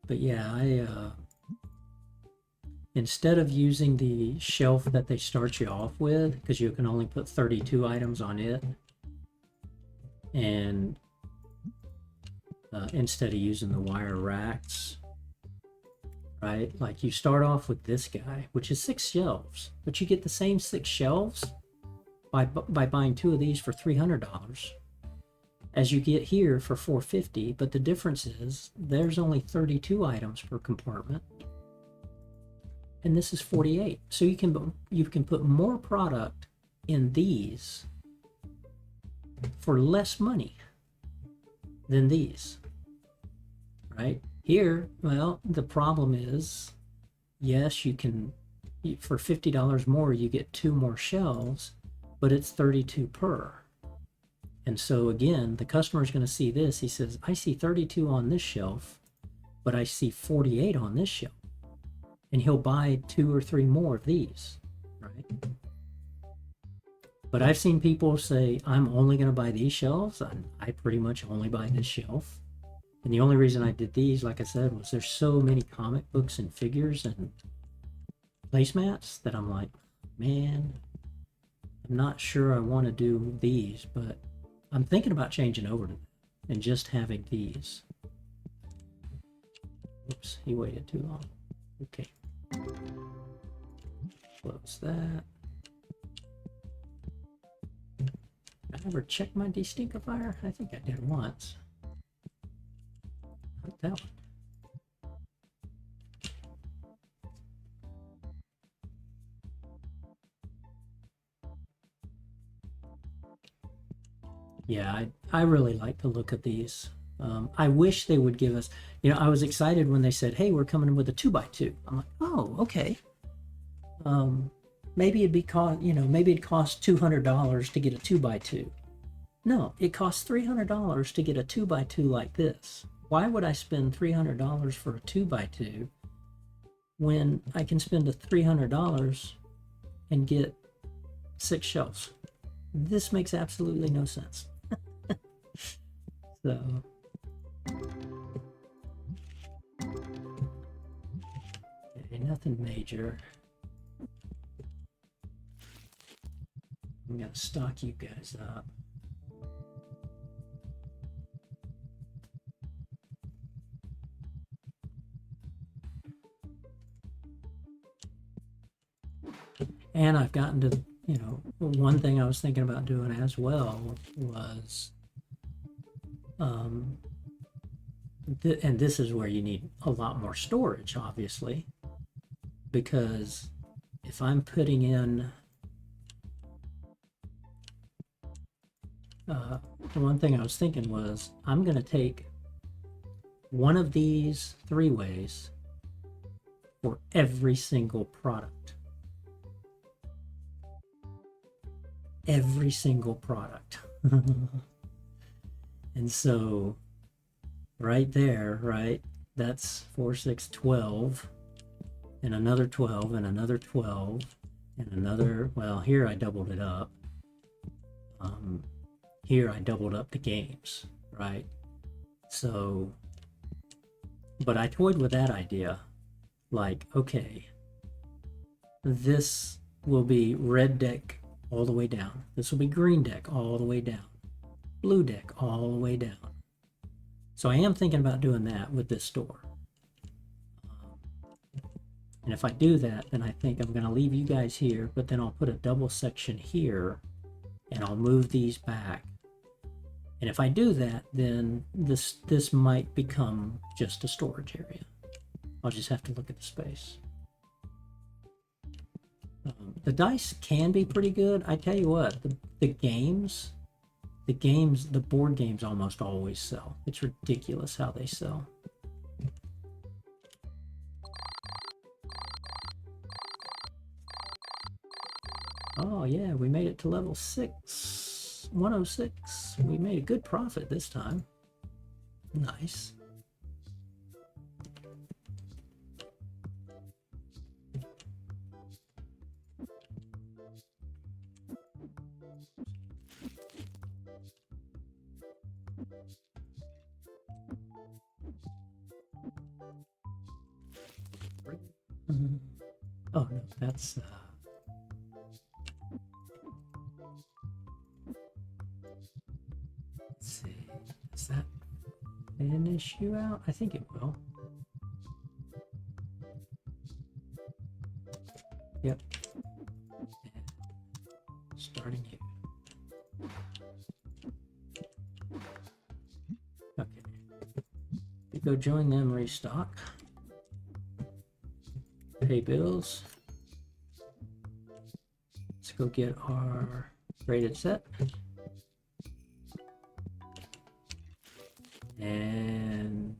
But yeah, instead of using the shelf that they start you off with, because you can only put 32 items on it, and instead of using the wire racks, right? Like you start off with this guy, which is 6 shelves, but you get the same 6 shelves by buying 2 of these for $300 as you get here for $4.50. But the difference is there's only 32 items per compartment, and this is 48. So you can put more product in these for less money than these, right? Here, well, the problem is, yes, you can, for $50 more, you get 2 more shelves, but it's 32 per. And so again, the customer is going to see this. He says, I see 32 on this shelf, but I see 48 on this shelf. And he'll buy 2 or 3 more of these, right? But I've seen people say, I'm only going to buy these shelves. I pretty much only buy this shelf. And the only reason I did these, like I said, was there's so many comic books and figures and placemats that I'm like, man, I'm not sure I want to do these, but I'm thinking about changing over to them and just having these. Oops, he waited too long. Okay. Close that. Did I ever check my destinkifier? I think I did once. Not that one. Yeah, I really like the look of these. I wish they would give us, I was excited when they said, hey, we're coming with a 2x2. I'm like, oh, okay. Maybe it'd be maybe it costs $200 to get a 2x2. No, it costs $300 to get a 2x2 like this. Why would I spend $300 for a 2x2 when I can spend a $300 and get 6 shelves? This makes absolutely no sense. So okay, nothing major. I'm gonna stock you guys up. And I've gotten to, one thing I was thinking about doing as well was and this is where you need a lot more storage, obviously, because if I'm putting in the one thing I was thinking was I'm going to take one of these three-ways for every single product. Every single product. And so right there, right, that's 4, 6, 12, and another 12, and another 12, and another, well, here I doubled it up. Here I doubled up the games, right? So, but I toyed with that idea, like, okay, this will be red deck all the way down. This will be green deck all the way down. Blue deck all the way down. So I am thinking about doing that with this store. And if I do that, then I think I'm going to leave you guys here, but then I'll put a double section here, and I'll move these back. And if I do that, then this might become just a storage area. I'll just have to look at the space. The dice can be pretty good. I tell you what, the board games almost always sell. It's ridiculous how they sell. Oh yeah, we made it to level 6, 106. We made a good profit this time. Nice. Oh no, that's let's see, does that finish you out? I think it will. Yep. Starting here. Okay. You go join them, restock. Pay bills. Let's go get our rated set. And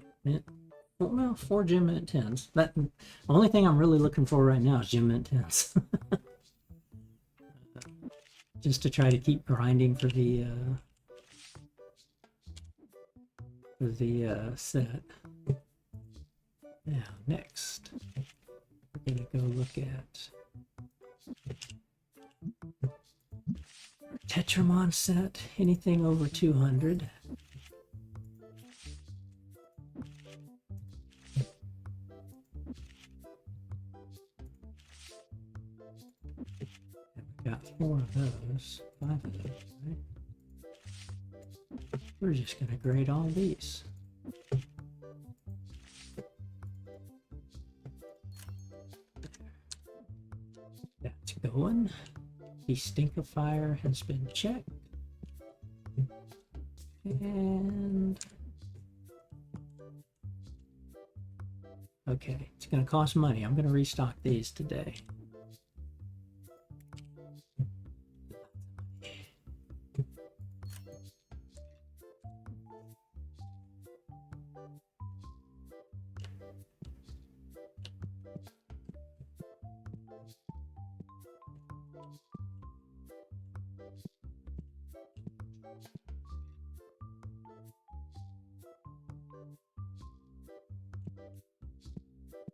well, 4 gem mint 10s. That the only thing I'm really looking for right now is gem mint 10s. Just to try to keep grinding for the set. Now next, we're gonna go look at our Tetramon set. Anything over 200. Got 4 of those, 5 of those, right? We're just gonna grade all these. That's going. The Stinkifier has been checked. And okay, it's gonna cost money. I'm gonna restock these today.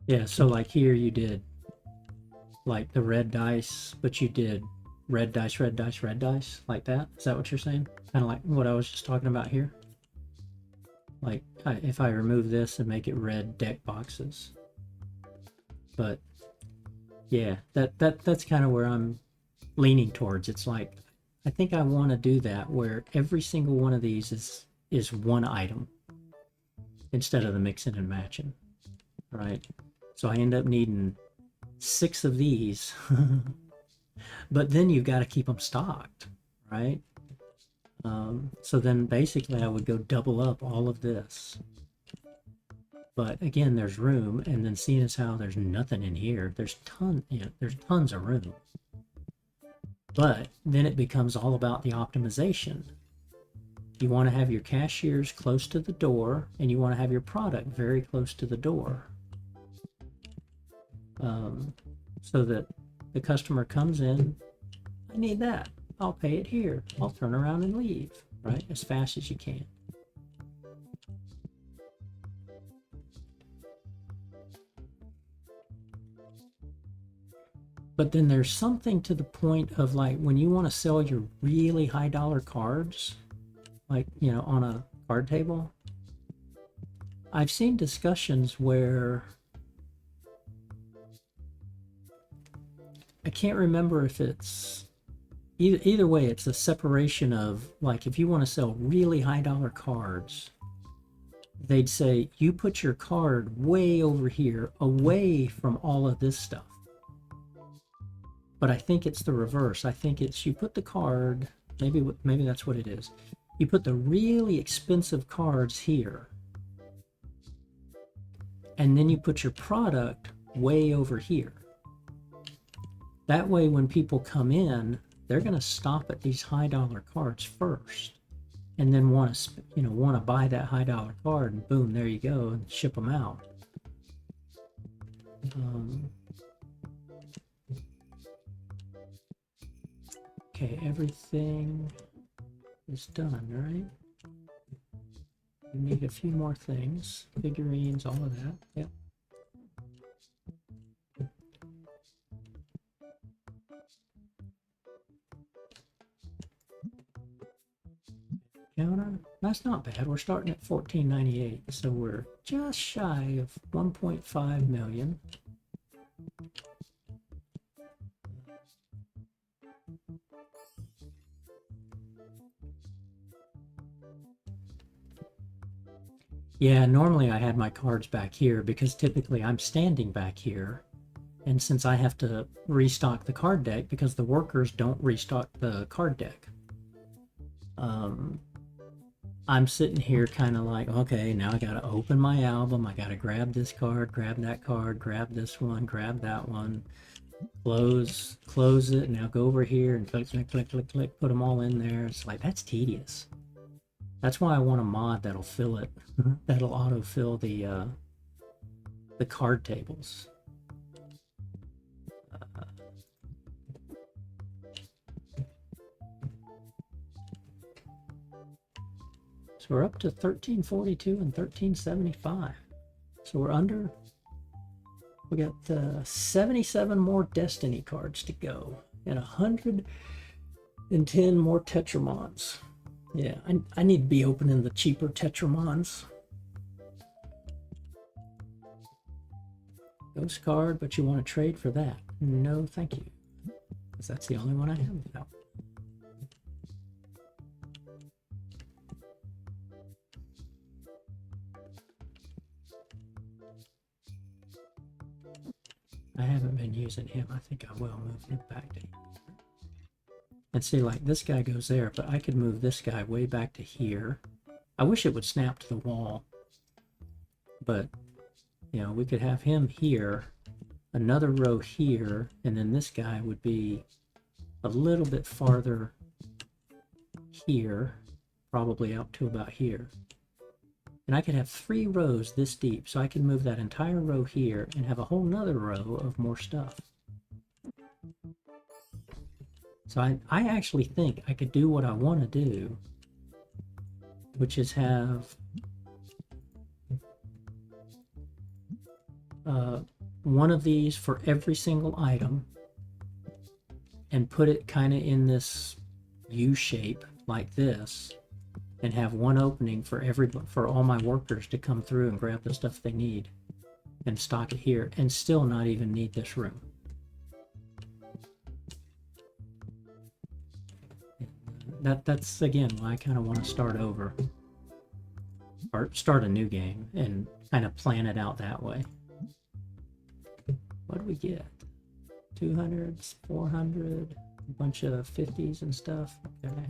Yeah, so like here you did like the red dice, but you did red dice, red dice, red dice, like that. Is that what you're saying? Kind of like what I was just talking about here. Like if I remove this and make it red deck boxes. But yeah, that's kind of where I'm leaning towards. It's like I think I want to do that where every single one of these is one item instead of the mixing and matching, right? So I end up needing 6 of these, but then you've got to keep them stocked, right? So then basically I would go double up all of this But again, there's room, and then seeing as how there's nothing in here, there's tons of room. But then it becomes all about the optimization. You want to have your cashiers close to the door, and you want to have your product very close to the door. So that the customer comes in, I need that. I'll pay it here. I'll turn around and leave, right? As fast as you can. But then there's something to the point of like when you want to sell your really high dollar cards, like, you know, on a card table. I've seen discussions where I can't remember if it's either way, it's a separation of like if you want to sell really high dollar cards, they'd say you put your card way over here away from all of this stuff. But I think it's the reverse. I think it's you put the card, maybe that's what it is. You put the really expensive cards here, and then you put your product way over here. That way, when people come in, they're going to stop at these high dollar cards first, and then want to buy that high dollar card, and boom, there you go, and ship them out. Okay, everything is done, right? We need a few more things, figurines, all of that. Yep. Counter, that's not bad. We're starting at 1498, so we're just shy of 1.5 million. Yeah, normally I had my cards back here because typically I'm standing back here. And since I have to restock the card deck because the workers don't restock the card deck, I'm sitting here kind of like, okay, now I got to open my album. I got to grab this card, grab that card, grab this one, grab that one, close it. Now go over here and click, put them all in there. It's like, that's tedious. That's why I want a mod that'll fill it, that'll autofill the card tables. So we're up to 1342 and 1375. So we're under. We got 77 more Destiny cards to go and 110 more Tetramons. Yeah, I need to be opening the cheaper Tetramons. Ghost card, but you want to trade for that? No, thank you. Because that's the only one I have now. I haven't been using him. I think I will move him back to here. And see, like, this guy goes there, but I could move this guy way back to here. I wish it would snap to the wall. But, you know, we could have him here, another row here, and then this guy would be a little bit farther here, probably out to about here. And I could have 3 rows this deep, so I can move that entire row here and have a whole nother row of more stuff. So I actually think I could do what I want to do, which is have one of these for every single item and put it kind of in this U shape like this, and have one opening for all my workers to come through and grab the stuff they need and stock it here, and still not even need this room. That's again why I kind of want to start over, or start a new game and kind of plan it out that way. What do we get? 200s, 400, a bunch of 50s and stuff. Okay.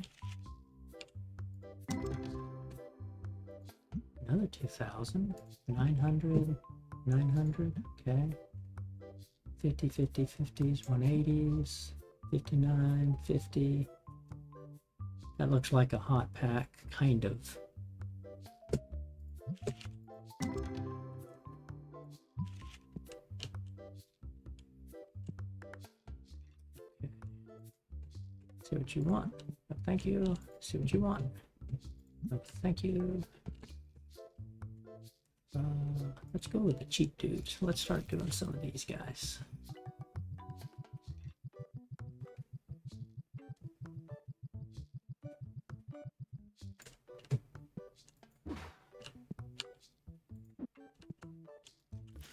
Another 2,000. 900. 900. Okay. 50, 50, 50s, 180s, 59, 50. That looks like a hot pack, kind of. Okay. See what you want. No, thank you. See what you want. No, thank you. Let's go with the cheap dudes. Let's start doing some of these guys.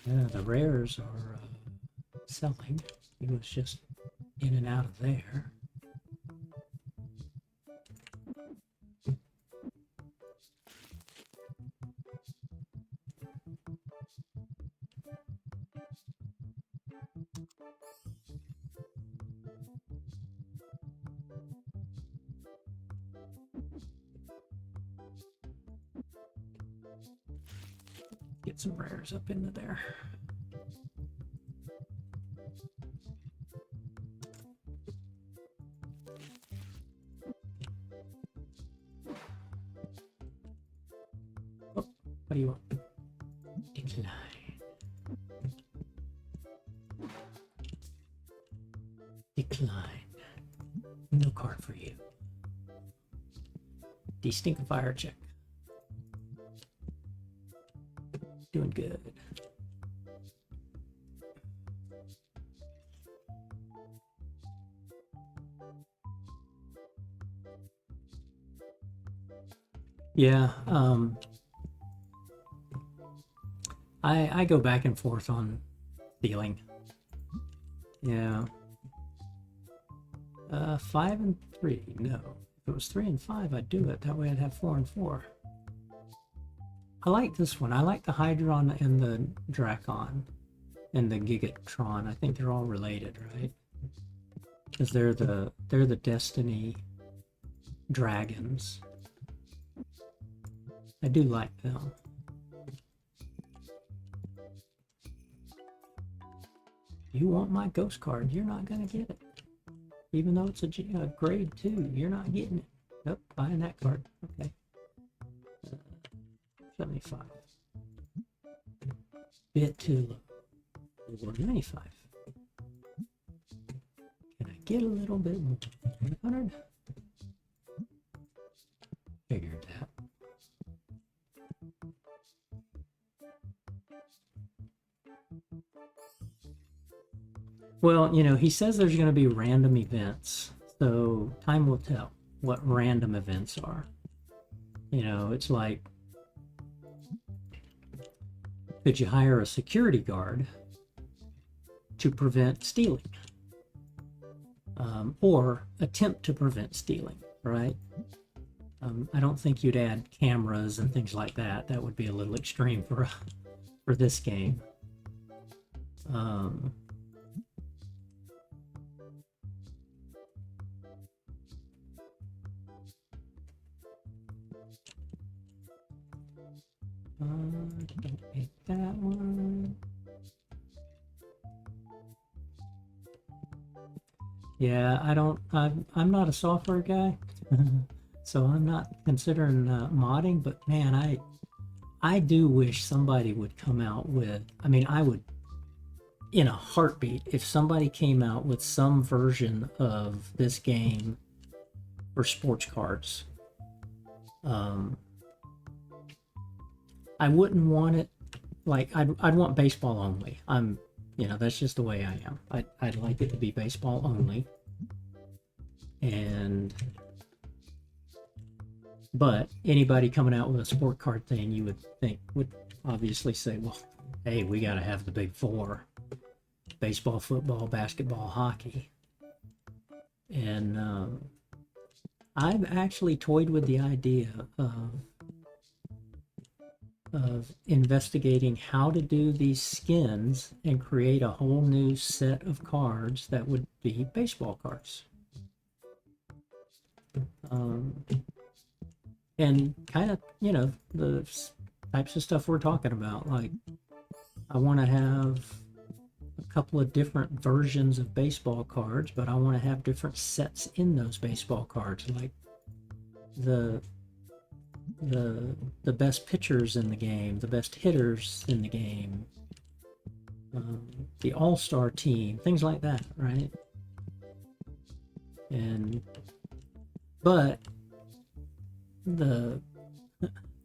Yeah, the rares are selling. He was just in and out of there. Get some rares up into there. Oh, what do you want? Decline. Decline. No card for you. Distinct check. Doing good. Yeah, I go back and forth on stealing. Yeah. 5 and 3, no. If it was 3 and 5, I'd do it. That way I'd have 4 and 4. I like this one. I like the Hydron and the Dracon and the Gigatron. I think they're all related, right? Because they're the Destiny dragons. I do like them. You want my ghost card, you're not gonna get it. Even though it's a grade 2, you're not getting it. Nope, buying that card. Okay. 75. Bit too low. 195. Can I get a little bit more? 100? Figured that. Well, you know, he says there's going to be random events, so time will tell what random events are. You know, it's like, could you hire a security guard to prevent stealing? Or attempt to prevent stealing, right? I don't think you'd add cameras and things like that. That would be a little extreme for this game. Don't hit that one. Yeah, I'm not a software guy, so I'm not considering modding, but man, I do wish somebody would come out with, I mean, I would, in a heartbeat, if somebody came out with some version of this game for sports cards. I wouldn't want it, like, I'd want baseball only. You know, that's just the way I am. I'd like it to be baseball only. But anybody coming out with a sport card thing, you would think, would obviously say, well, hey, we got to have the big four: baseball, football, basketball, hockey. And I've actually toyed with the idea of investigating how to do these skins and create a whole new set of cards that would be baseball cards. And kind of, you know, types of stuff we're talking about. Like, I want to have a couple of different versions of baseball cards, but I want to have different sets in those baseball cards, like the best pitchers in the game, the best hitters in the game, the all-star team, things like that, right? And but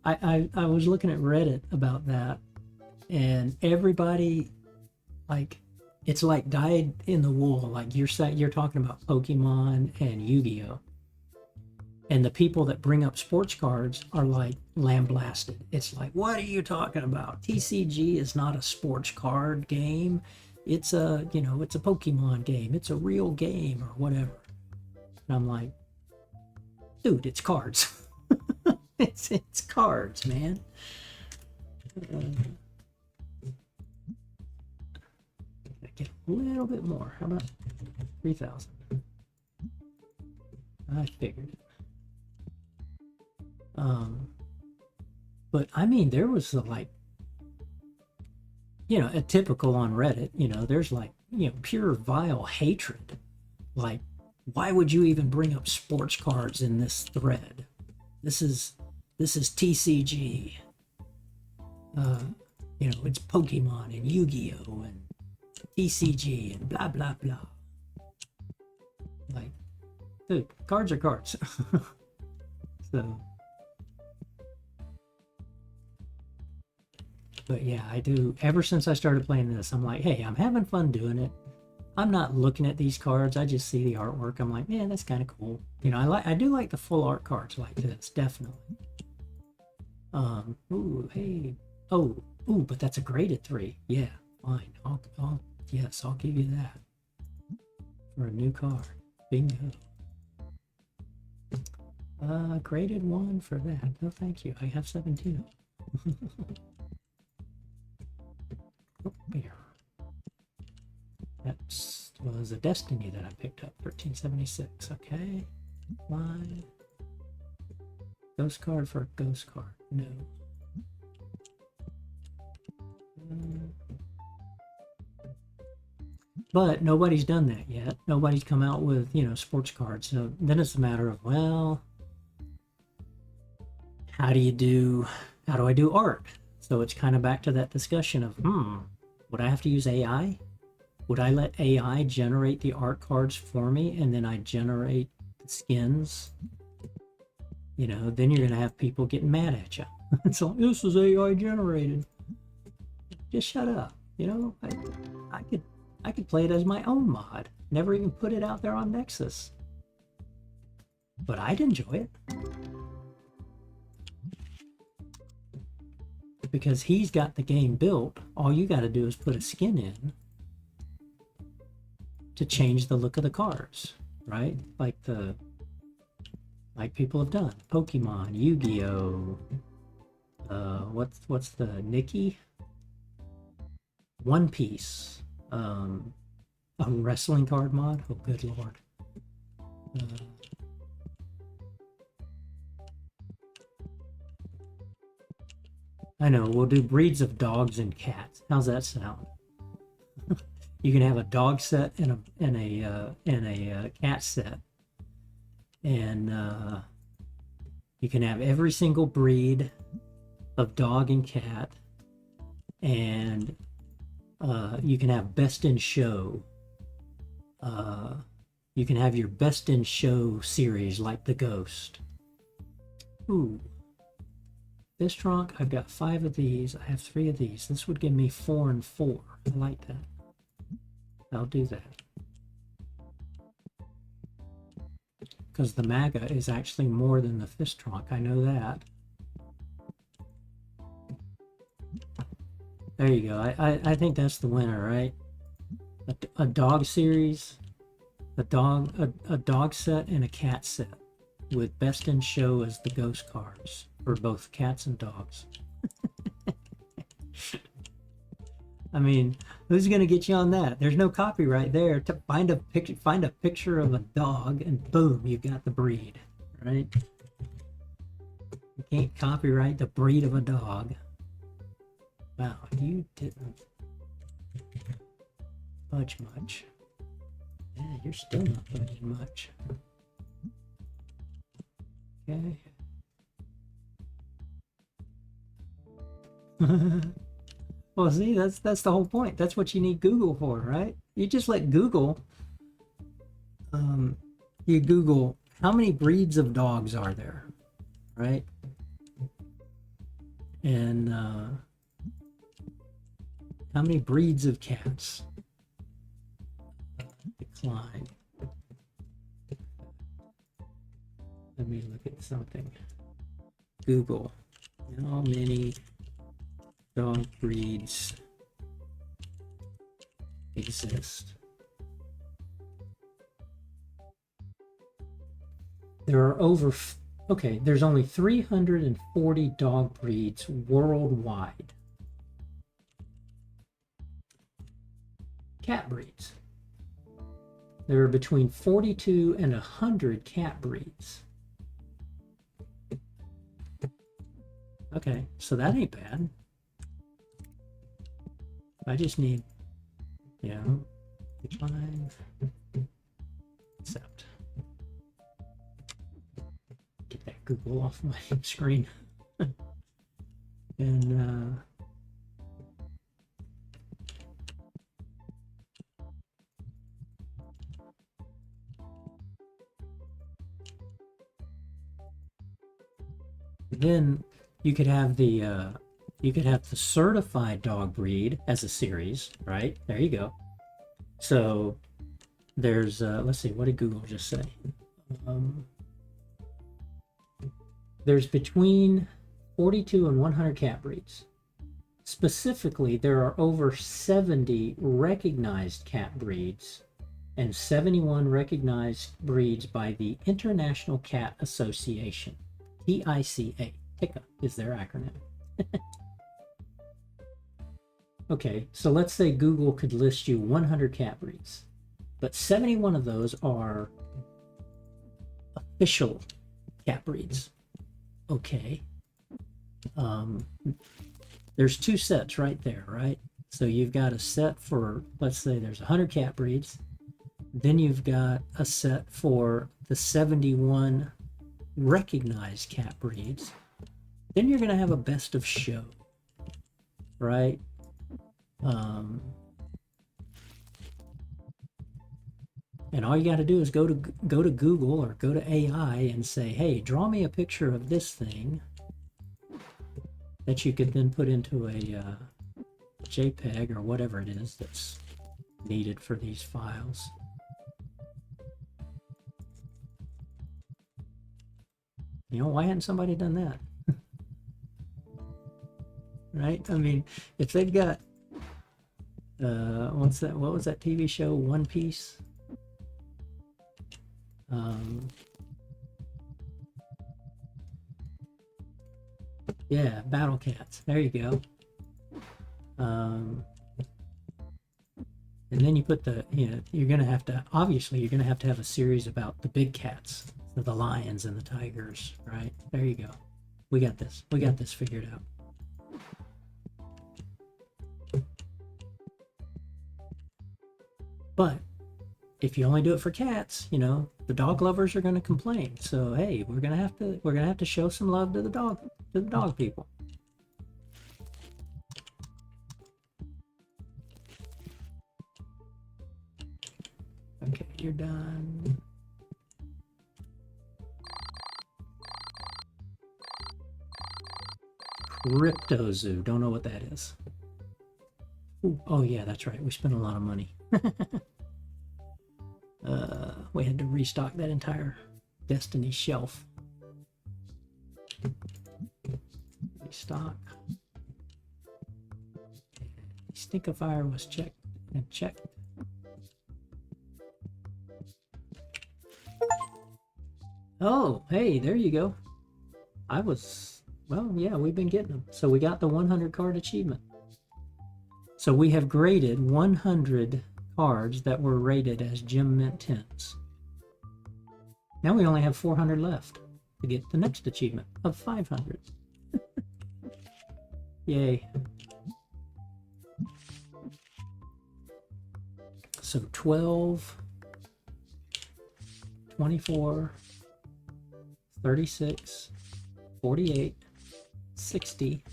I was looking at Reddit about that, and everybody, like, it's like dyed in the wool. Like, you're talking about Pokemon and Yu-Gi-Oh, and the people that bring up sports cards are like lambasted. It's like, what are you talking about? TCG is not a sports card game. It's a, it's a Pokemon game. It's a real game or whatever. And I'm like, dude, it's cards. it's cards, man. Get a little bit more. How about 3,000? I figured it. But I mean, there was like, a typical on Reddit, there's like, pure vile hatred. Like, why would you even bring up sports cards in this thread? This is TCG. It's Pokemon and Yu-Gi-Oh and TCG and blah blah blah. Like, dude, cards are cards. So, but yeah, I do. Ever since I started playing this, I'm like, hey, I'm having fun doing it. I'm not looking at these cards. I just see the artwork. I'm like, man, that's kind of cool. I do like the full art cards like this, definitely. Ooh, hey, ooh, but that's a graded 3. Yeah, fine. Yes, I'll give you that for a new card. Bingo. Graded 1 for that. No, thank you. I have 17 of them. Oh, here. That was a Destiny that I picked up. 1376. Okay. Fine. Ghost card for a ghost card. No. But nobody's done that yet. Nobody's come out with, sports cards. So then it's a matter of, well, how do I do art? So it's kind of back to that discussion of, would I have to use AI? Would I let AI generate the art cards for me and then I generate the skins? Then you're going to have people getting mad at you. It's like, this is AI generated. Just shut up. I could play it as my own mod. Never even put it out there on Nexus. But I'd enjoy it. Because he's got the game built. All you got to do is put a skin in to change the look of the cards, right? Like people have done. Pokemon, Yu-Gi-Oh, what's the Nikki? One Piece, a wrestling card mod. Oh, good lord. I know, we'll do breeds of dogs and cats. How's that sound? You can have a dog set and a cat set, and you can have every single breed of dog and cat, and you can have best in show. You can have your best in show series like the Ghost. Ooh. This trunk, I've got 5 of these. I have 3 of these. This would give me 4 and 4. I like that. I'll do that. Because the MAGA is actually more than the fist trunk. I know that. There you go. I think that's the winner, right? A dog series, a dog set, and a cat set with best in show as the ghost cards for both cats and dogs. I mean, who's gonna get you on that? There's no copyright there. To find a picture of a dog, and boom, you got the breed, right? You can't copyright the breed of a dog. Wow, you didn't budge much. Yeah, you're still not budging much. Okay. Well, see, that's the whole point. That's what you need Google for, right? You just let Google, you Google how many breeds of dogs are there, right? And how many breeds of cats? Decline. Let me look at something. Google. How many dog breeds exist? There are over, okay, there's only 340 dog breeds worldwide. Cat breeds. There are between 42 and 100 cat breeds. Okay, so that ain't bad. I just need, you know, decline, accept. Get that Google off my screen. And then you could have the certified dog breed as a series, right? There you go. So there's let's see, what did Google just say? There's between 42 and 100 cat breeds. Specifically, there are over 70 recognized cat breeds and 71 recognized breeds by the International Cat Association. TICA. TICA is their acronym. Okay, so let's say Google could list you 100 cat breeds, but 71 of those are official cat breeds. Okay. There's two sets right there, right? So you've got a set for, let's say there's 100 cat breeds. Then you've got a set for the 71 recognized cat breeds. Then you're going to have a best of show, right? And all you got to do is go to Google or go to AI and say, hey, draw me a picture of this thing that you could then put into a JPEG or whatever it is that's needed for these files. You know, why hadn't somebody done that? Right? I mean, if they've got what's that? What was that TV show? One Piece. Yeah, Battle Cats. There you go. And then you put the, you know, you're gonna have to, obviously you're gonna have to have a series about the big cats, the lions and the tigers, right? There you go. We got this. We got this figured out. But if you only do it for cats, you know, the dog lovers are going to complain. So hey, we're gonna have to show some love to the dog people. Okay, you're done. Crypto Zoo. Don't know what that is. Ooh, oh yeah, that's right. We spent a lot of money. We had to restock that entire Destiny shelf. Restock. Stinkifier was checked and checked. Oh, hey, there you go. Well, yeah, we've been getting them. So we got the 100 card achievement. So we have graded 100 cards that were rated as Gem Mint 10s. Now we only have 400 left to get the next achievement of 500. Yay. So 12, 24, 36, 48, 60,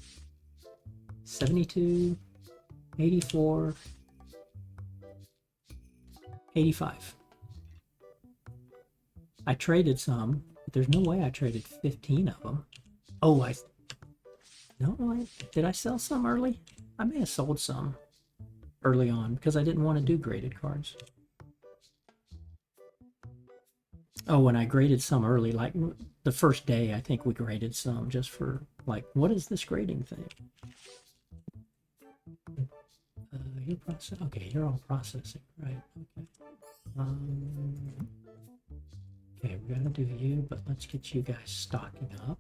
72, 84, 85. I traded some, but there's no way I traded 15 of them. Oh, did I sell some early? I may have sold some early on because I didn't want to do graded cards. Oh, and I graded some early, like the first day, I think we graded some just for, like, what is this grading thing? You process, okay, you're all processing, right? Okay. Okay, we're gonna do you, but let's get you guys stocking up.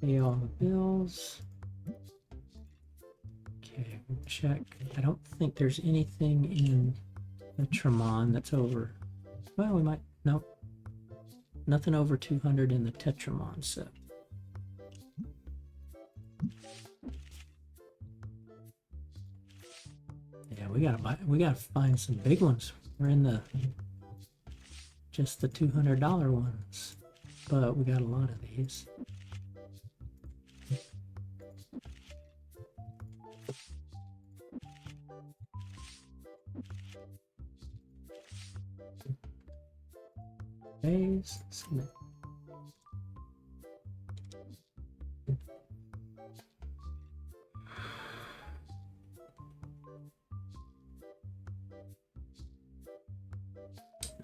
Pay all the bills. Okay, we'll check. I don't think there's anything in the Tetramon that's over. Well, we might. Nope. Nothing over 200 in the Tetramon set. Yeah, we gotta find some big ones. We're in the just the $200 ones, but we got a lot of these. Days, submit.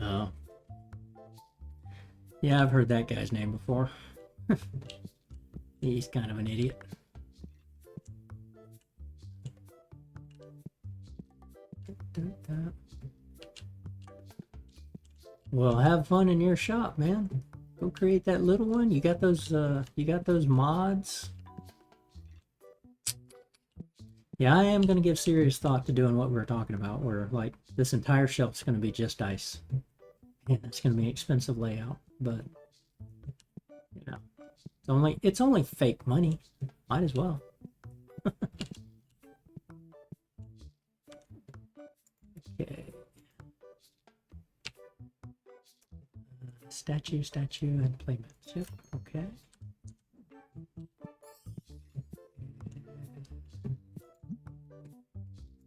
Oh. Yeah, I've heard that guy's name before. He's kind of an idiot. Well, have fun in your shop, man. Go create that little one. You got those mods. Yeah, I am going to give serious thought to doing what we were talking about, where like this entire shelf's going to be just ice. And it's going to be an expensive layout, but you know, it's only fake money. Might as well. Okay. Statue, and playmats. Yep. Okay.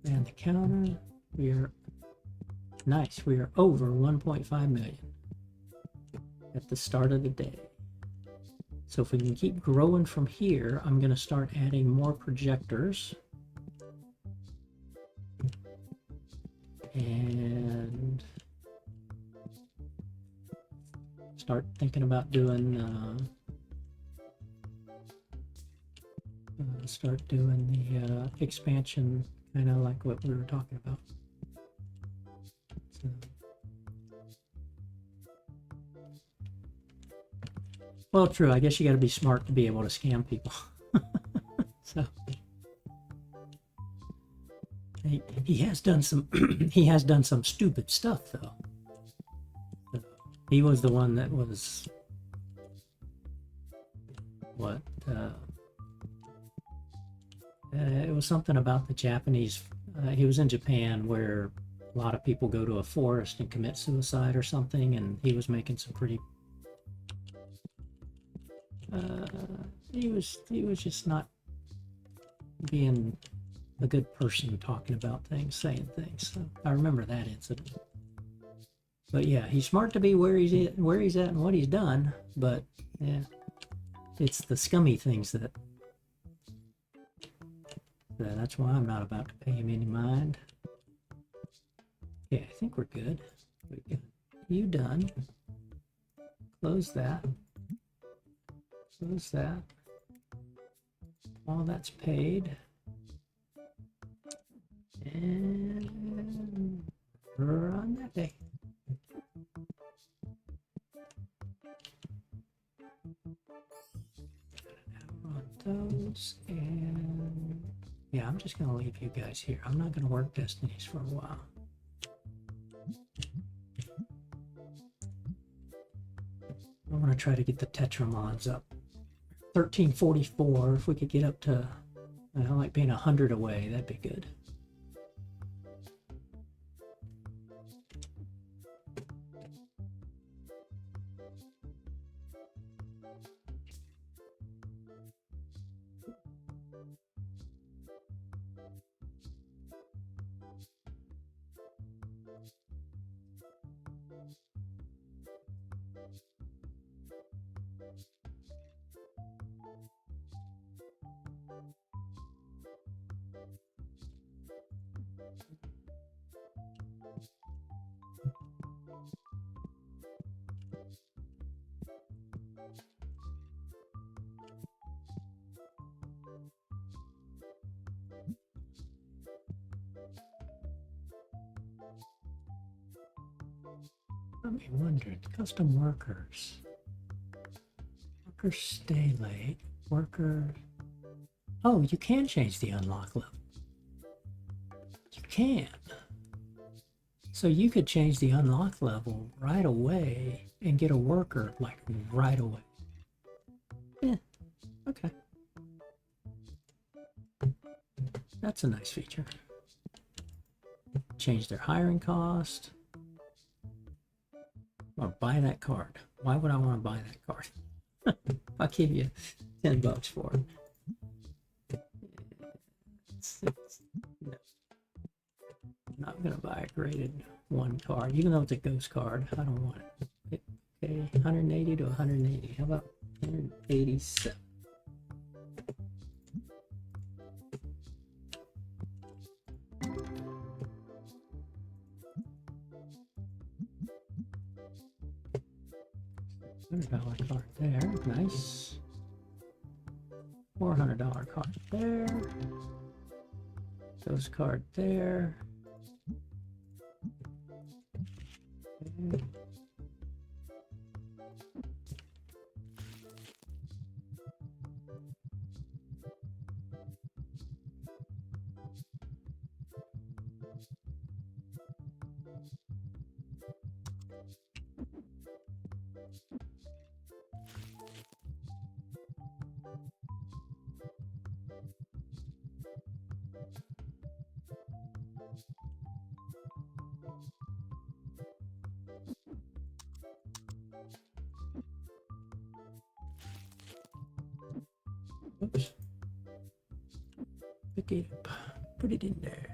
And the counter, we are nice. We are over 1.5 million at the start of the day. So if we can keep growing from here, I'm going to start adding more projectors. And start thinking about doing the expansion, kind of like what we were talking about. So, well, true. I guess you got to be smart to be able to scam people. So he has done some he has done some stupid stuff though. So, he was the one that was what it was something about the Japanese. He was in Japan where a lot of people go to a forest and commit suicide or something, and he was making some pretty he was just not being a good person, talking about things, saying things. So I remember that incident. But yeah, he's smart to be where he's at and what he's done, but yeah, it's the scummy things that's why I'm not about to pay him any mind. Yeah, I think we're good. You done. Close that. Close that. All that's paid. And run that day. On those, and yeah, I'm just gonna leave you guys here. I'm not gonna work Destinies for a while. I want to try to get the Tetramons up. 1344. If we could get up to, I like being 100 away, that'd be good. Let me wonder, custom workers. Workers stay late. Worker. Oh, you can change the unlock level. You can. So you could change the unlock level right away and get a worker like right away. Yeah, okay. That's a nice feature. Change their hiring cost. Or buy that card. Why would I want to buy that card? I'll give you $10 for it. No. I'm not gonna buy a graded 1 card, even though it's a ghost card. I don't want it. Okay, 180 to 180. How about 187? $100 card there, nice. $400 card there. Ghost card there. Okay. Oops. Pick it up. Put it in there.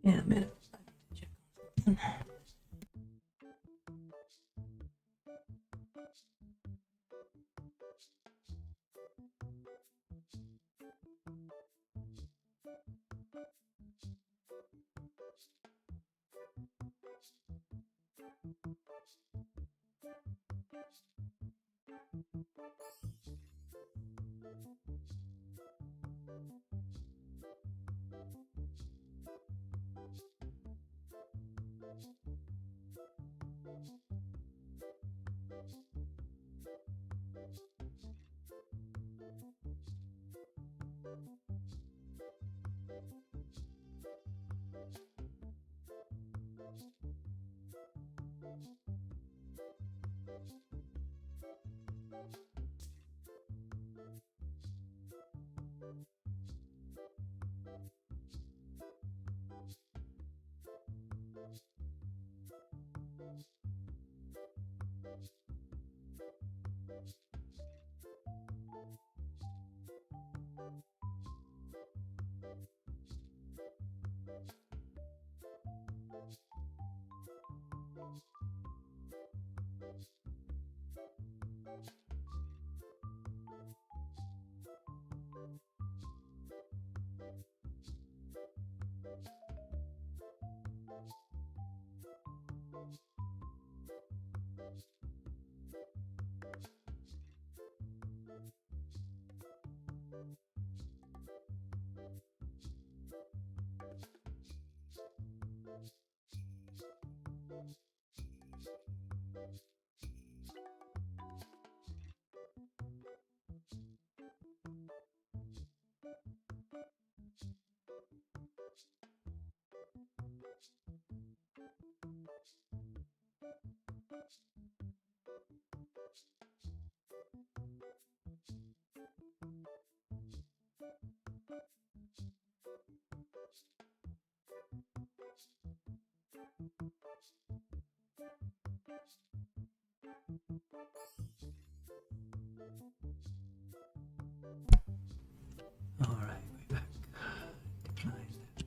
Yeah, a minute. All right, way back. Decline that.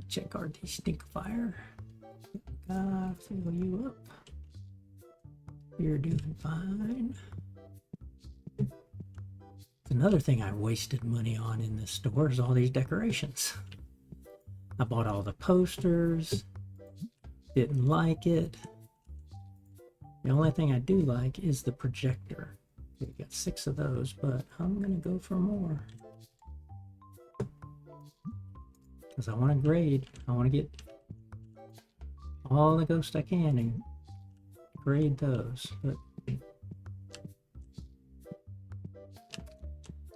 Check our Stinkifier. Gotta fill you up. You're doing fine. Another thing I wasted money on in this store is all these decorations. I bought all the posters. Didn't like it. The only thing I do like is the projector. We got 6 of those, but I'm gonna go for more. Because I want to grade. I want to get all the ghosts I can and grade those. But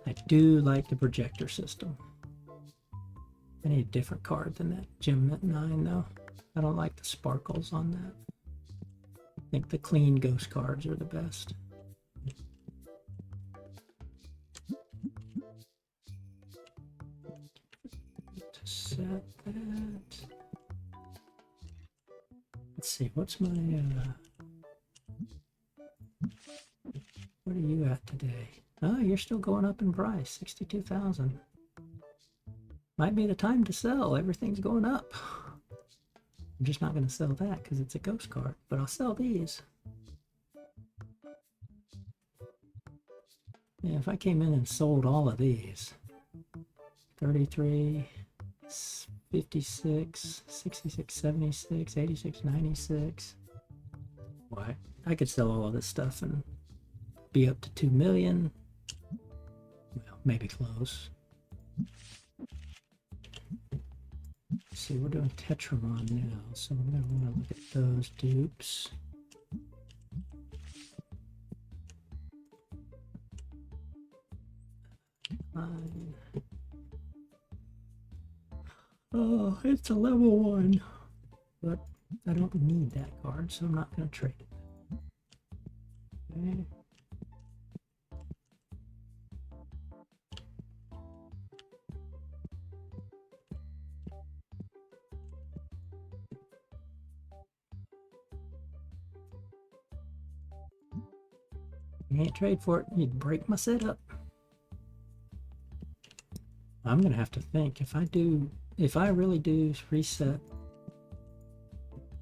I do like the projector system. I need a different card than that Gem Mint 9 though. I don't like the sparkles on that. I think the clean ghost cards are the best. To set that. Let's see, what's my what are you at today? Oh, you're still going up in price, 62,000. Might be the time to sell. Everything's going up. I'm just not going to sell that because it's a ghost card, but I'll sell these. Yeah, if I came in and sold all of these, 33, 56, 66, 76, 86, 96. Why? I could sell all of this stuff and be up to 2 million. Well, maybe close. See, we're doing Tetramon now, so I'm going to want to look at those dupes. Fine. Oh, it's a level 1, but I don't need that card, so I'm not going to trade it. Okay. You can't trade for it, you'd break my setup. I'm gonna have to think if I really do reset.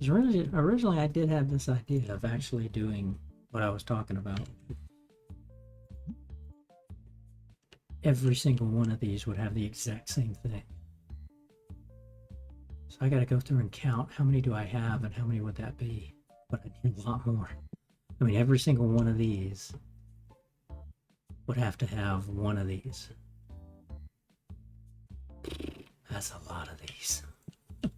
Originally I did have this idea of actually doing what I was talking about. Every single one of these would have the exact same thing. So I gotta go through and count how many do I have and how many would that be. But I need a lot more. I mean, every single one of these would have to have one of these. That's a lot of these. I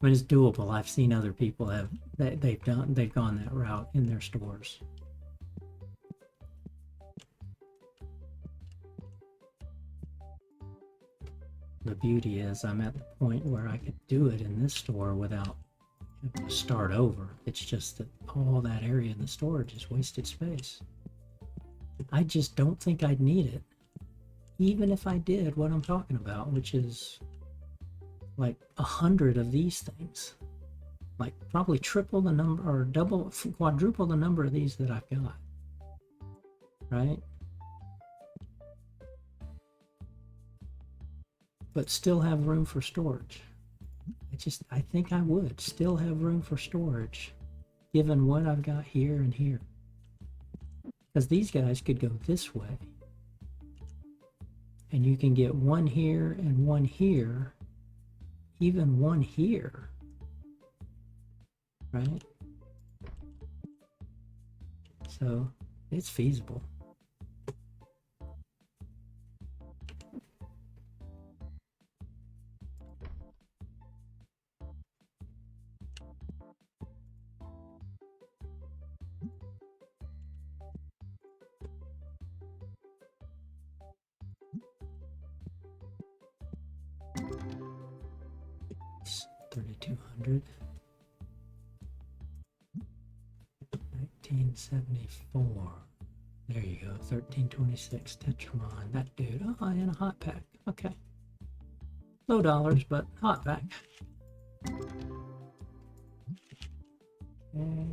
mean, it's doable. I've seen other people they've gone that route in their stores. The beauty is I'm at the point where I could do it in this store without having to start over. It's just that all that area in the storage is wasted space. I just don't think I'd need it. Even if I did what I'm talking about, which is like 100 of these things. Like probably triple the number or quadruple the number of these that I've got. Right? But still have room for storage. I think I would still have room for storage given what I've got here and here. Because these guys could go this way. And you can get one here and one here, even one here, right? So it's feasible. It's 3,200. 1974. There you go, 1326 Tetramon. That dude. Oh, and a hot pack. Okay. Low dollars, but hot pack. Okay.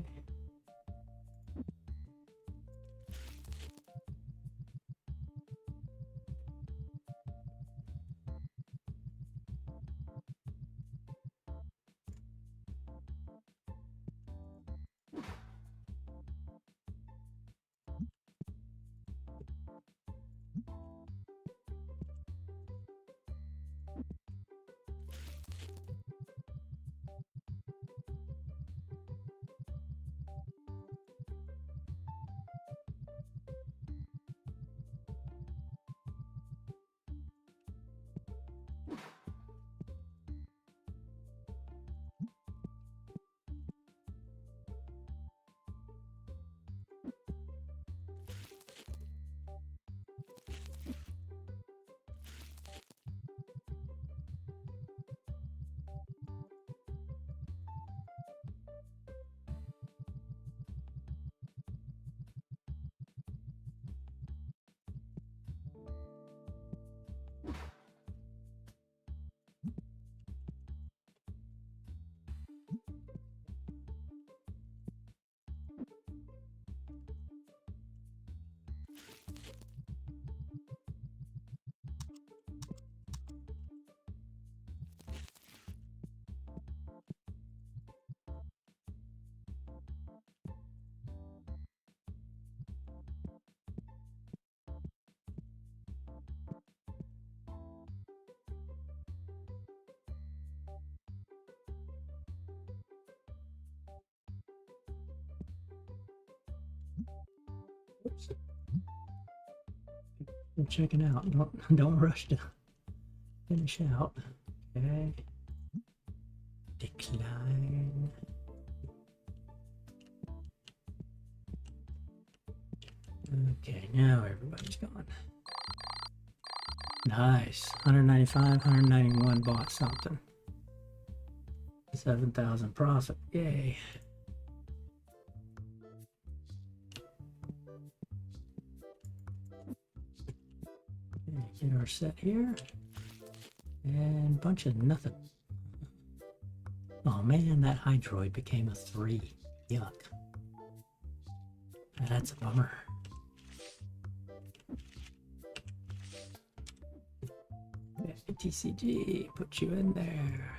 Oops. I'm checking out. Don't rush to finish out. Okay. Decline. Okay, now everybody's gone. Nice. 195, 191 bought something. 7,000 profit. Yay. Okay, get our set here. And bunch of nothing. Oh man, that Hydroid became a 3. Yuck. That's a bummer. Yeah, TCG, put you in there.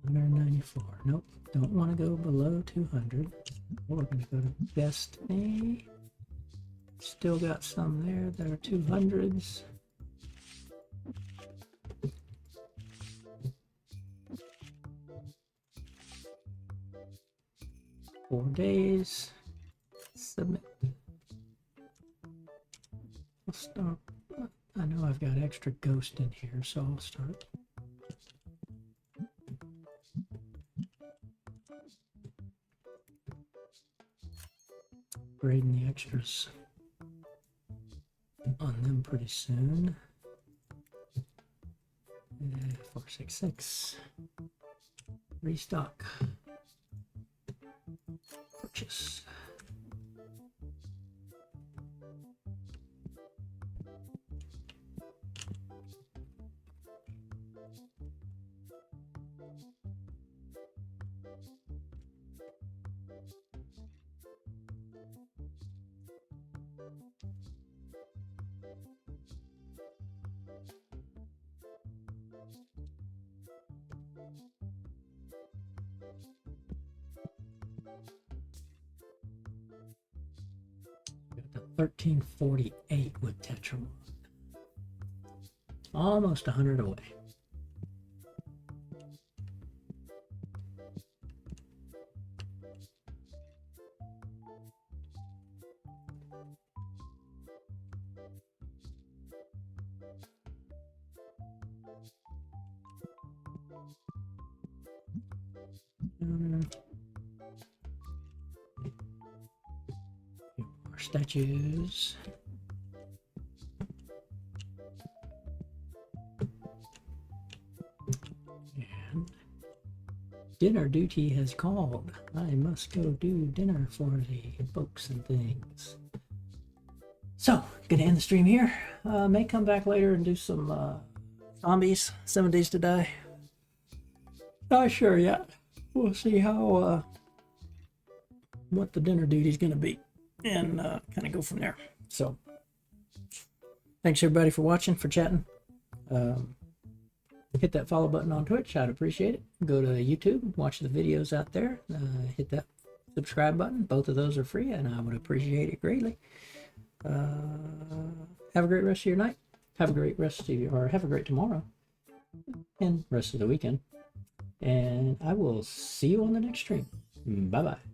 $194. Nope, don't want to go below 200. We're going to go to Destiny. Still got some there that are 200s. Four days. Submit. I'll start. I know I've got extra ghost in here, so I'll start. Grading the extras on them pretty soon. 466. Restock. Purchase. Got the 1348 with Tetramon. Almost 100 away. More statues. dinner duty has called. I must go do dinner for the folks and things. So, gonna end the stream here. May come back later and do some zombies, 7 Days to Die. Not sure yet. We'll see how what the dinner duty's gonna be, and kind of go from there. So, thanks everybody for watching, for chatting. Hit that follow button on Twitch. I'd appreciate it. Go to YouTube, watch the videos out there. Hit that subscribe button. Both of those are free, and I would appreciate it greatly. Have a great rest of your night. Have a great rest of your, or have a great tomorrow and rest of the weekend. And I will see you on the next stream. Bye bye.